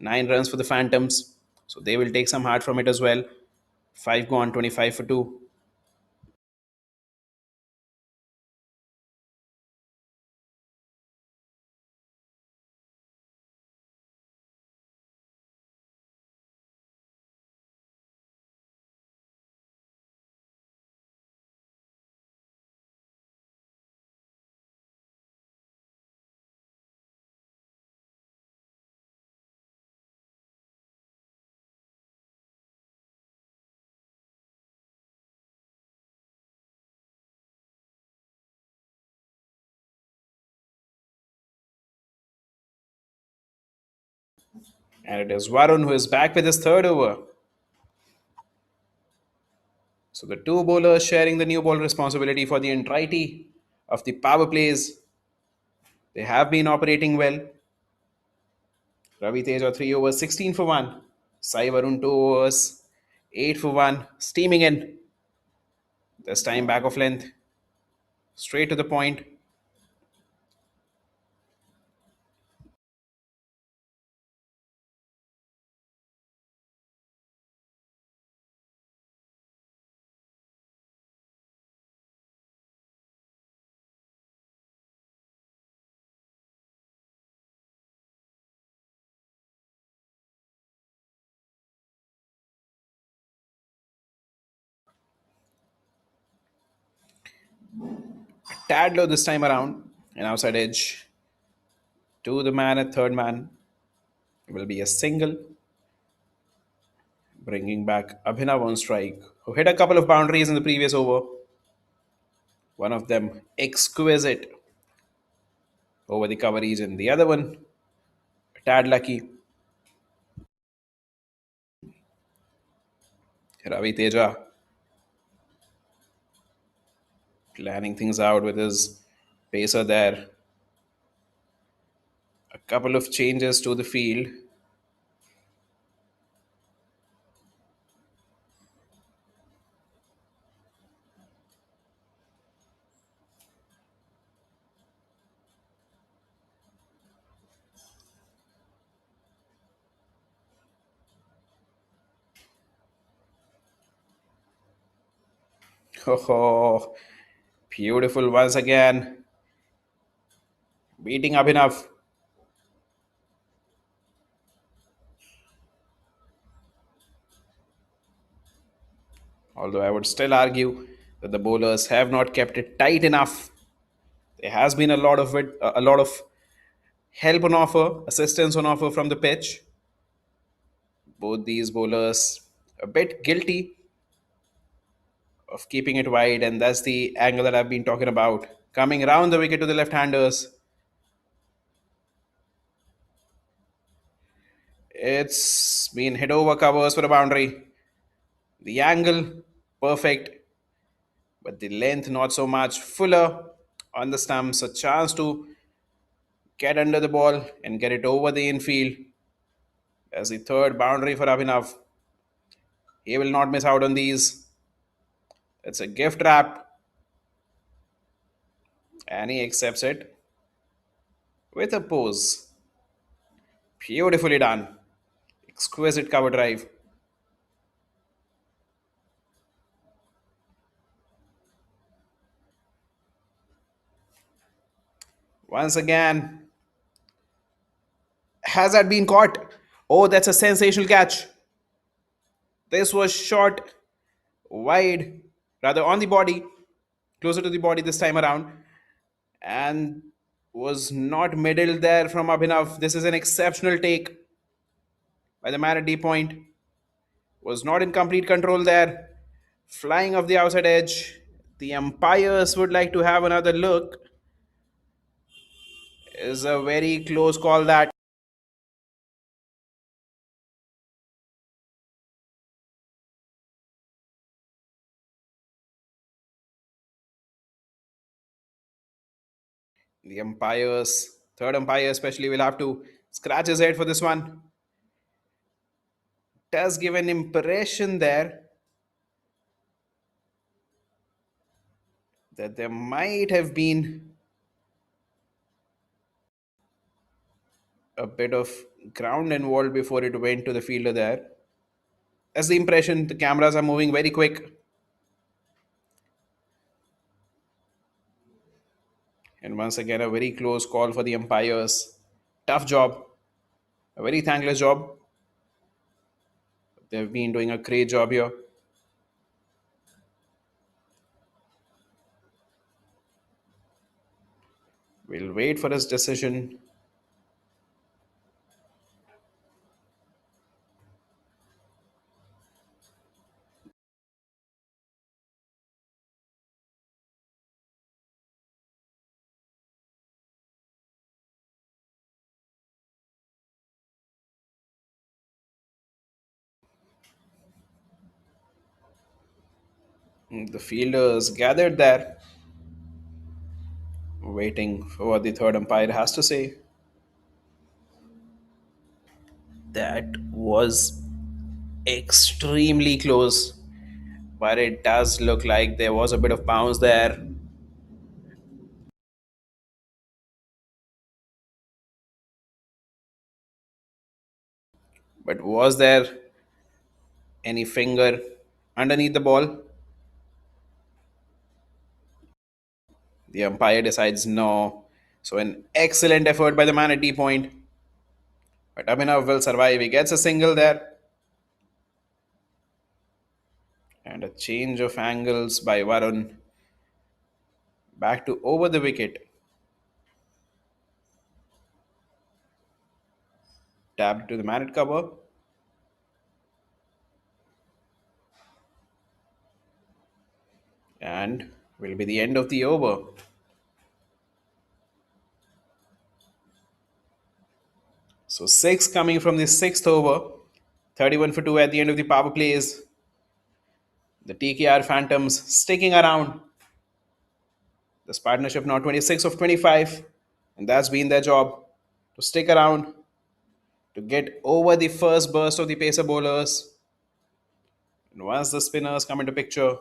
9 runs for the Phantoms. So they will take some heart from it as well. 5 gone, 25 for 2. And it is Varun who is back with his third over. So the two bowlers sharing the new ball responsibility for the entirety of the power plays. They have been operating well. Ravi Teja 3 overs, 16 for 1. Sai Varun 2 overs, 8 for 1. Steaming in. This time back of length. Straight to the point. Tad low this time around. An outside edge to the man at third man. Will be a single. Bringing back Abhinav on strike, who hit a couple of boundaries in the previous over. One of them exquisite over the cover region. The other one, a tad lucky. Ravi Teja planning things out with his pacer there. A couple of changes to the field. Oh, beautiful once again. Beating Abhinav. Although I would still argue that the bowlers have not kept it tight enough. There has been a lot of help on offer, assistance on offer from the pitch. Both these bowlers a bit guilty of keeping it wide, and that's the angle that I've been talking about. coming round the wicket to the left-handers. It's been hit over covers for a boundary. The angle, perfect, but the length not so much. Fuller on the stumps, a chance to get under the ball and get it over the infield. As the third boundary for Abhinav. He will not miss out on these. It's a gift wrap, and he accepts it with a pose. Beautifully done. Exquisite cover drive. Once again, has that been caught? Oh, that's a sensational catch. This was shot wide, rather on the body, closer to the body this time around, and was not middled there from Abhinav. This is an exceptional take by the man at D point. Was not in complete control there. Flying off the outside edge. The umpires would like to have another look. Is a very close call that. The umpires, third umpire especially, will have to scratch his head for this one. Does give an impression there that there might have been a bit of ground involved before it went to the fielder there. That's the impression. The cameras are moving very quick. And once again, a very close call for the umpires. Tough job. A very thankless job. They've been doing a great job here. We'll wait for his decision. The fielders gathered there, waiting for what the third umpire has to say. That was extremely close, but it does look like there was a bit of bounce there. But was there any finger underneath the ball? The umpire decides no. So, an excellent effort by the man at D point. But Abhinav will survive. He gets a single there. And a change of angles by Varun. Back to over the wicket. Tapped to the man at cover. And will be the end of the over. So 6 coming from the sixth over. 31 for 2 at the end of the power plays. The TKR Phantoms sticking around. This partnership now 26 of 25. And that's been their job, to stick around, to get over the first burst of the pacer bowlers. And once the spinners come into picture,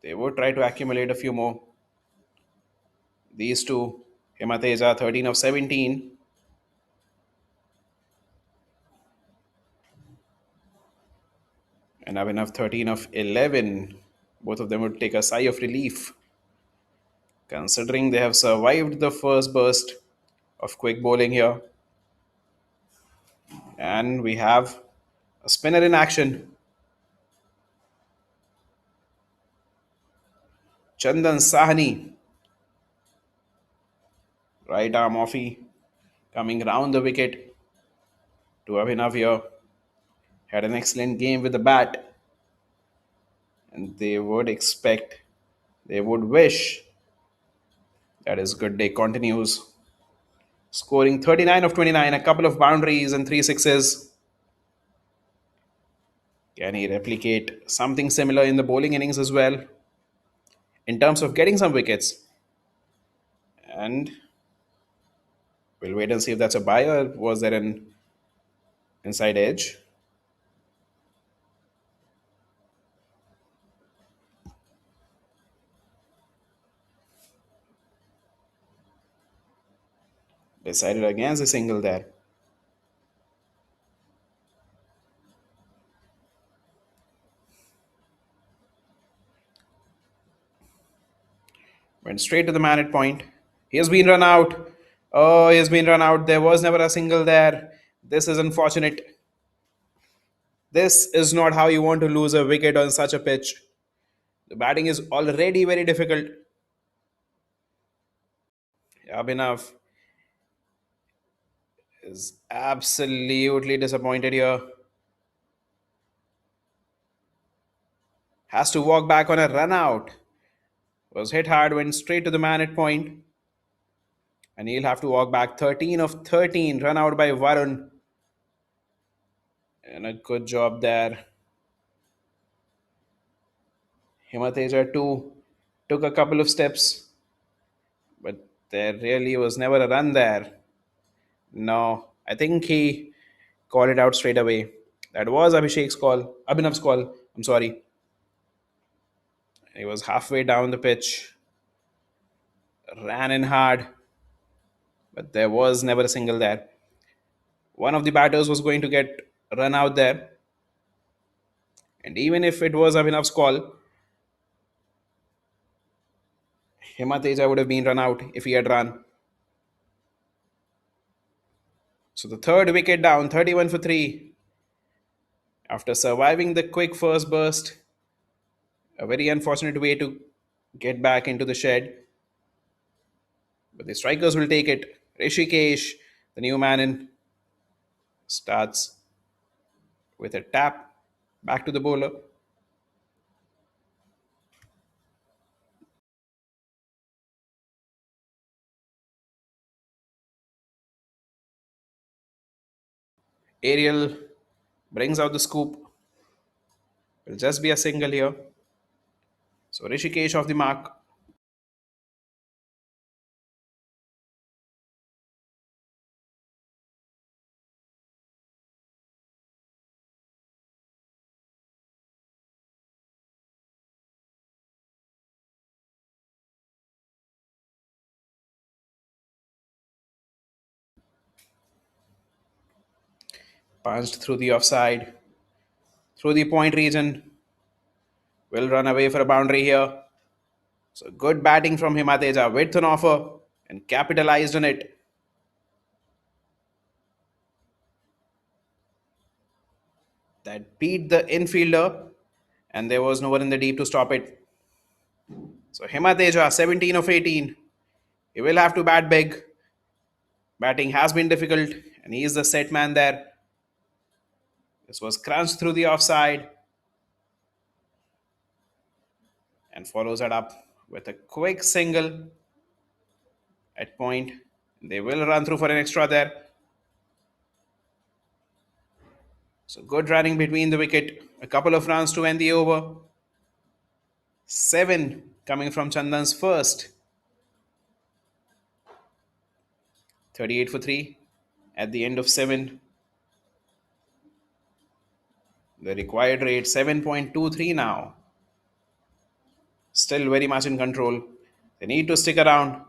they would try to accumulate a few more. These two, Himateja 13 of 17. And Abhinav 13 of 11. Both of them would take a sigh of relief, considering they have survived the first burst of quick bowling here. And we have a spinner in action. Chandan Sahani. Right arm offie coming round the wicket to Abhinav here. Had an excellent game with the bat. And they would expect, they would wish That is good day continues. Scoring 39 of 29, a couple of boundaries and 3 sixes. Can he replicate something similar in the bowling innings as well? In terms of getting some wickets. And we'll wait and see if that's a buy or was there an inside edge. Decided against a single there. Went straight to the man at point. He has been run out. Oh, he has been run out. There was never a single there. This is unfortunate. This is not how you want to lose a wicket on such a pitch. The batting is already very difficult. Abhinav is absolutely disappointed here. Has to walk back on a run out. Was hit hard, went straight to the man at point. And he'll have to walk back 13 of 13. Run out by Varun. And a good job there. Himateja too took a couple of steps. But there really was never a run there. No, I think he called it out straight away. That was Abhinav's call. I'm sorry. He was halfway down the pitch, ran in hard, but there was never a single there. One of the batters was going to get run out there. And even if it was Abhinav's call, Himateja would have been run out if he had run. So the third wicket down, 31 for 3. After surviving the quick first burst, a very unfortunate way to get back into the shed. But the strikers will take it. Rishikesh, the new man in, starts with a tap back to the bowler. Ariel brings out the scoop. Will just be a single here. So Rishikesh off the mark. Punched through the offside. Through the point region. Will run away for a boundary here. So good batting from Himateja with an offer and capitalized on it. That beat the infielder and there was no one in the deep to stop it. So Himateja 17 of 18. He will have to bat big. Batting has been difficult and he is the set man there. This was crunched through the offside and follows it up with a quick single at point. They will run through for an extra there. So good running between the wicket. A couple of runs to end the over. 7 coming from Chandan's first. 38 for 3 at the end of 7. The required rate 7.23 now. Still very much in control. They need to stick around.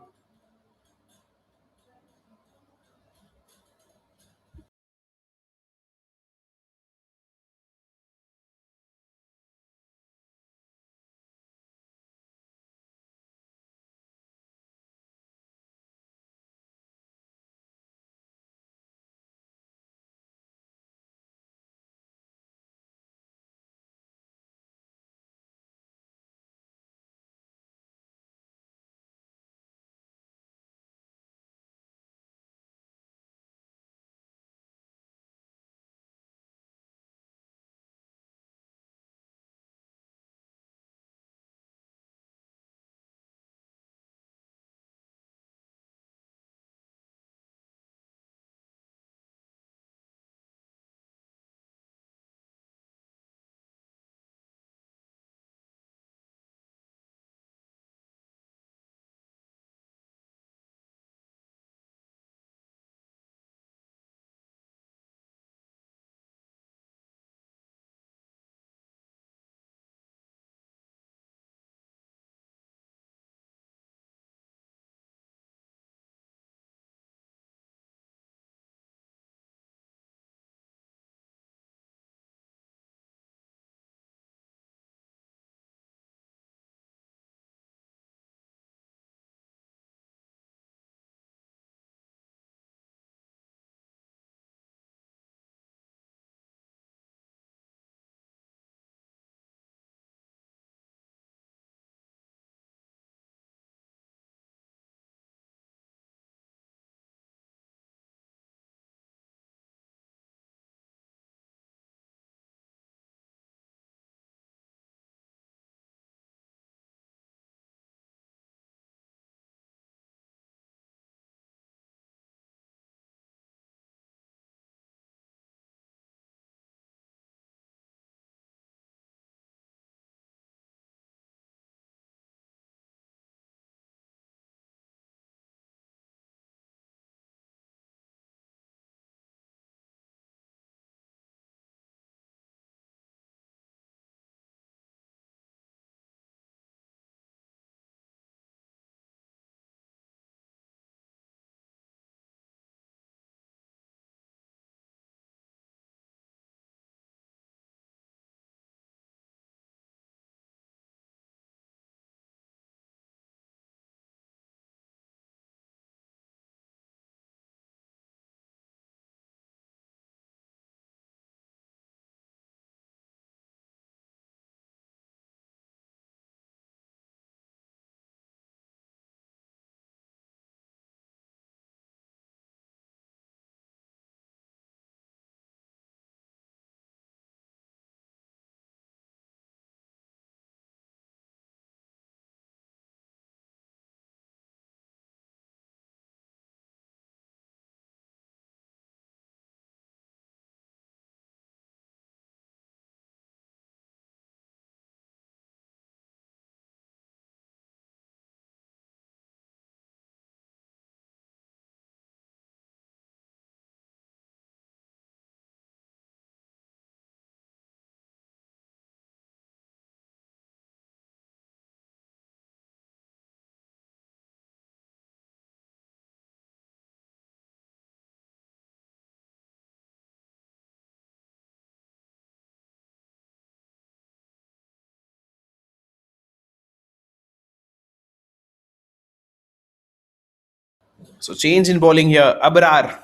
So change in bowling here. Abrar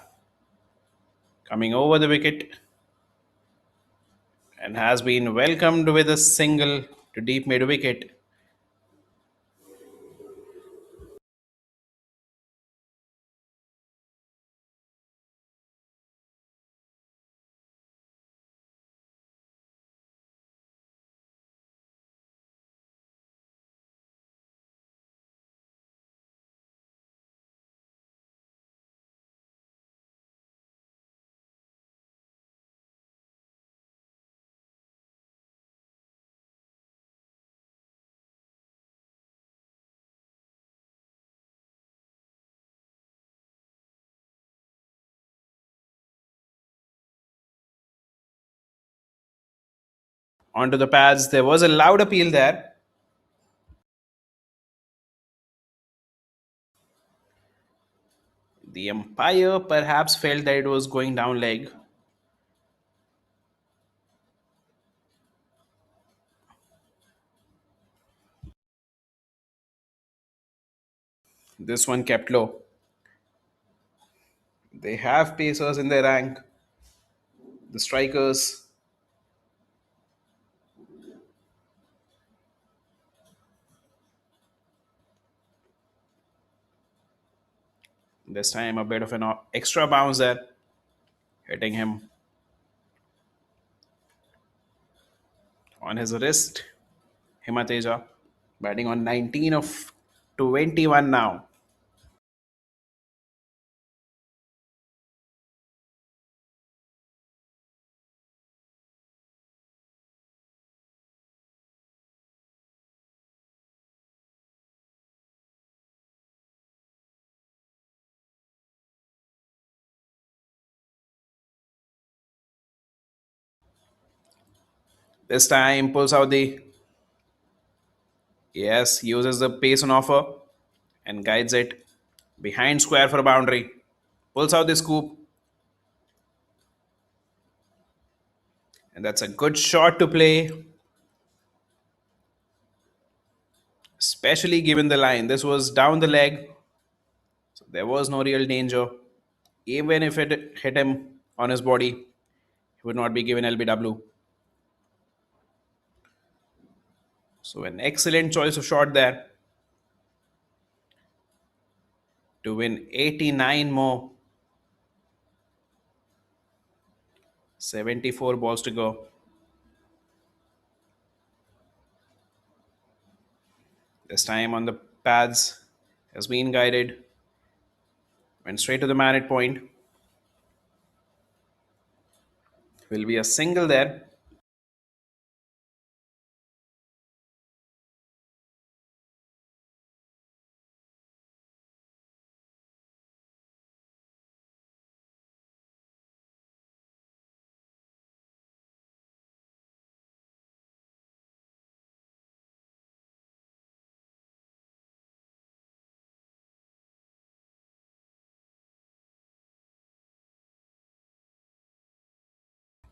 coming over the wicket and has been welcomed with a single to deep mid wicket. Onto the pads. There was a loud appeal there. The umpire perhaps felt that it was going down leg. This one kept low. They have pacers in their rank. The strikers. This time a bit of an extra bounce there, hitting him on his wrist. Himateja batting on 19 of 21 now. This time pulls out the, yes, uses the pace on offer and guides it behind square for a boundary. Pulls out the scoop, and that's a good shot to play, especially given the line. This was down the leg, so there was no real danger. Even if it hit him on his body, he would not be given LBW. So an excellent choice of shot there to win 89 more. 74 balls to go. This time on the pads has been guided. Went straight to the man at point. Will be a single there.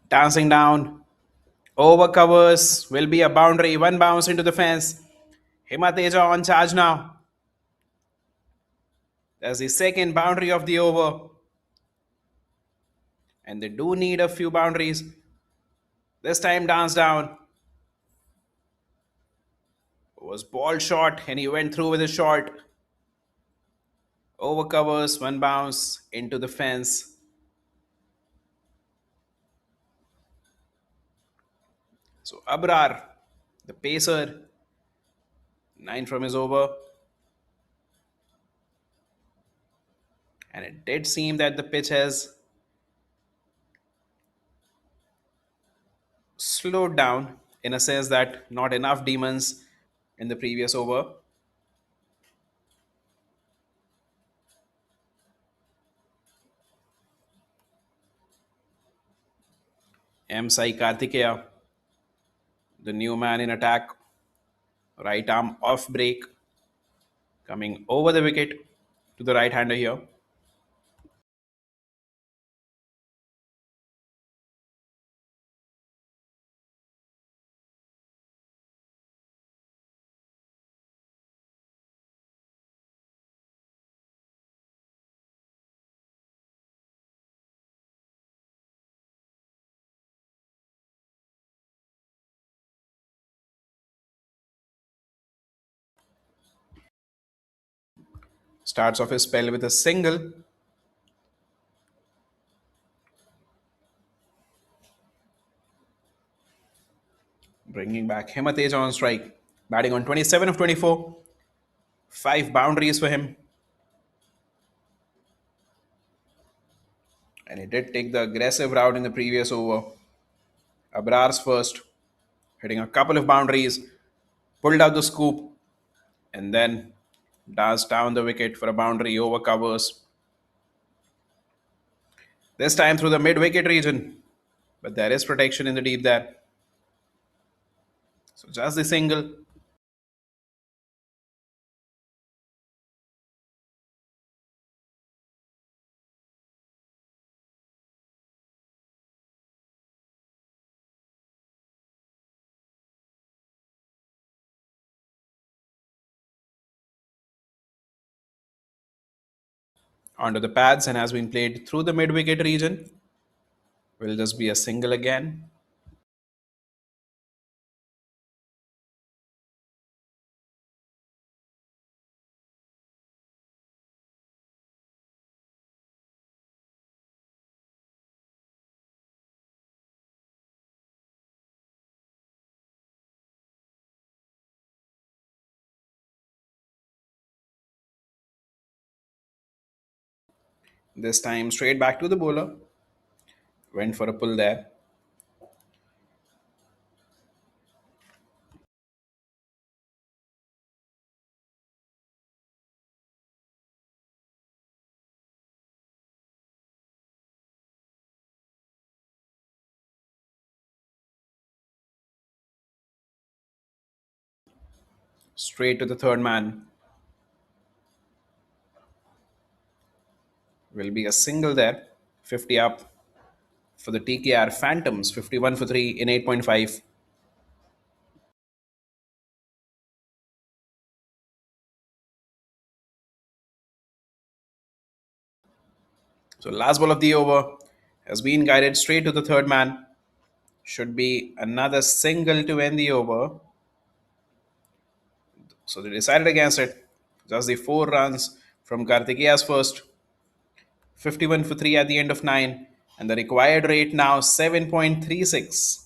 Dancing down. Over covers. Will be a boundary. One bounce into the fence. Himateja on charge now. That's the second boundary of the over. And they do need a few boundaries. This time dance down. Was ball short and he went through with a shot. Over covers, one bounce into the fence. So Abrar, the pacer, 9 from his over. And it did seem that the pitch has slowed down in a sense that not enough demons in the previous over. M. Sai Karthikeya, the new man in attack, right arm off break, coming over the wicket to the right hander here. Starts off his spell with a single. Bringing back Himateja on strike. Batting on 27 of 24. 5 boundaries for him. And he did take the aggressive route in the previous over. Abrar's first, hitting a couple of boundaries, pulled out the scoop, and then danced down the wicket for a boundary over covers. This time through the mid-wicket region, but there is protection in the deep there. So just the single. Onto the pads and has been played through the mid-wicket region. Will just be a single again. This time straight back to the bowler. Went for a pull there. Straight to the third man. Will be a single there. 50 up for the TKR Phantoms. 51 for 3 in 8.5. So last ball of the over has been guided straight to the third man. Should be another single to end the over. So they decided against it. Just the 4 runs from Karthikeya's first. 51 for 3 at the end of 9. And the required rate now 7.36.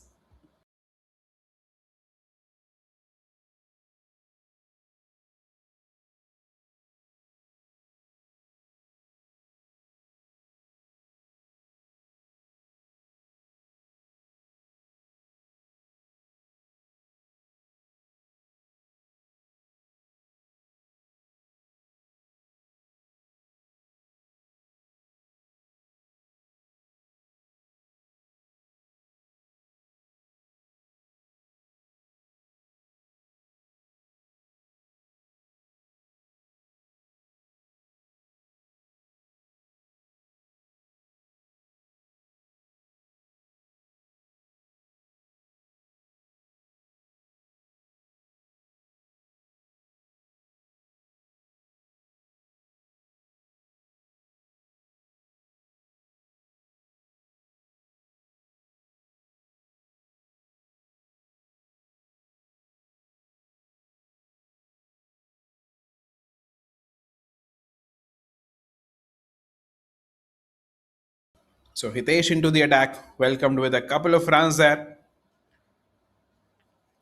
So Hitesh into the attack, welcomed with a couple of runs there.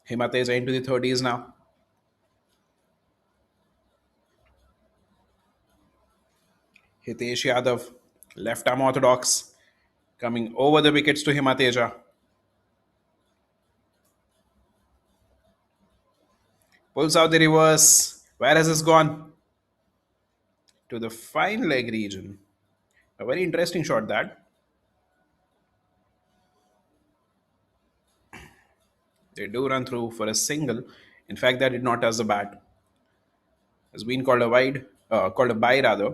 Himateja into the 30s now. Hitesh Yadav, left arm orthodox, coming over the wickets to Himateja. Pulls out the reverse. Where has this gone? To the fine leg region. A very interesting shot that. They do run through for a single. In fact, that did not touch the bat. Has been called a called a bye rather.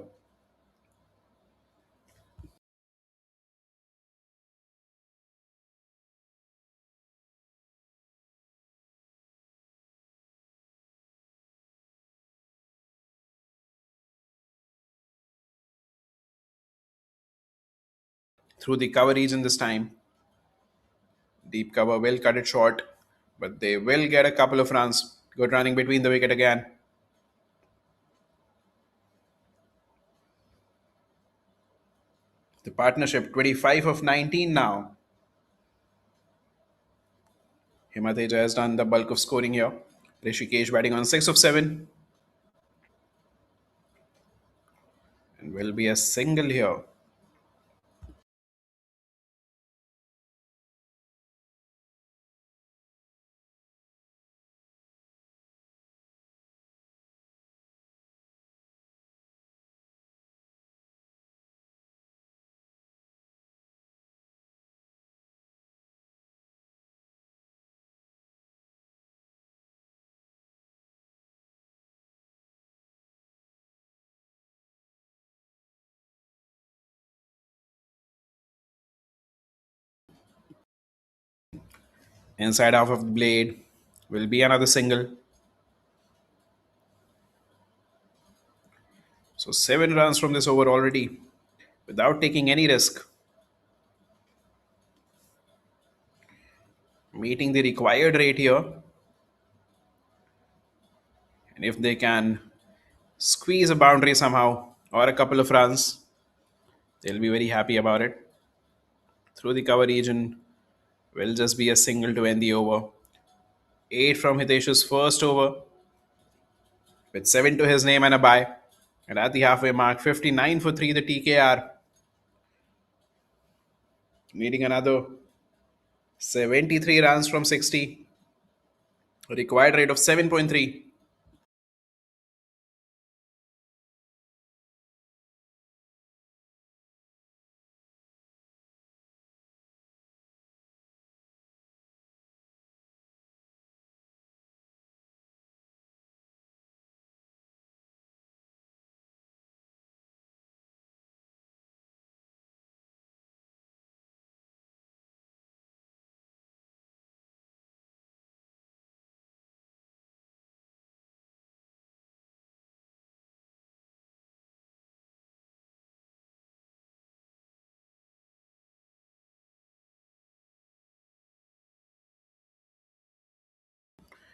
Through the cover region this time. Deep cover will cut it short, but they will get a couple of runs. Good running between the wicket again. The partnership 25 of 19 now. Himateja has done the bulk of scoring here. Rishikesh batting on 6 of 7. And will be a single here. Inside half of the blade will be another single. So 7 runs from this over already without taking any risk. Meeting the required rate here. And if they can squeeze a boundary somehow or a couple of runs, they'll be very happy about it. Through the cover region will just be a single to end the over. 8 from Hitesh's first over with 7 to his name and a bye. And at the halfway mark, 59 for 3, the TKR. Needing another 73 runs from 60. A required rate of 7.3.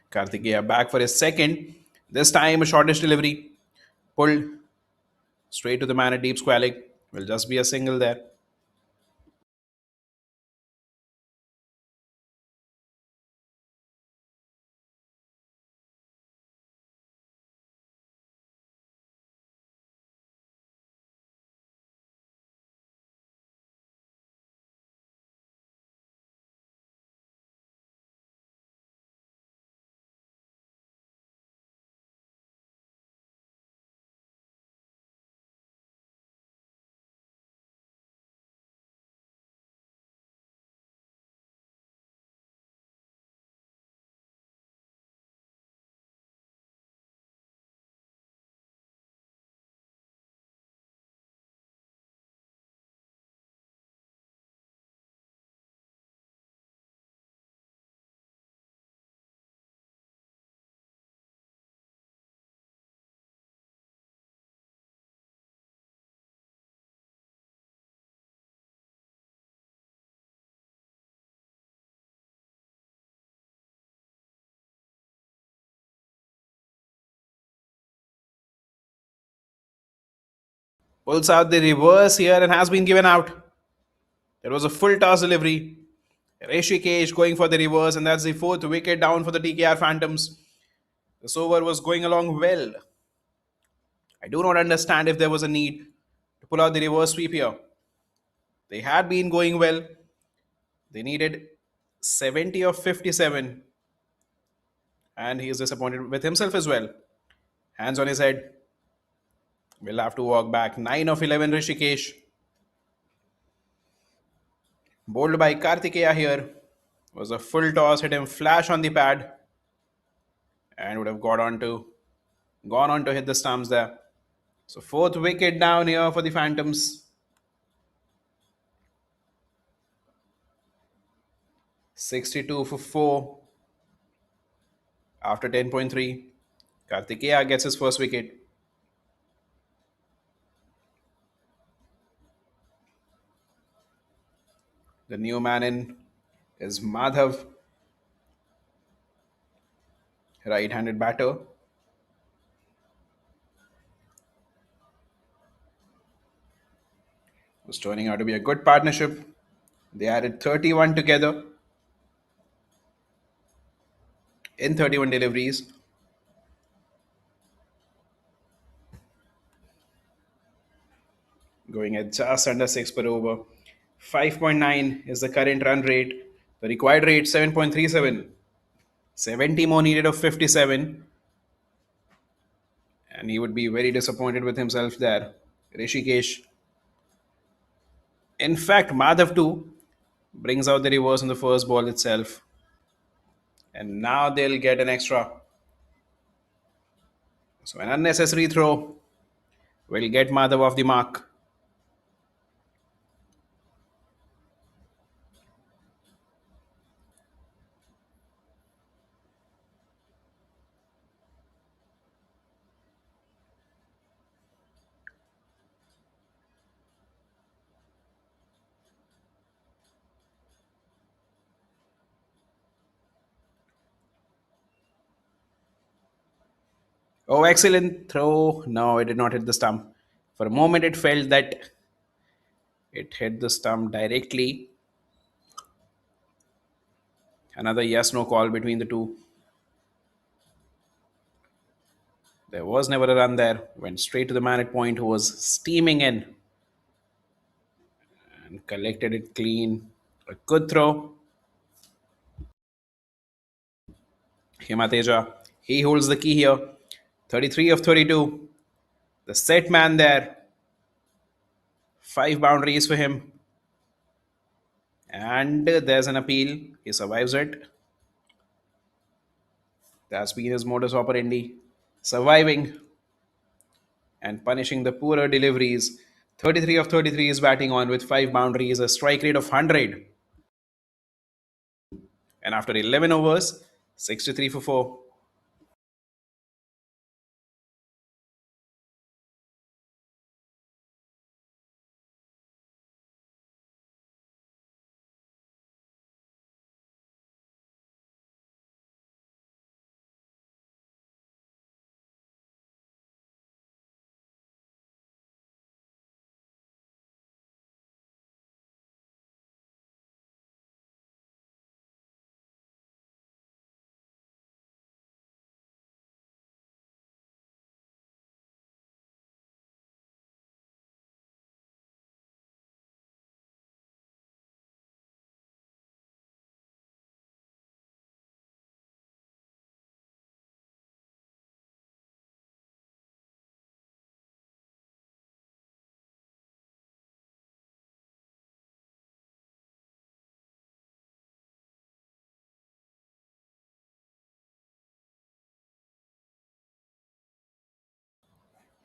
Karthika back for his second. This time a shortish delivery. Pulled straight to the man at deep square leg. Will just be a single there. Pulls out the reverse here and has been given out. There was a full toss delivery. Rishikesh going for the reverse, and that's the fourth wicket down for the TKR Phantoms. This over was going along well. I do not understand if there was a need to pull out the reverse sweep here. They had been going well. They needed 70 of 57. And he is disappointed with himself as well. Hands on his head. Will have to walk back. 9 of 11 Rishikesh. Bowled by Karthikeya here. Was a full toss, hit him flash on the pad. And would have gone on to hit the stumps there. So fourth wicket down here for the Phantoms. 62 for 4 after 10.3. Karthikeya gets his first wicket. The new man in is Madhav, right-handed batter. was turning out to be a good partnership. They added 31 together in 31 deliveries. Going at just under 6 per over. 5.9 is the current run rate. The required rate 7.37. 70 more needed of 57. And he would be very disappointed with himself there. Rishikesh. In fact, Madhav too brings out the reverse on the first ball itself. And now they'll get an extra. So an unnecessary throw will get Madhav off the mark. Oh, excellent throw. No, it did not hit the stump. For a moment, it felt that it hit the stump directly. Another yes no call between the two. There was never a run there. Went straight to the man at point who was steaming in and collected it clean. A good throw. Himateja, he holds the key here. 33 of 32. The set man there. 5 boundaries for him. And there's an appeal. He survives it. That's been his modus operandi. Surviving and punishing the poorer deliveries. 33 of 33 is batting on with 5 boundaries, a strike rate of 100. And after 11 overs, 63 for 4.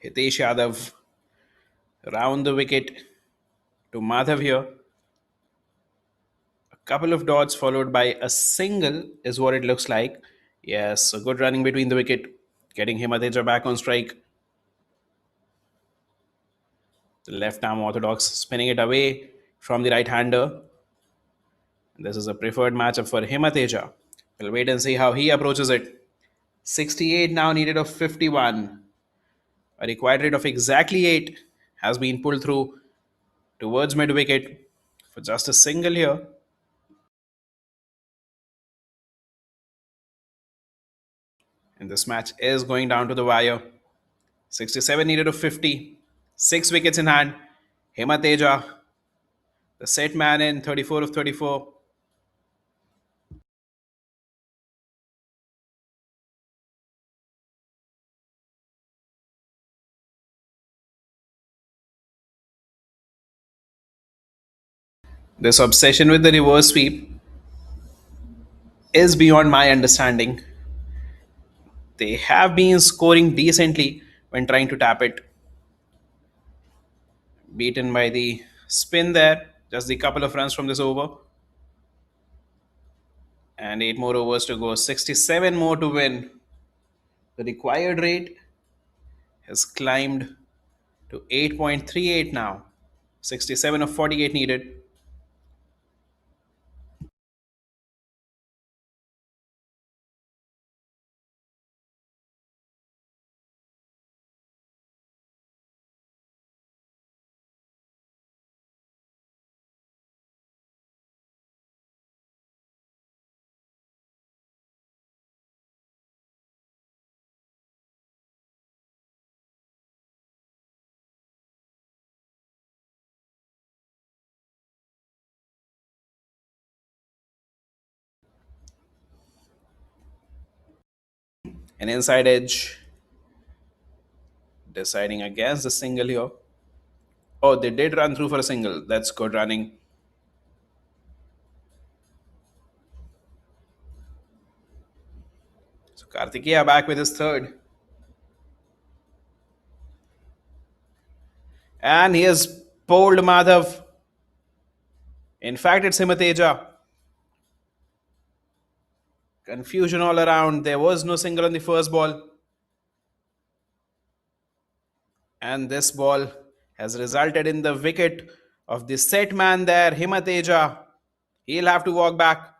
Hitesh Yadav round the wicket to Madhav here. A couple of dots followed by a single is what it looks like. Yes, a good running between the wicket, getting Himateja back on strike. The left arm orthodox spinning it away from the right hander. This is a preferred matchup for Himateja. We'll wait and see how he approaches it. 68 now needed of 51. A required rate of exactly 8 has been pulled through towards mid wicket for just a single here. And this match is going down to the wire. 67 needed of 50. 6 wickets in hand. Himateja, the set man in 34 of 34. This obsession with the reverse sweep is beyond my understanding. They have been scoring decently when trying to tap it. Beaten by the spin there. Just a couple of runs from this over. And 8 more overs to go. 67 more to win. The required rate has climbed to 8.38 now. 67 of 48 needed. An inside edge, deciding against the single here. Oh, they did run through for a single. That's good running. So Karthikeya back with his third. And he has bowled Madhav. In fact, it's Himateja. Confusion all around. There was no single on the first ball. And this ball has resulted in the wicket of the set man there, Himateja. He'll have to walk back.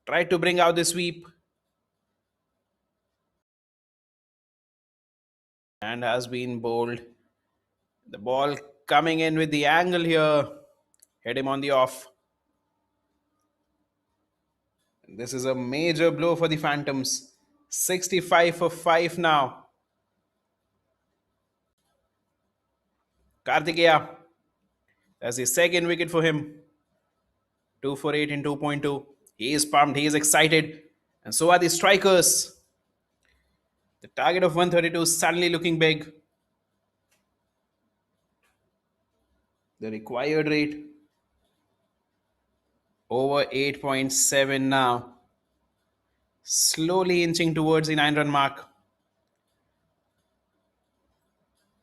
Try to bring out the sweep. And has been bowled. The ball coming in with the angle here. Hit him on the off. This is a major blow for the Phantoms. 65 for 5 now. Karthikeya. That's the second wicket for him. 2 for 8 in 2.2. He is pumped. He is excited. And so are the strikers. The target of 132 is suddenly looking big. The required rate over 8.7 now. Slowly inching towards the 9-run mark.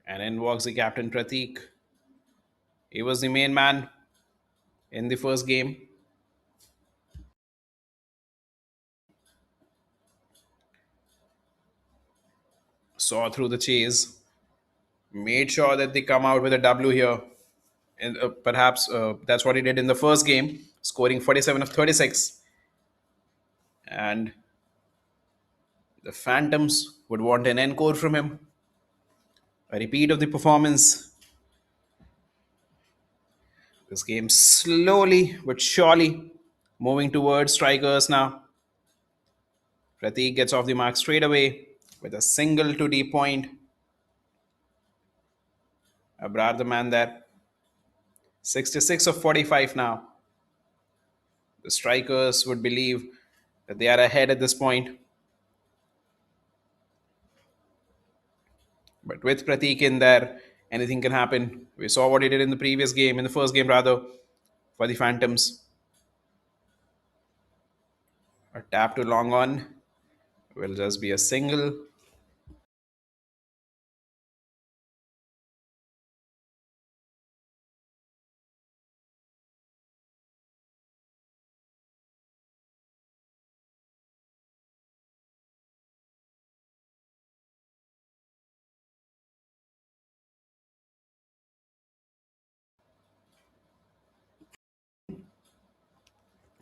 And in walks the captain Pratik. He was the main man in the first game. Saw through the chase. Made sure that they come out with a W here. And perhaps that's what he did in the first game, scoring 47 of 36. And the Phantoms would want an encore from him. A repeat of the performance. This game slowly but surely moving towards strikers now. Pratik gets off the mark straight away with a single to deep point. Abrar the man there. 66 of 45 now. The strikers would believe that they are ahead at this point. But with Pratik in there, anything can happen. We saw what he did in the previous game, in the first game rather, for the Phantoms. A tap to long on will just be a single.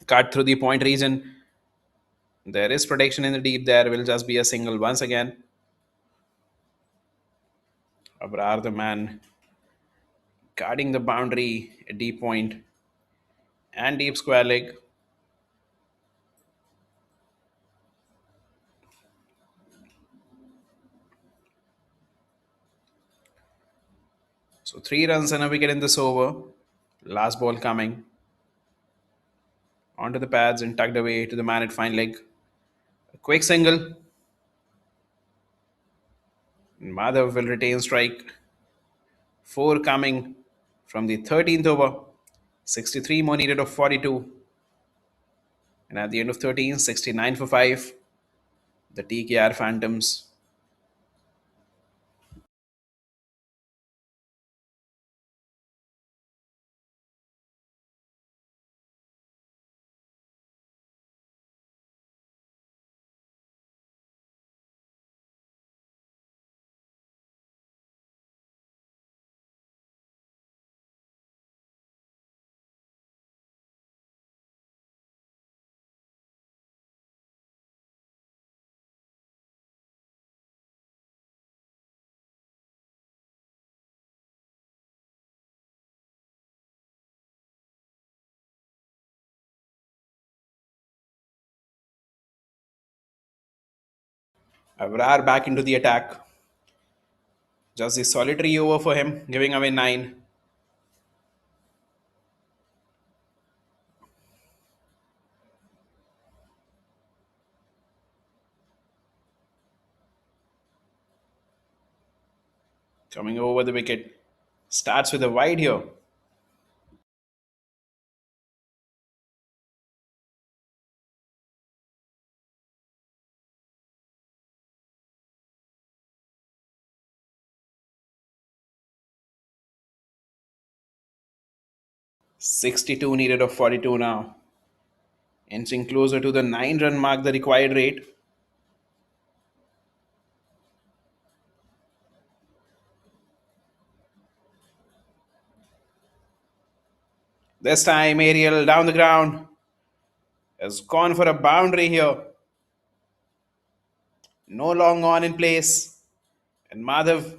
Cut through the point region. There is protection in the deep there, will just be a single once again. Abrar the man guarding the boundary, a deep point and deep square leg. So 3 runs and a wicket in this over. Last ball coming. Onto the pads and tucked away to the man at fine leg. A quick single. Madhav will retain strike. 4 coming from the 13th over. 63 more needed of 42. And at the end of 13, 69 for 5. The TKR Phantoms. Abrar back into the attack. Just a solitary over for him, giving away 9. Coming over the wicket. Starts with a wide here. "62 needed of 42 now. Inching closer to the 9 run mark, the required rate. This time, Ariel down the ground has gone for a boundary here. No long on in place. And Madhav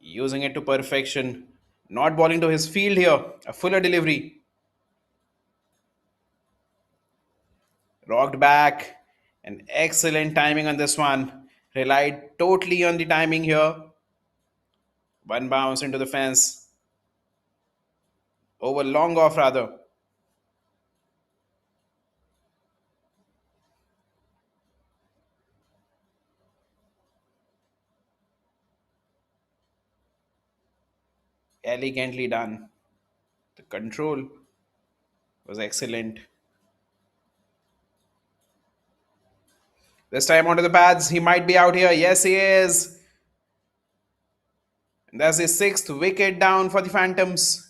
using it to perfection. Not bowling to his field here. A fuller delivery. Rocked back. An excellent timing on this one. Relied totally on the timing here. One bounce into the fence. Over long off rather. Elegantly done. The control was excellent. This time onto the pads. He might be out here. Yes, he is. And that's his 6th wicket down for the Phantoms.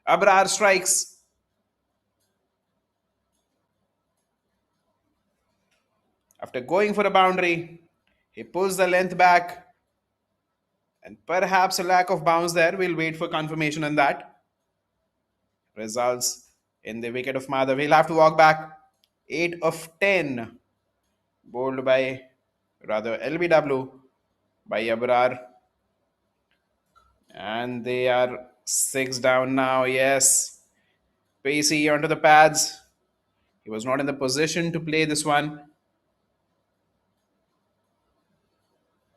Abrar strikes. After going for a boundary, he pulls the length back and perhaps a lack of bounce there. We'll wait for confirmation on that. Results in the wicket of Madhav. He'll have to walk back. 8 of 10. Bowled by, rather LBW by Abrar. And they are 6 down now. Yes. Pacey onto the pads. He was not in the position to play this one.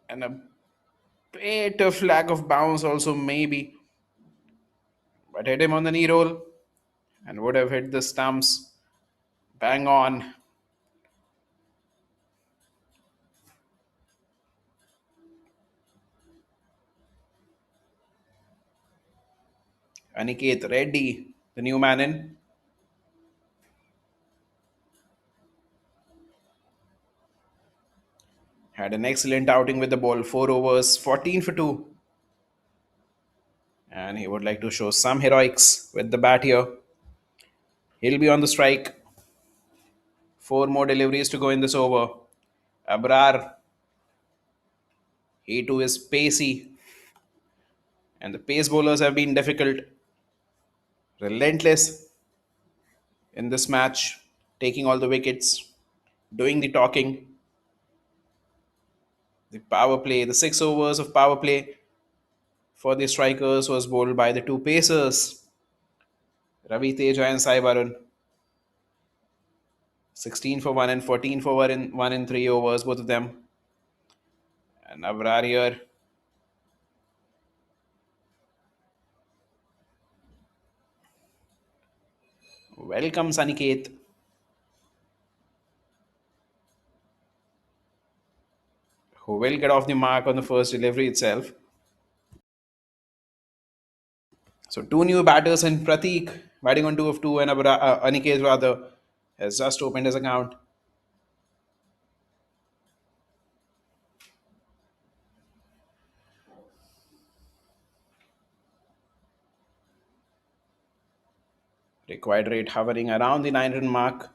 And a bit of lack of bounce also maybe. But hit him on the knee roll and would have hit the stumps bang on. Aniket Reddy, the new man in. Had an excellent outing with the ball. 4 overs, 14 for 2. And he would like to show some heroics with the bat here. He'll be on the strike. 4 more deliveries to go in this over. Abrar, he too is pacey. And the pace bowlers have been difficult. Relentless in this match. Taking all the wickets. Doing the talking. The power play, the 6 overs of power play for the strikers was bowled by the two pacers, Ravi Teja and Sai Varun. 16 for 1 and 14 for 1 in 3 overs, both of them. And Abrar here. Welcome, Aniket. Who will get off the mark on the first delivery itself. So, two new batters in Pratik, batting on 2 of 2, and Aniket rather has just opened his account. Required rate hovering around the 9 run mark.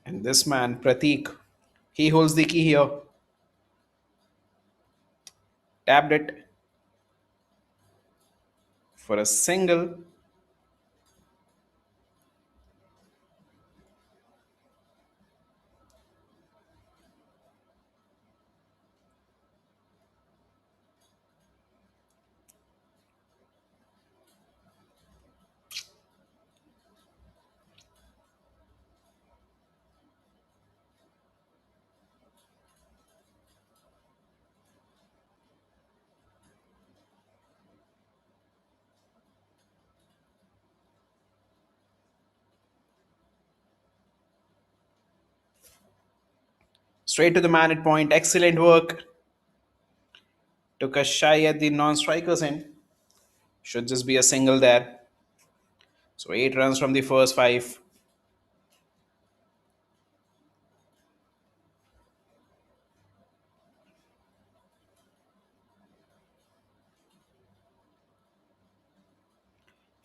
And this man, Pratik, he holds the key here. Tapped it for a single. Straight to the man at point. Excellent work. Took a shy at the non-strikers end. Should just be a single there. So 8 runs from the first 5.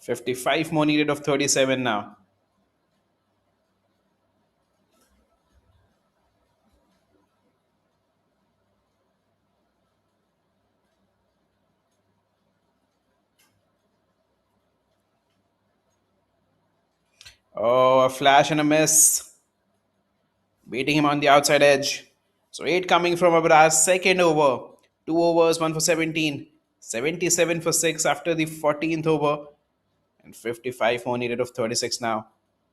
$55 more needed of 37 now. Oh, a flash and a miss. Beating him on the outside edge. So 8 coming from Abhinav. Second over. 2 overs, 1 for 17. 77 for 6 after the 14th over. And 55 more needed of 36 now.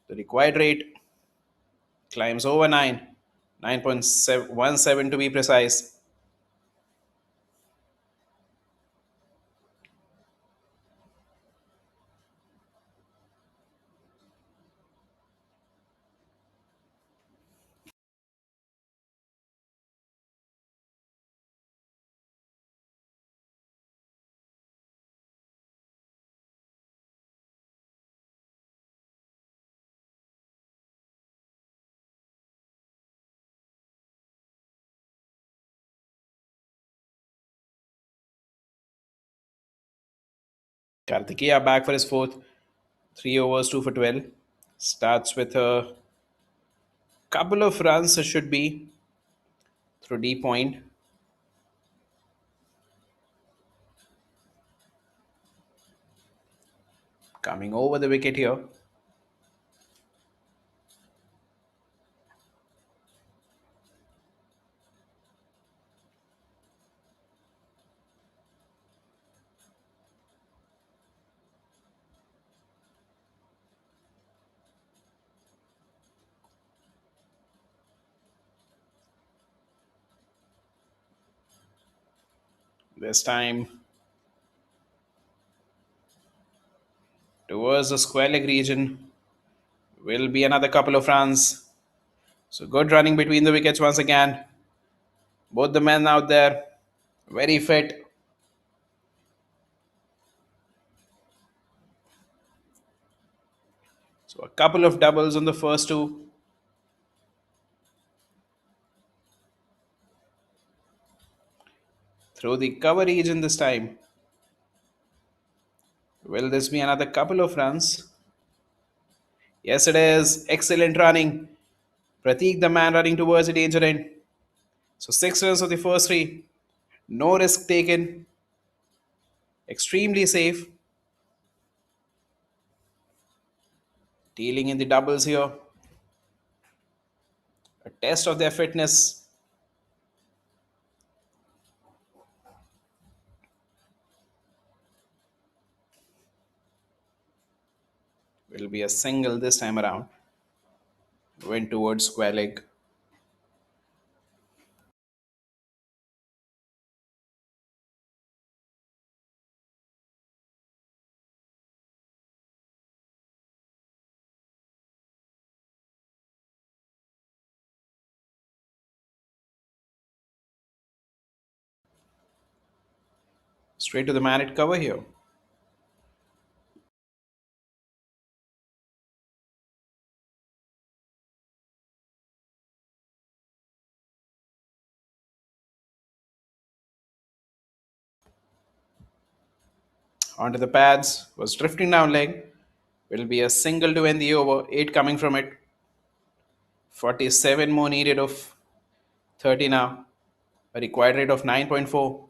The required rate climbs over 9. 9.17 to be precise. Karthika back for his fourth. 3 overs, 2 for 12. Starts with a couple of runs, it should be, through D point. Coming over the wicket here. This time towards the square leg region will be another couple of runs. So good running between the wickets once again. Both the men out there, very fit. So a couple of doubles on the first two. Through the cover region this time. Will this be another couple of runs? Yes, it is. Excellent running. Pratik, the man running towards the danger end. So 6 runs of the first 3. No risk taken. Extremely safe. Dealing in the doubles here. A test of their fitness. Will be a single this time around. Went towards square leg. Straight to the man at cover here. Onto the pads. Was drifting down leg. Will be a single to end the over. 8 coming from it. 47 more needed of 30 now. A required rate of 9.4.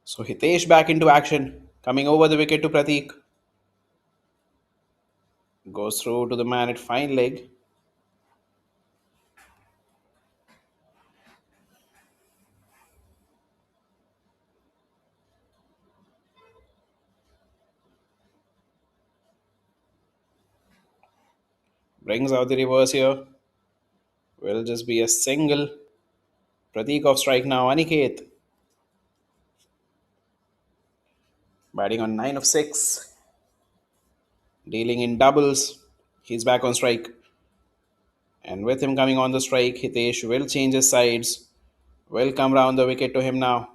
So Hitesh back into action, coming over the wicket to Pratik. Goes through to the man at fine leg. Brings out the reverse here. Will just be a single. Pratik off strike now. Aniket batting on 9 of 6. Dealing in doubles. He's back on strike. And with him coming on the strike, Hitesh will change his sides. Will come round the wicket to him now.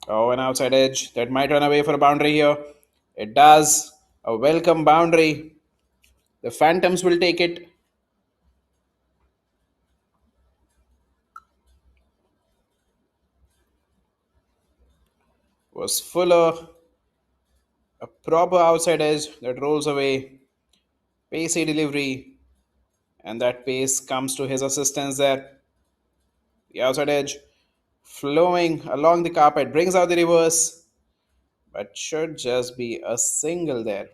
Oh, an outside edge that might run away for a boundary here. It does. A welcome boundary. The Phantoms will take it. Was Fuller. A proper outside edge that rolls away. Pacey delivery. And that pace comes to his assistance there. The outside edge flowing along the carpet brings out the reverse. But should just be a single there.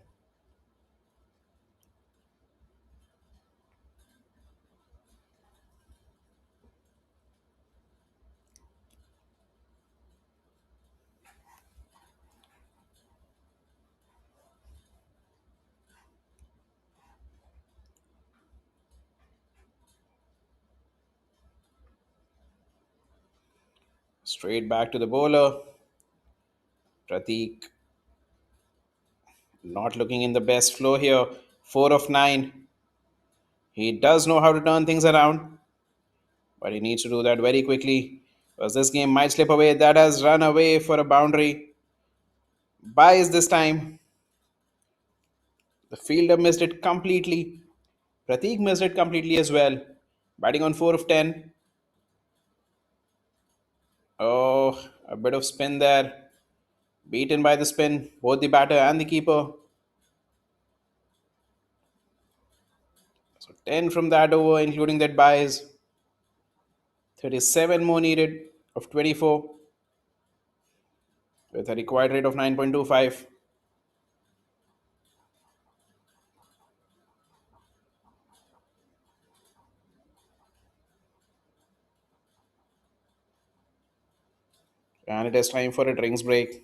Straight back to the bowler. Pratik not looking in the best flow here. 4 of 9. He does know how to turn things around, but he needs to do that very quickly because this game might slip away. That has run away for a boundary. Buys this time. The fielder missed it completely. Pratik missed it completely as well. Batting on 4 of 10. Oh, a bit of spin there. Beaten by the spin, both the batter and the keeper. So 10 from that over, including that buys. 37 more needed of 24 with a required rate of 9.25. And it is time for a drinks break.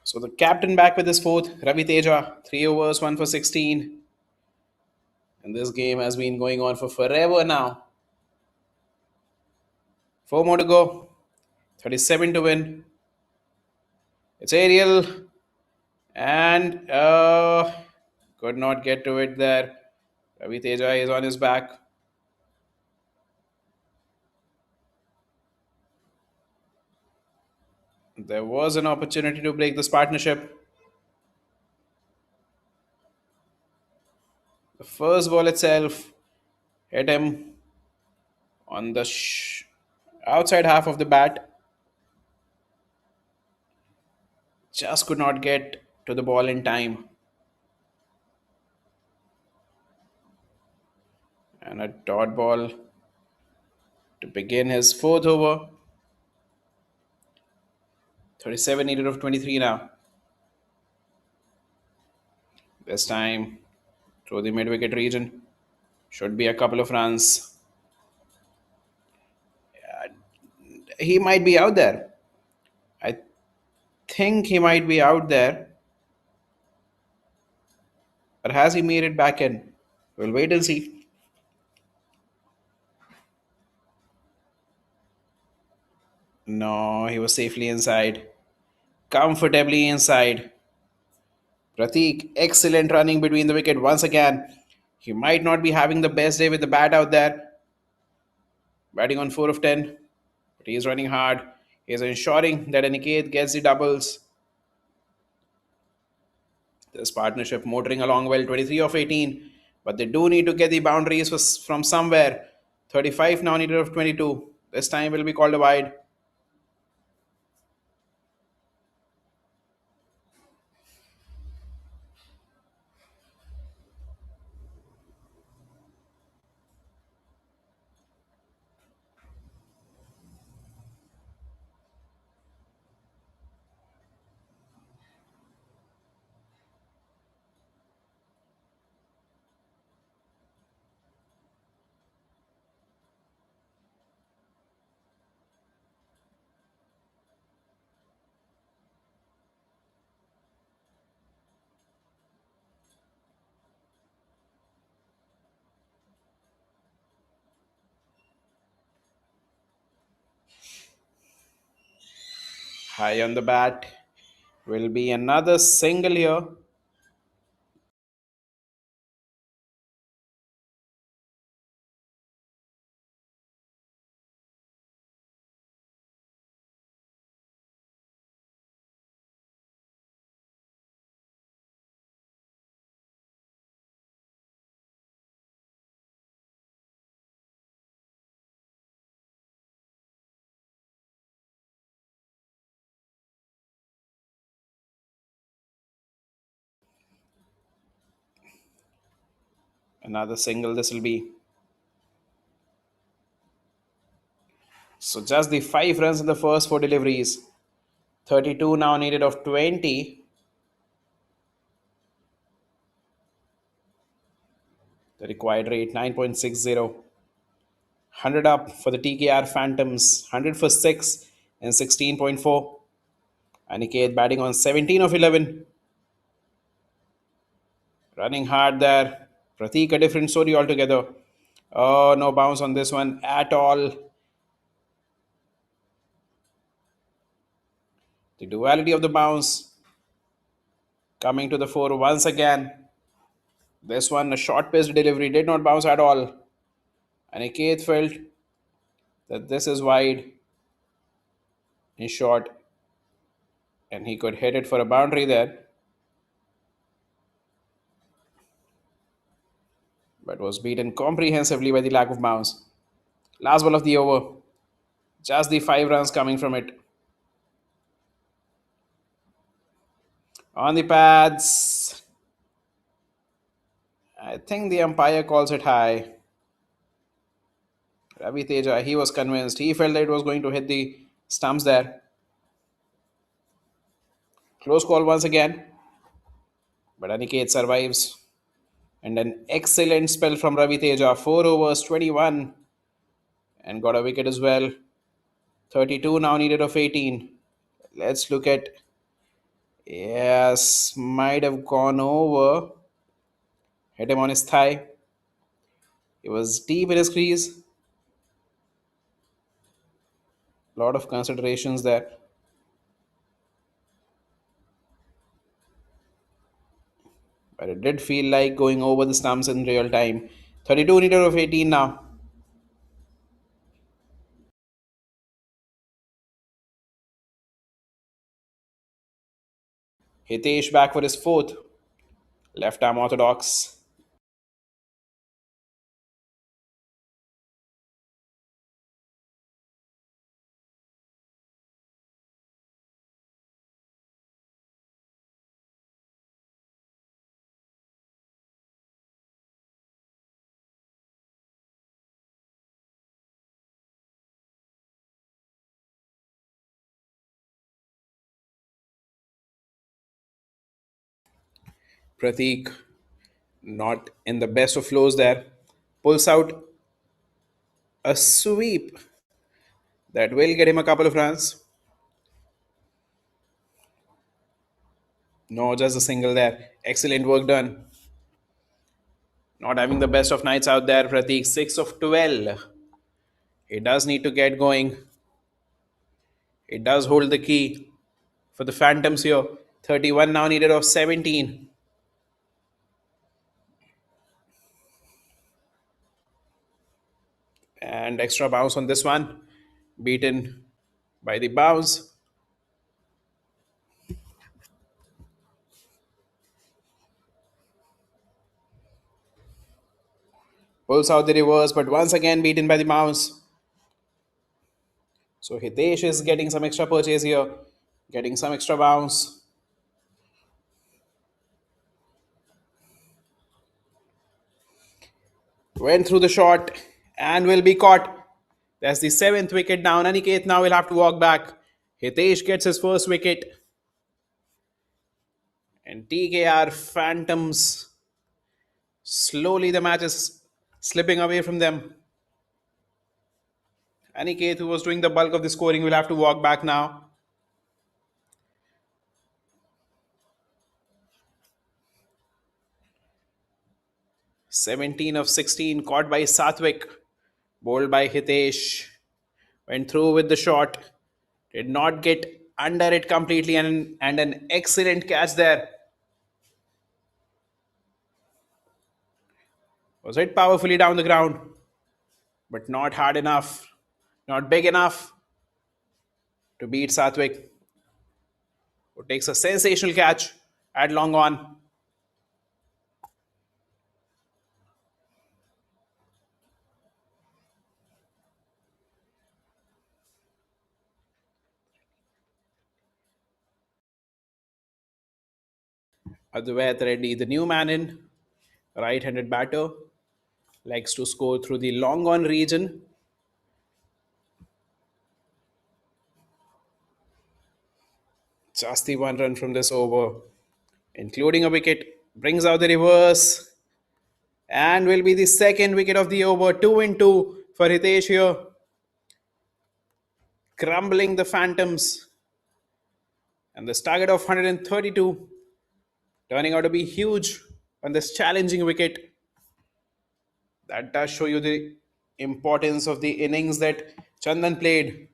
So the captain back with his fourth, Himateja, 3 overs, 1 for 16. And this game has been going on for forever now. 4 more to go. 37 to win. It's aerial. And could not get to it there. Himateja is on his back. There was an opportunity to break this partnership. The first ball itself hit him on the outside half of the bat. Just could not get to the ball in time. And a dot ball to begin his fourth over. 37 needed of 23 now. This time through the mid wicket region. Should be a couple of runs. He might be out there. I think he might be out there. But has he made it back in? We'll wait and see. No, he was safely inside. Comfortably inside. Pratik, excellent running between the wicket once again. He might not be having the best day with the bat out there. Batting on 4 of 10. But he is running hard. He is ensuring that Aniket gets the doubles. This partnership motoring along well, 23 of 18. But they do need to get the boundaries from somewhere. 35 now needed of 22. This time will be called a wide. High on the bat. Will be another single here. Another single this will be. So just the 5 runs in the first 4 deliveries. 32 now needed of 20. The required rate 9.60. 100 up for the TKR Phantoms. 100 for 6 and 16.4. Aniket batting on 17 of 11. Running hard there. Pratik, a different story altogether. Oh, no bounce on this one at all. The duality of the bounce coming to the fore once again. This one, a short paced delivery, did not bounce at all. Aniket felt that this is wide in short and he could hit it for a boundary there. But was beaten comprehensively by the lack of bounce. Last ball of the over. Just the 5 runs coming from it. On the pads. I think the umpire calls it high. Himateja, he was convinced. He felt that it was going to hit the stumps there. Close call once again. But Aniket survives. And an excellent spell from Himateja. 4 overs, 21. And got a wicket as well. 32 now needed of 18. Let's look at Yes, might have gone over. Hit him on his thigh. He was deep in his crease. Lot of considerations there. But it did feel like going over the stumps in real time. 32 needed of 18 now. Hitesh back for his fourth. Left arm orthodox. Pratik not in the best of flows there. Pulls out a sweep that will get him a couple of runs. No, just a single there. Excellent work done. Not having the best of nights out there, Pratik. 6 of 12. He does need to get going. He does hold the key for the Phantoms here. 31 now needed of 17. And extra bounce on this one. Beaten by the bounce. Pulls out the reverse, but once again beaten by the bounce. So Hitesh is getting some extra purchase here. Getting some extra bounce. Went through the shot and will be caught. That's the seventh wicket down. Aniket now will have to walk back. Hitesh gets his first wicket. And TKR Phantoms. Slowly the match is slipping away from them. Aniket, who was doing the bulk of the scoring, will have to walk back now. "17 of 16 caught by Satvik. Bowled by Hitesh. Went through with the shot. Did not get under it completely, and an excellent catch there. Was hit powerfully down the ground, but not hard enough, not big enough to beat Satvik, who takes a sensational catch at long on. Advait Reddy, the new man in, right-handed batter, likes to score through the long on region. Just the one run from this over, including a wicket, brings out the reverse, and will be the second wicket of the over. 2 in 2 for Hitesh here. Crumbling the Phantoms. And this target of 132 turning out to be huge on this challenging wicket. That does show you the importance of the innings that Chandan played.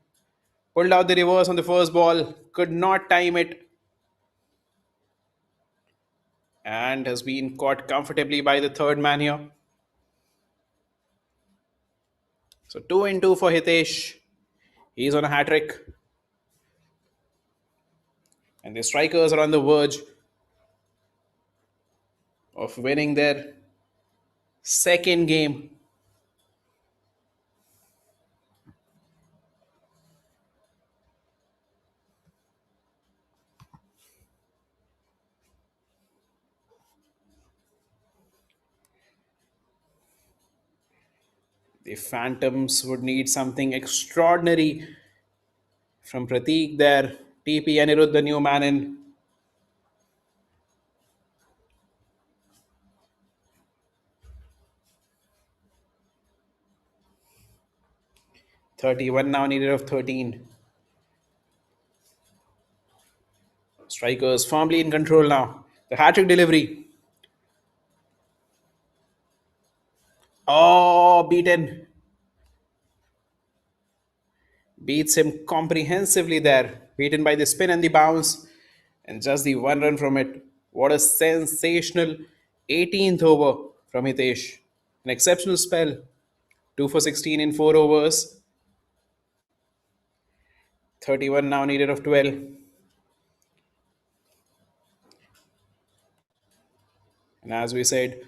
Pulled out the reverse on the first ball, could not time it, and has been caught comfortably by the third man here. So 2 in 2 for Hitesh. He's on a hat trick. And the strikers are on the verge of winning their second game. The Phantoms would need something extraordinary from Pratik there. TP Anirudh, the new man in. "31 now needed of 13. Strikers firmly in control now. The hat-trick delivery. Oh, beaten. Beats him comprehensively there. Beaten by the spin and the bounce. And just the one run from it. What a sensational 18th over from Hitesh. An exceptional spell. 2 for 16 in 4 overs. 31 now needed of 12. And as we said,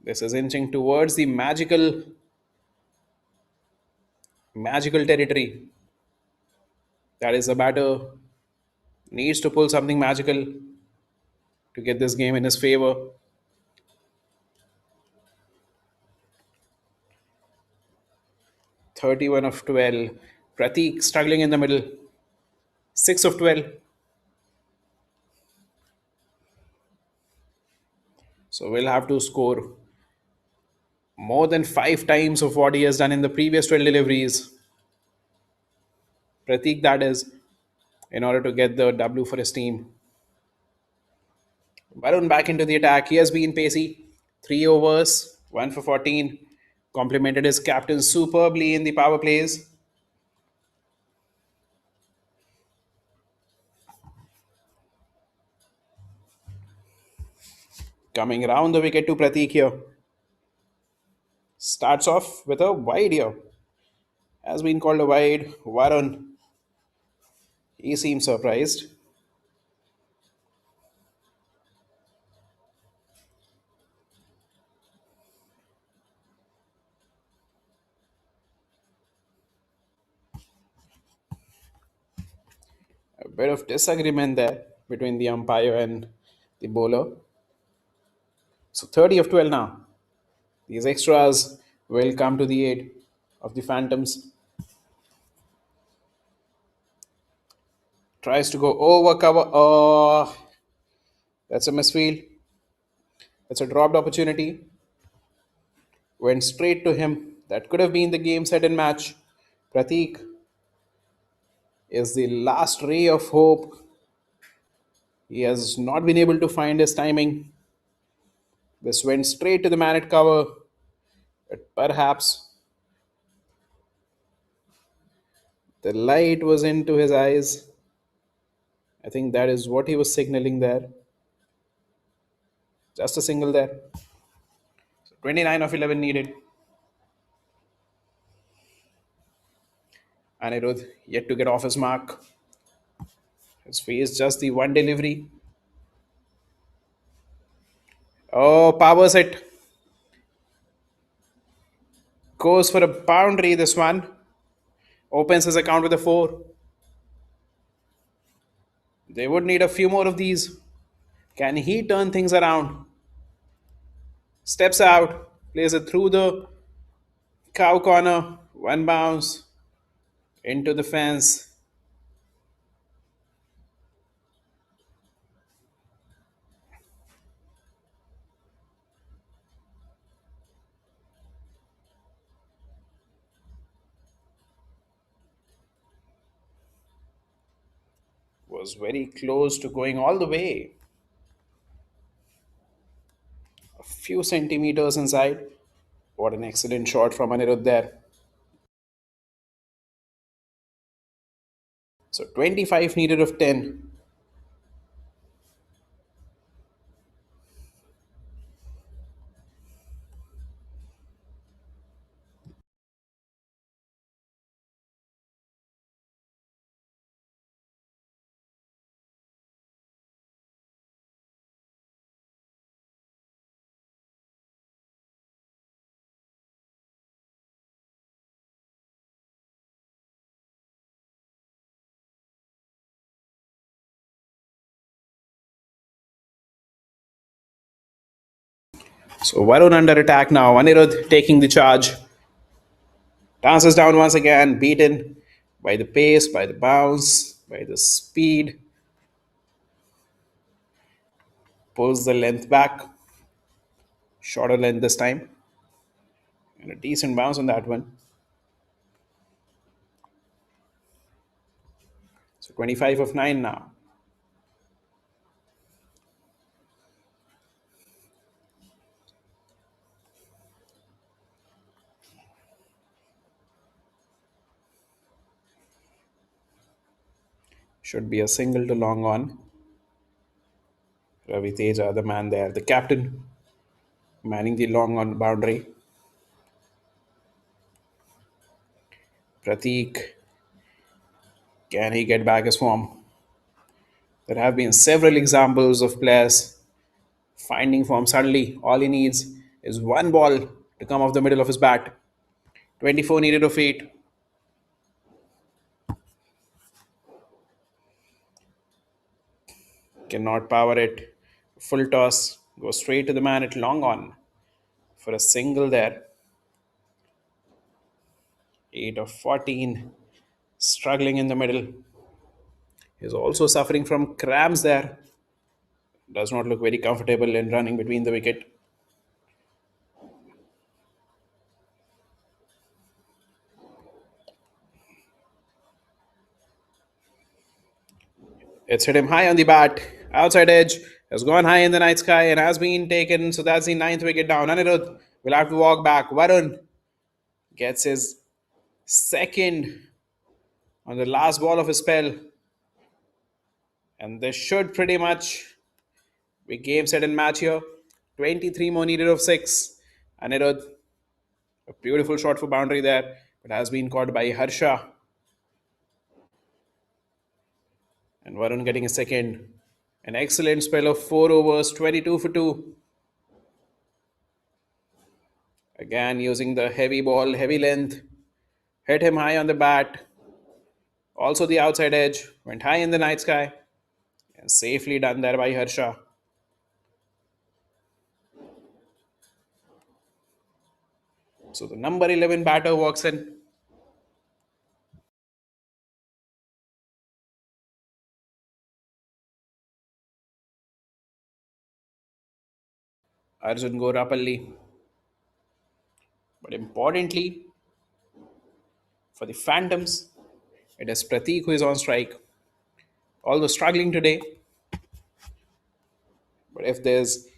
this is inching towards the magical territory. That is, the batter needs to pull something magical to get this game in his favor. 31 of 12. Pratik struggling in the middle. 6 of 12. So we'll have to score more than 5 times of what he has done in the previous 12 deliveries. Pratik, that is, in order to get the W for his team. Varun back into the attack. He has been pacey. 3 overs, 1 for 14. Complimented his captain superbly in the power plays. Coming around the wicket to Pratik here. Starts off with a wide here. Has been called a wide. Varun, he seems surprised. A bit of disagreement there between the umpire and the bowler. So 30 of 12 now. These extras will come to the aid of the Phantoms. Tries to go over cover. Oh, that's a misfield. That's a dropped opportunity. Went straight to him. That could have been the game, set, and match. Pratik is the last ray of hope. He has not been able to find his timing. This went straight to the man at cover. But perhaps the light was into his eyes. I think that is what he was signaling there. Just a single there. 29 of 11 needed. Anirudh yet to get off his mark. Has faced just the one delivery. Oh, powers it. Goes for a boundary, this one. Opens his account with a 4. They would need a few more of these. Can he turn things around? Steps out, plays it through the cow corner. One bounce into the fence. Was very close to going all the way. A few centimeters inside. What an excellent shot from Anirudh there. So 25 needed of 10. So Varun under attack now. Anirudh taking the charge. Dances down once again, beaten by the pace, by the bounce, by the speed. Pulls the length back. Shorter length this time. And a decent bounce on that one. So 25 of 9 now. Should be a single to long on. Raviteja, the man there, the captain, manning the long on boundary. Pratik, can he get back his form? There have been several examples of players finding form suddenly. All he needs is one ball to come off the middle of his bat. 24 needed of 8. Cannot power it. Full toss. Goes straight to the man at long on for a single there. 8 of 14. Struggling in the middle. He's also suffering from cramps there. Does not look very comfortable in running between the wicket. It's hit him high on the bat. Outside edge has gone high in the night sky and has been taken. So that's the ninth wicket down. Anirudh will have to walk back. Varun gets his second on the last ball of his spell. And this should pretty much be game, set, and match here. 23 more needed of 6. Anirudh, a beautiful shot for boundary there, but has been caught by Harsha. And Varun getting a second. An excellent spell of 4 overs, 22 for 2. Again, using the heavy ball, heavy length. Hit him high on the bat. Also the outside edge. Went high in the night sky. And safely done there by Harsha. So the number 11 batter walks in. Arjun Gorapalli. But importantly, for the Phantoms, it is Pratik who is on strike. Although struggling today, but if there's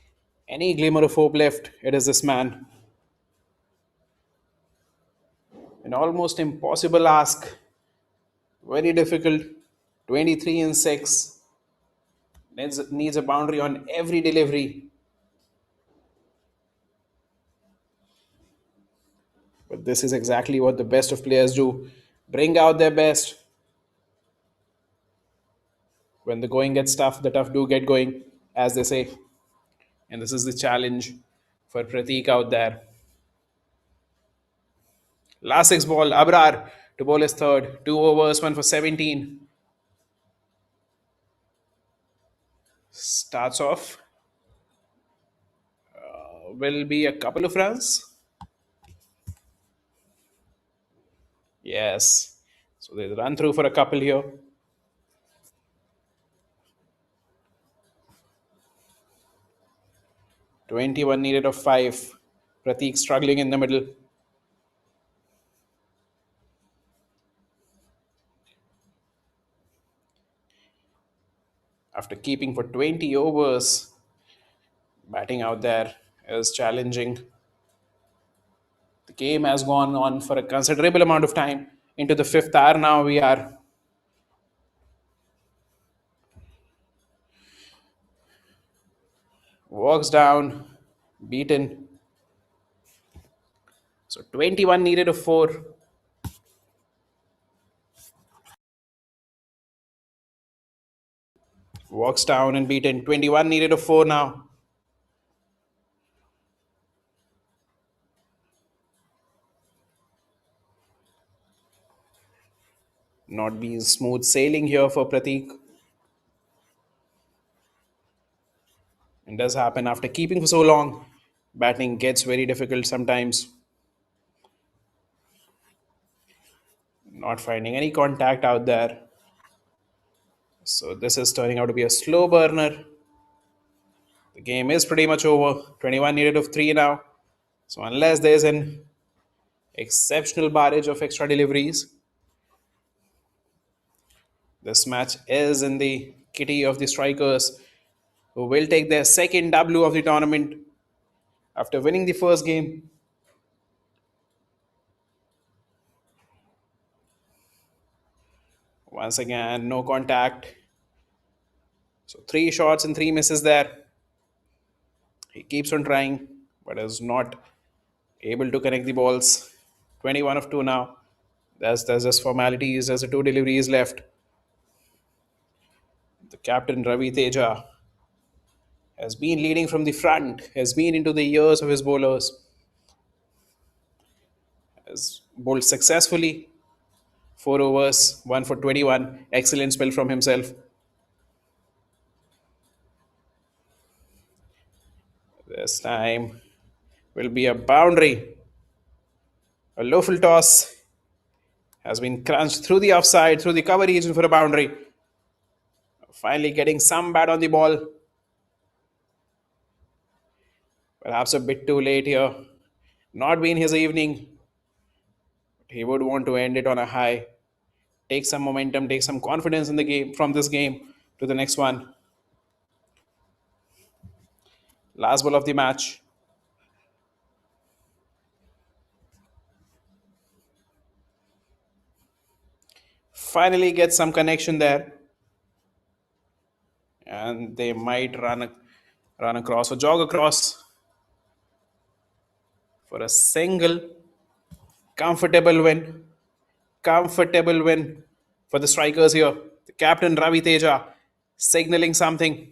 any glimmer of hope left, it is this man. An almost impossible ask. Very difficult. 23 and 6. Needs a boundary on every delivery. But this is exactly what the best of players do. Bring out their best. When the going gets tough, the tough do get going, as they say. And this is the challenge for Pratik out there. Last 6 ball, Abrar to bowl his third. 2 overs, 1 for 17. Starts off. Will be a couple of runs. Yes. So they run through for a couple here. "21 needed of 5. Pratik struggling in the middle. After keeping for 20 overs, batting out there is challenging. The game has gone on for a considerable amount of time. Into the 5th hour now we are. Walks down, beaten. So 21 needed of 4. Walks down and beaten. 21 needed of 4 now. Not being smooth sailing here for Pratik. It does happen after keeping for so long. Batting gets very difficult sometimes. Not finding any contact out there. So this is turning out to be a slow burner. The game is pretty much over. 21 needed of 3 now. So unless there's an exceptional barrage of extra deliveries, this match is in the kitty of the strikers, who will take their second W of the tournament after winning the first game. Once again, no contact. So 3 shots and 3 misses there. He keeps on trying, but is not able to connect the balls. 21 of 2 now. There's just formalities. There's 2 deliveries left. The captain Ravi Teja has been leading from the front, has been into the ears of his bowlers, has bowled successfully. 4 overs, 1 for 21. Excellent spell from himself. This time will be a boundary. A low full toss has been crunched through the offside, through the cover region for a boundary. Finally getting some bat on the ball. Perhaps a bit too late here. Not been his evening. He would want to end it on a high. Take some momentum, take some confidence in the game from this game to the next one. Last ball of the match. Finally get some connection there. And they might run across or jog across for a single. Comfortable win. Comfortable win for the strikers here. The captain Ravi Teja signaling something.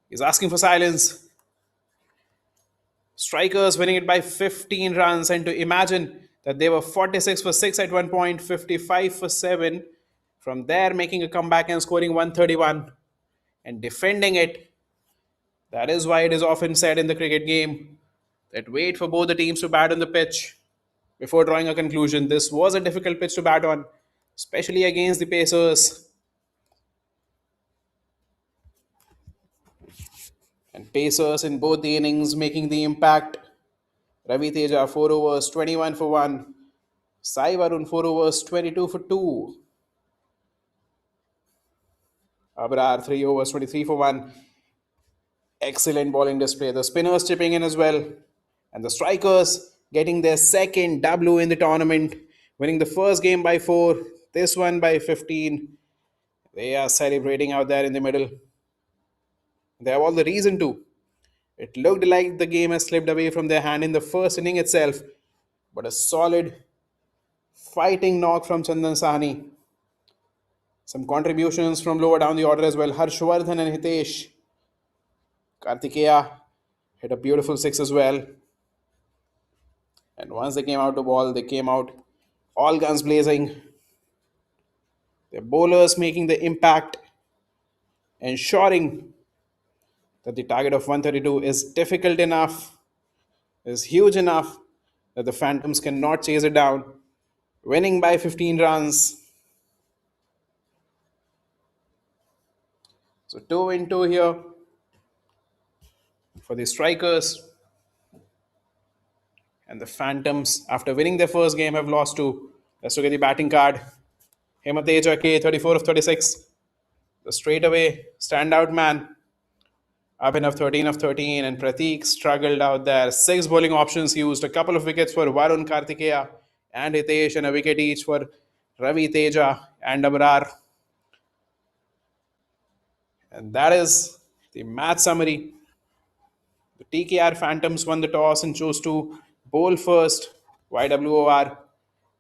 He's asking for silence. Strikers winning it by 15 runs, and to imagine that they were 46 for 6 at one point, 55 for 7. From there, making a comeback and scoring 131 and defending it. That is why it is often said in the cricket game that wait for both the teams to bat on the pitch before drawing a conclusion. This was a difficult pitch to bat on, especially against the Pacers. And Pacers in both the innings making the impact. Ravi Teja 4 overs, 21 for 1. Sai Varun 4 overs, 22 for 2. Abrar 3 overs, 23 for 1. Excellent bowling display. The spinners chipping in as well. And the strikers getting their second W in the tournament, winning the first game by 4, this one by 15. They are celebrating out there in the middle. They have all the reason to. It looked like the game has slipped away from their hand in the first inning itself, but a solid fighting knock from Chandan Sahni. Some contributions from lower down the order as well. Harshvardhan and Hitesh. Karthika hit a beautiful 6 as well. And once they came out to ball, they came out all guns blazing. Their bowlers making the impact, ensuring that the target of 132 is difficult enough, is huge enough that the Phantoms cannot chase it down. Winning by 15 runs. So 2-2 here for the strikers. And the Phantoms, after winning their first game, have lost 2. Let's look at the batting card. Himateja K, 34 of 36. The straightaway standout man. Abhinav 13 of 13, and Pratik struggled out there. 6 bowling options used, a couple of wickets for Varun, Karthikeya and Hitesh, and a wicket each for Ravi Teja and Abrar. And that is the match summary. The TKR Phantoms won the toss and chose to bowl first. YWOR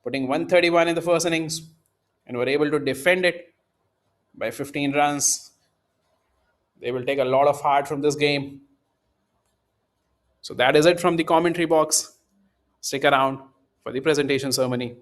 putting 131 in the first innings and were able to defend it by 15 runs. They will take a lot of heart from this game. So that is it from the commentary box. Stick around for the presentation ceremony.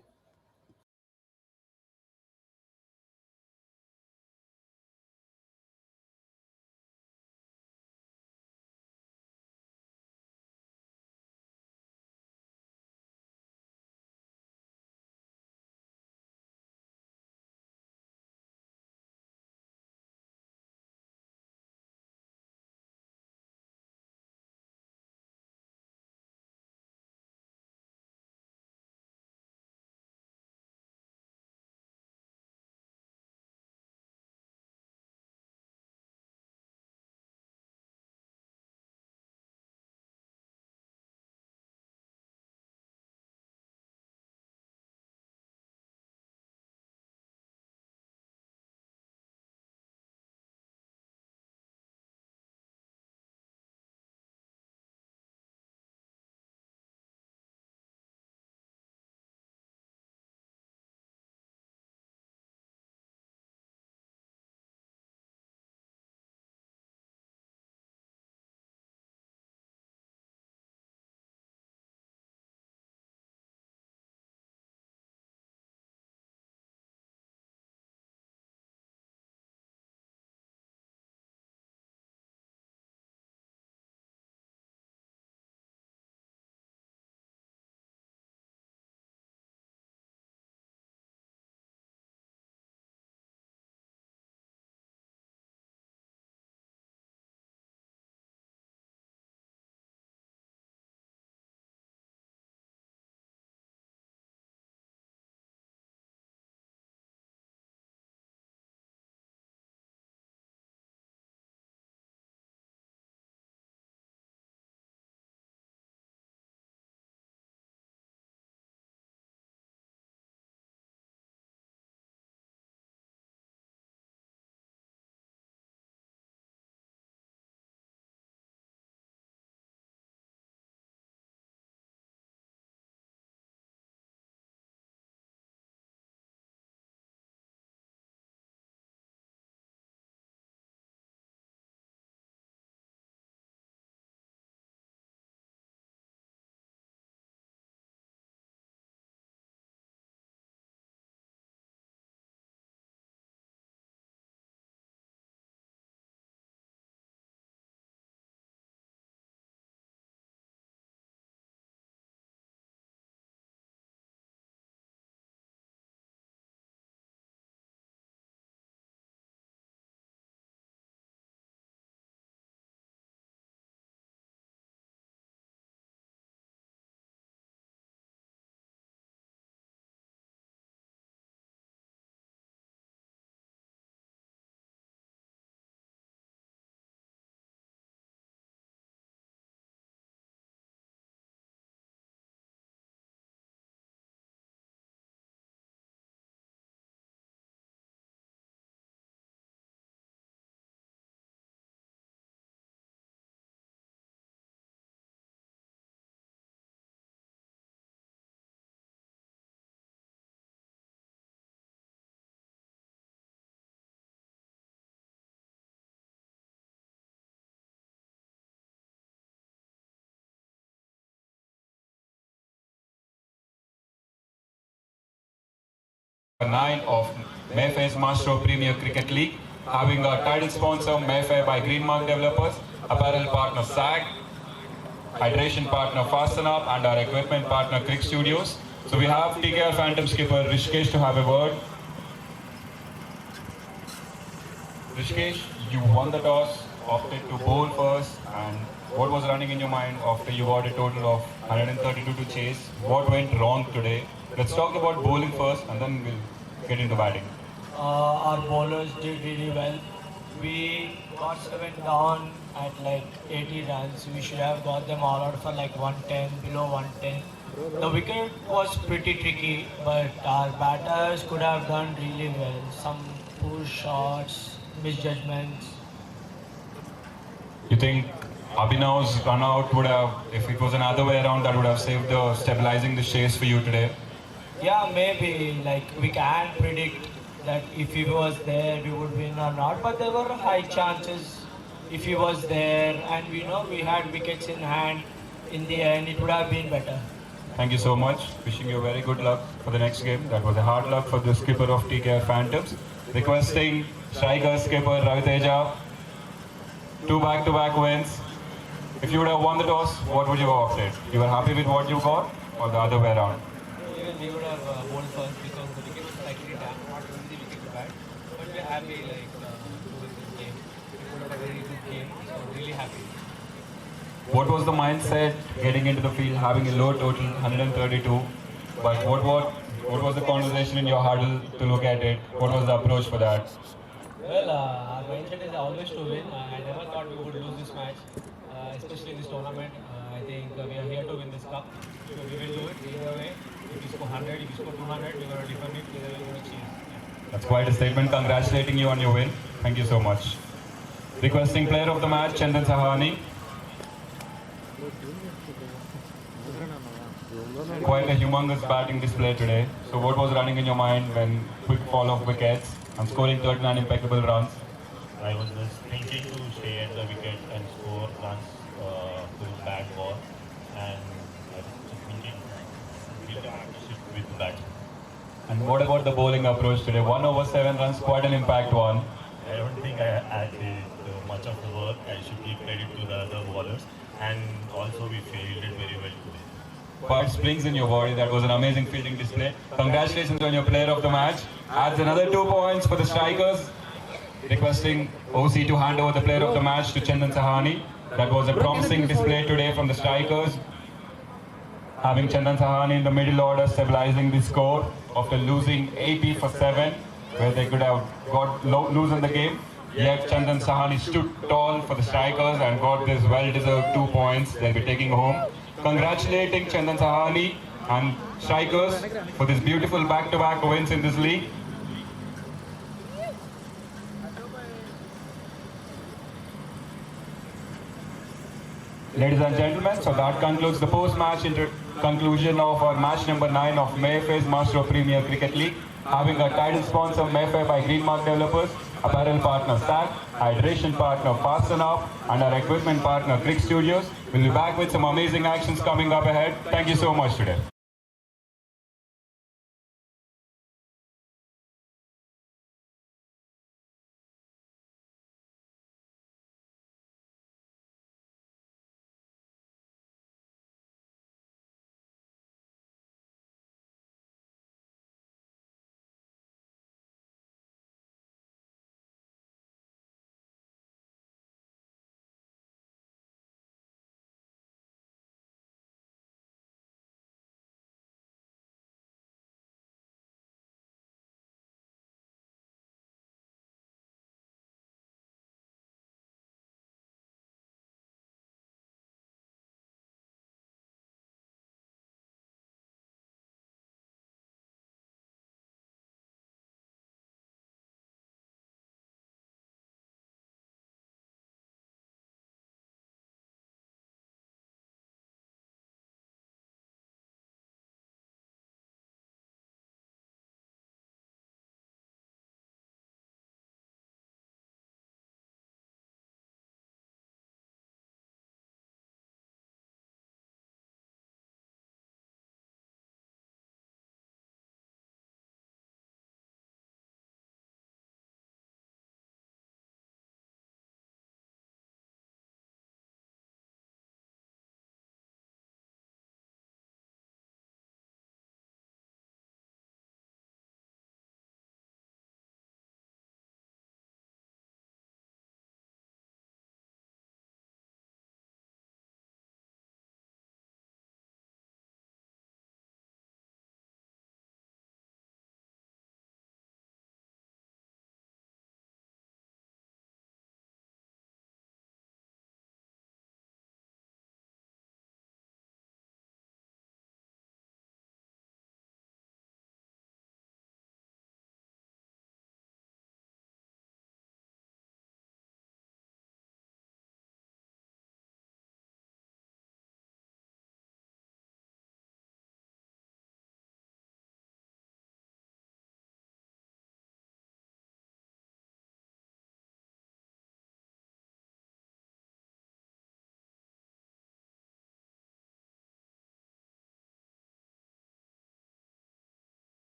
9 of Mayfair's Master Premier Cricket League, having a title sponsor Mayfair by Greenmark Developers, apparel partner SAG, hydration partner Fasten Up, and our equipment partner Crick Studios. So we have TKR Phantom skipper Rishikesh to have a word. Rishikesh, you won the toss, opted to bowl first, and what was running in your mind after you got a total of 132 to chase? What went wrong today? Let's talk about bowling first and then we'll get into batting. Our bowlers did really well. We got 7 down at like 80 runs. We should have got them all out for like 110, below 110. The wicket was pretty tricky, but our batters could have done really well. Some poor shots, misjudgments. You think Abhinav's run out would have, if it was another way around, that would have saved the stabilizing the chase for you today? Yeah, maybe. Like we can't predict that if he was there, we would win or not. But there were high chances if he was there, and we know we had wickets in hand. In the end, it would have been better. Thank you so much. Wishing you very good luck for the next game. That was a hard luck for the skipper of TKR Phantoms. Requesting striker skipper Himateja, 2 back-to-back wins. If you would have won the toss, what would you have opted? You were happy with what you got, or the other way around? Even we would have bowled first because the wicket was slightly down, not only the wicket bad, but we're happy like to win this game. We put out a very good game, so really happy. What was the mindset getting into the field, having a low total, 132? But what was the conversation in your huddle to look at it? What was the approach for that? Well, our mindset is always to win. I never thought we would lose this match, especially in this tournament. I think we are here to win this cup. So we will do it either way. If you score 100, if you score 200, we're going to defend it. Either way, we're going to cheer. That's quite a statement. Congratulating you on your win. Thank you so much. Requesting player of the match, Chandan Sahani. Quite a humongous batting display today. So what was running in your mind when quick fall of wickets and scoring 39 impeccable runs? I was just thinking to stay at the wicket and score runs to bad ball, and I was just thinking we'll have to sit with the bat. And what about the bowling approach today? 1 over 7 runs, quite an impact one. I don't think I did much of the work. I should give credit to the other bowlers, and also we fielded very well today. But springs in your body, that was an amazing fielding display. Congratulations on your player of the match. Adds another 2 points for the strikers. Requesting OC to hand over the player of the match to Chandan Sahani. That was a promising display today from the strikers. Having Chandan Sahani in the middle order, stabilizing the score after losing 80 for 7, where they could have got loosened the game. Yet Chandan Sahani stood tall for the strikers and got this well-deserved 2 points they'll be taking home. Congratulating Chandan Sahani and strikers for this beautiful back-to-back wins in this league. Ladies and gentlemen, so that concludes the post-match conclusion of our match number 9 of Mayfair's Master Premier Cricket League, having a title sponsor Mayfair by Greenmark Developers, apparel partner SAG, hydration partner Fasten Up, and our equipment partner Crick Studios. We'll be back with some amazing actions coming up ahead. Thank you so much today.